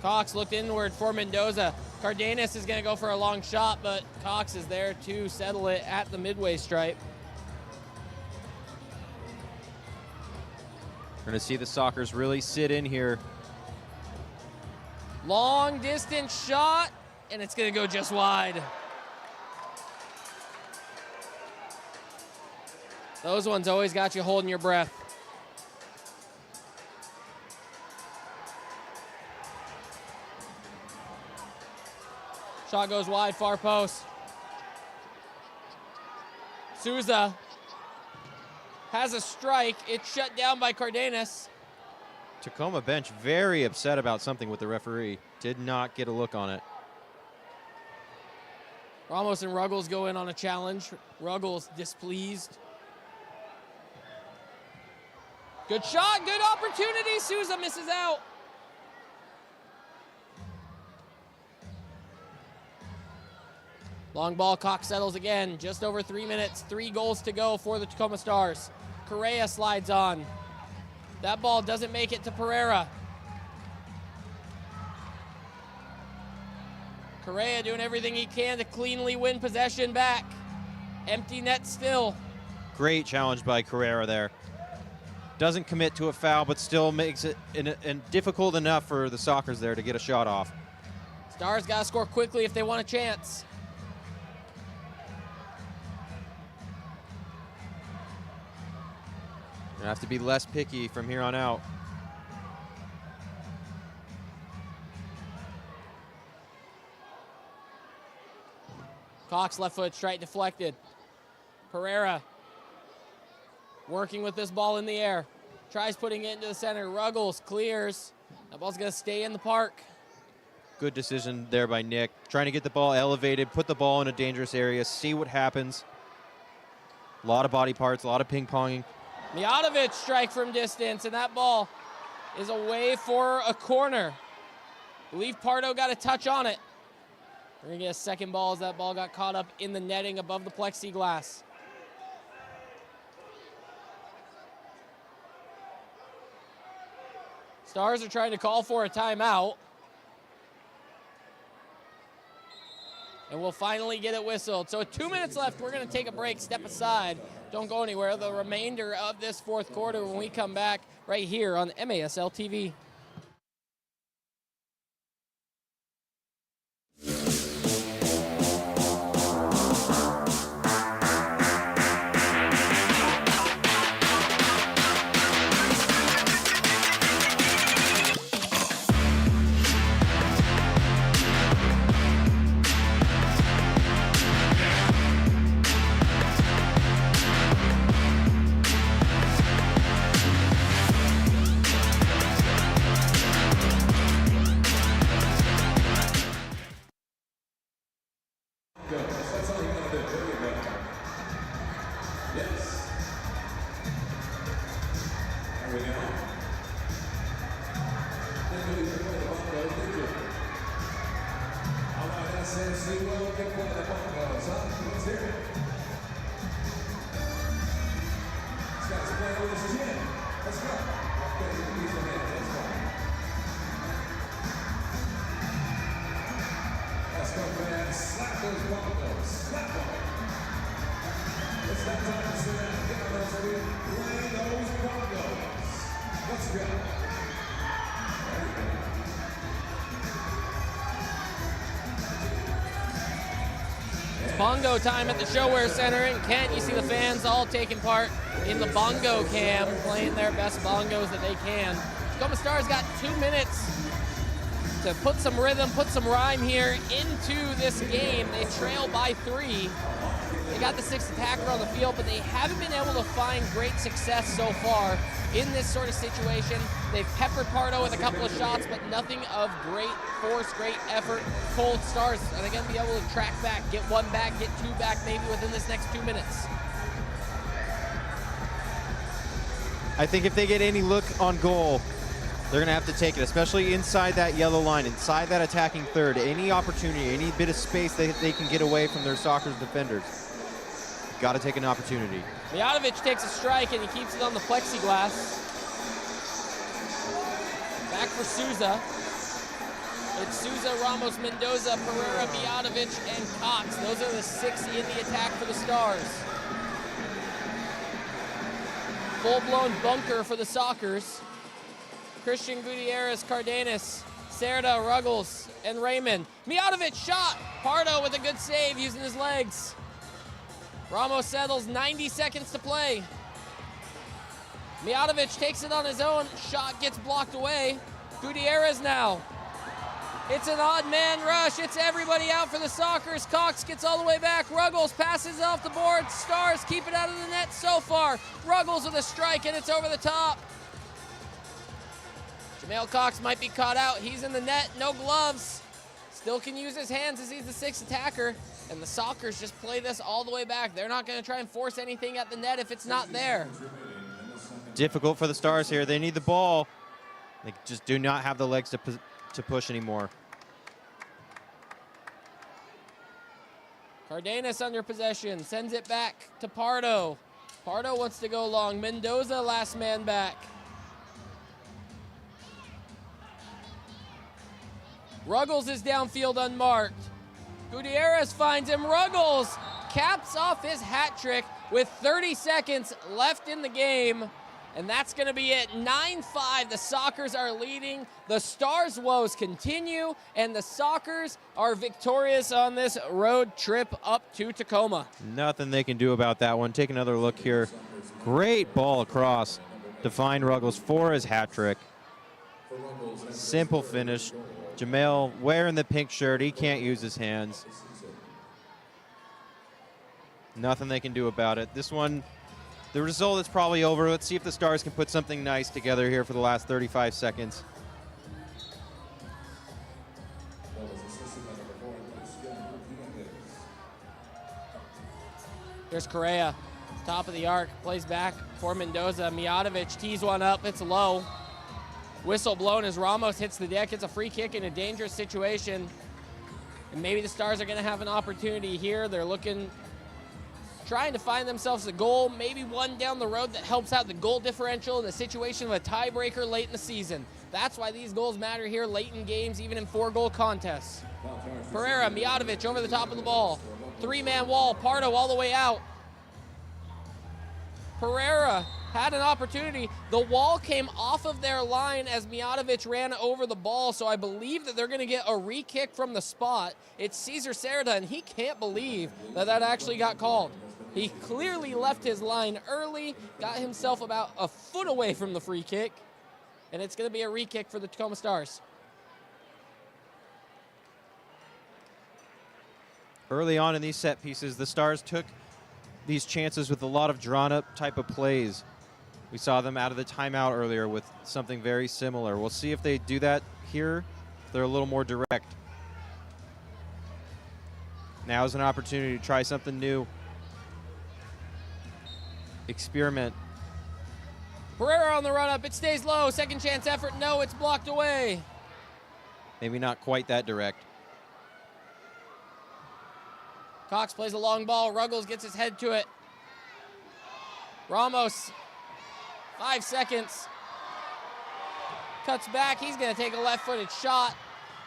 Cox looked inward for Mendoza. Cardenas is going to go for a long shot, but Cox is there to settle it at the midway stripe. We're going to see the Sockers really sit in here. Long distance shot, and it's going to go just wide. Those ones always got you holding your breath. Shot goes wide, far post. Souza has a strike. It's shut down by Cardenas. Tacoma bench very upset about something with the referee. Did not get a look on it. Ramos and Ruggles go in on a challenge. Ruggles displeased. Good shot, good opportunity. Souza misses out. Long ball, Cox settles again. Just over 3 minutes, 3 goals to go for the Tacoma Stars. Correa slides on. That ball doesn't make it to Pereira. Correa doing everything he can to cleanly win possession back. Empty net still. Great challenge by Carrera there. Doesn't commit to a foul, but still makes it difficult enough for the Sockers there to get a shot off. Stars got to score quickly if they want a chance. You have to be less picky from here on out. Cox left foot strike deflected. Pereira working with this ball in the air. Tries putting it into the center. Ruggles clears. That ball's going to stay in the park. Good decision there by Nick. Trying to get the ball elevated, put the ball in a dangerous area, see what happens. A lot of body parts, a lot of ping-ponging. Mijatovic strike from distance, and that ball is away for a corner. I believe Pardo got a touch on it. We're going to get a second ball as that ball got caught up in the netting above the plexiglass. Stars are trying to call for a timeout. And we'll finally get it whistled. So 2 minutes left. We're going to take a break, step aside. Don't go anywhere. The remainder of this fourth quarter when we come back right here on MASL TV. those bongos. Clap for it. It's that time to sit down. Get on those feet. Play those bongos. Let's go. It's bongo time at the ShoWare Center in Kent. You see the fans all taking part in the bongo cam, playing their best bongos that they can. Tacoma Stars got 2 minutes to put some rhythm, put some rhyme here into this game. They trail by 3. They got the 6th attacker on the field, but they haven't been able to find great success so far in this sort of situation. They've peppered Pardo with a couple of shots, but nothing of great force, great effort. Cold Stars are they going to be able to track back, get 1 back, get 2 back maybe within this next 2 minutes? I think if they get any look on goal, they're going to have to take it, especially inside that yellow line, inside that attacking third. Any opportunity, any bit of space they can get away from their Sockers defenders. Got to take an opportunity. Mijatovic takes a strike and he keeps it on the plexiglass. Back for Souza. It's Souza, Ramos, Mendoza, Pereira, Mijatovic, and Cox. Those are the 6 in the attack for the Stars. Full-blown bunker for the Sockers. Christian Gutierrez, Cardenas, Cerda, Ruggles, and Raymond. Mijatovic shot. Pardo with a good save using his legs. Ramos settles, 90 seconds to play. Mijatovic takes it on his own. Shot gets blocked away. Gutierrez now. It's an odd man rush. It's everybody out for the Sockers. Cox gets all the way back. Ruggles passes off the board. Stars keep it out of the net so far. Ruggles with a strike, and it's over the top. Jamel Cox might be caught out. He's in the net, no gloves. Still can use his hands as he's the 6th attacker. And the Sockers just play this all the way back. They're not going to try and force anything at the net if it's not there. Difficult for the Stars here. They need the ball. They just do not have the legs to push anymore. Cardenas under possession, sends it back to Pardo. Pardo wants to go long. Mendoza last man back. Ruggles is downfield unmarked. Gutierrez finds him. Ruggles caps off his hat trick with 30 seconds left in the game. And that's going to be it. 9-5. The Sockers are leading. The Stars' woes continue. And the Sockers are victorious on this road trip up to Tacoma. Nothing they can do about that one. Take another look here. Great ball across to find Ruggles for his hat trick. Simple finish. Jamel wearing the pink shirt. He can't use his hands. Nothing they can do about it. This one, the result is probably over. Let's see if the Stars can put something nice together here for the last 35 seconds. Here's Correa, top of the arc, plays back for Mendoza. Mijatovic tees one up, it's low. Whistle blown as Ramos hits the deck. It's a free kick in a dangerous situation. And maybe the Stars are going to have an opportunity here. They're trying to find themselves a goal, maybe one down the road that helps out the goal differential in the situation of a tiebreaker late in the season. That's why these goals matter here late in games, even in 4-goal contests. Pereira, Mijatovic over the top of the ball. 3-man wall, Pardo all the way out. Pereira had an opportunity. The wall came off of their line as Mijatovic ran over the ball, so I believe that they're going to get a re-kick from the spot. It's Cesar Cerda, and he can't believe that actually got called. He clearly left his line early, got himself about a foot away from the free kick, and it's going to be a re-kick for the Tacoma Stars. Early on in these set pieces, the Stars took these chances with a lot of drawn-up type of plays. We saw them out of the timeout earlier with something very similar. We'll see if they do that here. They're a little more direct. Now's an opportunity to try something new. Experiment. Pereira on the run-up. It stays low. Second chance effort. No, it's blocked away. Maybe not quite that direct. Cox plays a long ball. Ruggles gets his head to it. Ramos, 5 seconds. Cuts back. He's going to take a left-footed shot.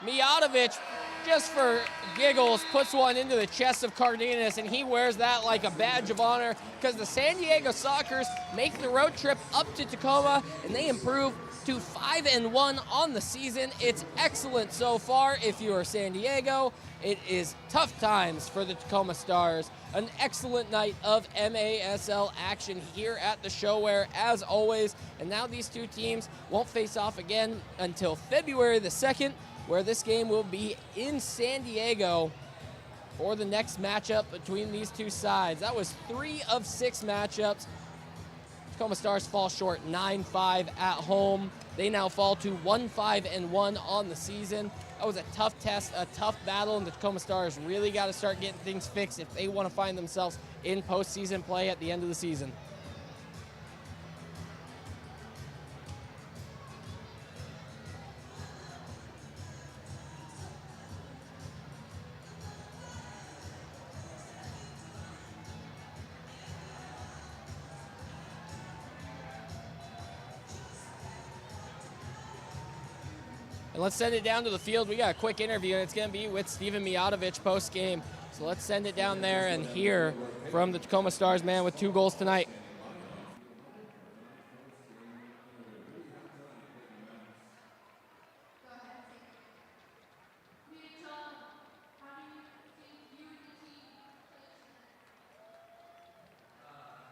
Mijatovic just for giggles, puts one into the chest of Cardenas, and he wears that like a badge of honor because the San Diego Sockers make the road trip up to Tacoma, and they improve to 5-1 on the season. It's excellent so far if you are San Diego. It is tough times for the Tacoma Stars. An excellent night of MASL action here at the ShoWare as always. And now these two teams won't face off again until February the 2nd, where this game will be in San Diego for the next matchup between these two sides. That was 3 of 6 matchups. Tacoma Stars fall short 9-5 at home. They now fall to 1-5-1 on the season. That was a tough test, a tough battle, and the Tacoma Stars really got to start getting things fixed if they want to find themselves in postseason play at the end of the season. And let's send it down to the field. We got a quick interview, and it's going to be with Steven Mijatovic post-game. So let's send it down there and hear from the Tacoma Stars man with 2 goals tonight.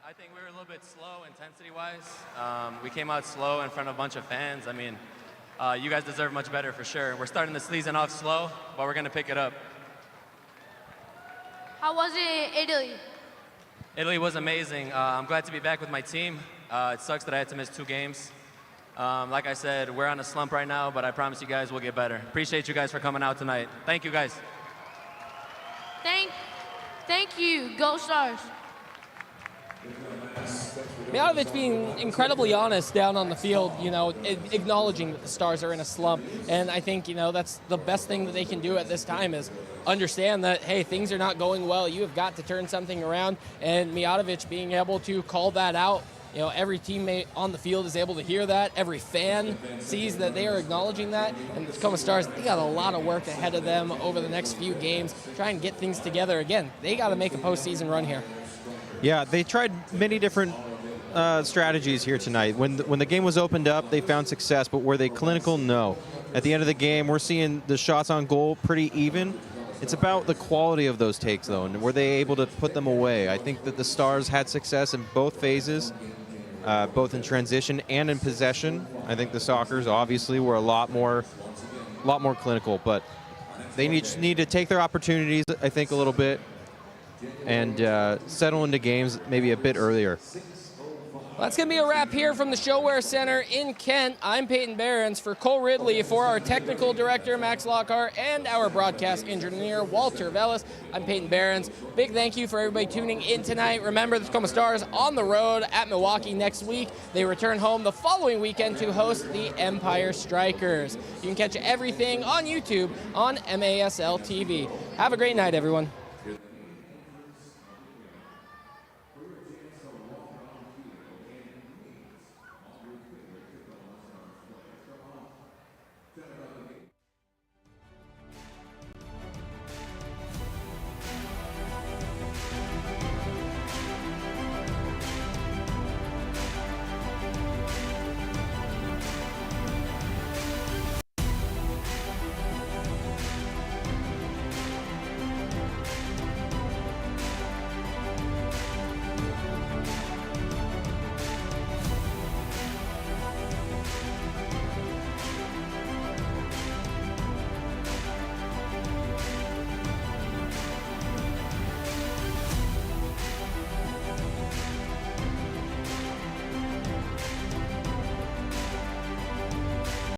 I think we were a little bit slow intensity-wise. We came out slow in front of a bunch of fans. I mean, you guys deserve much better for sure. We're starting the season off slow, but we're going to pick it up. How was it in Italy? Italy was amazing. I'm glad to be back with my team. It sucks that I had to miss 2 games. Like I said, we're on a slump right now, but I promise you guys we'll get better. Appreciate you guys for coming out tonight. Thank you, guys. Thank you. Go Stars. Mijatovic being incredibly honest down on the field, you know, acknowledging that the Stars are in a slump. And I think, you know, that's the best thing that they can do at this time is understand that, hey, things are not going well. You have got to turn something around. And Mijatovic being able to call that out, you know, every teammate on the field is able to hear that. Every fan sees that they are acknowledging that. And the Tacoma Stars, they got a lot of work ahead of them over the next few games. Try and get things together. Again, they got to make a postseason run here. Yeah, they tried many different strategies here tonight. When the game was opened up, they found success, but were they clinical? No. At the end of the game, we're seeing the shots on goal pretty even. It's about the quality of those takes, though, and were they able to put them away? I think that the Stars had success in both phases, both in transition and in possession. I think the Sockers obviously were a lot more clinical, but they need to take their opportunities, I think, a little bit and settle into games maybe a bit earlier. Well, that's going to be a wrap here from the ShoWare Center in Kent. I'm Peyton Behrens for Cole Ridley, for our technical director, Max Lockhart, and our broadcast engineer, Walter Vellis. I'm Peyton Behrens. Big thank you for everybody tuning in tonight. Remember, the Tacoma Stars on the road at Milwaukee next week. They return home the following weekend to host the Empire Strikers. You can catch everything on YouTube on MASL TV. Have a great night, everyone.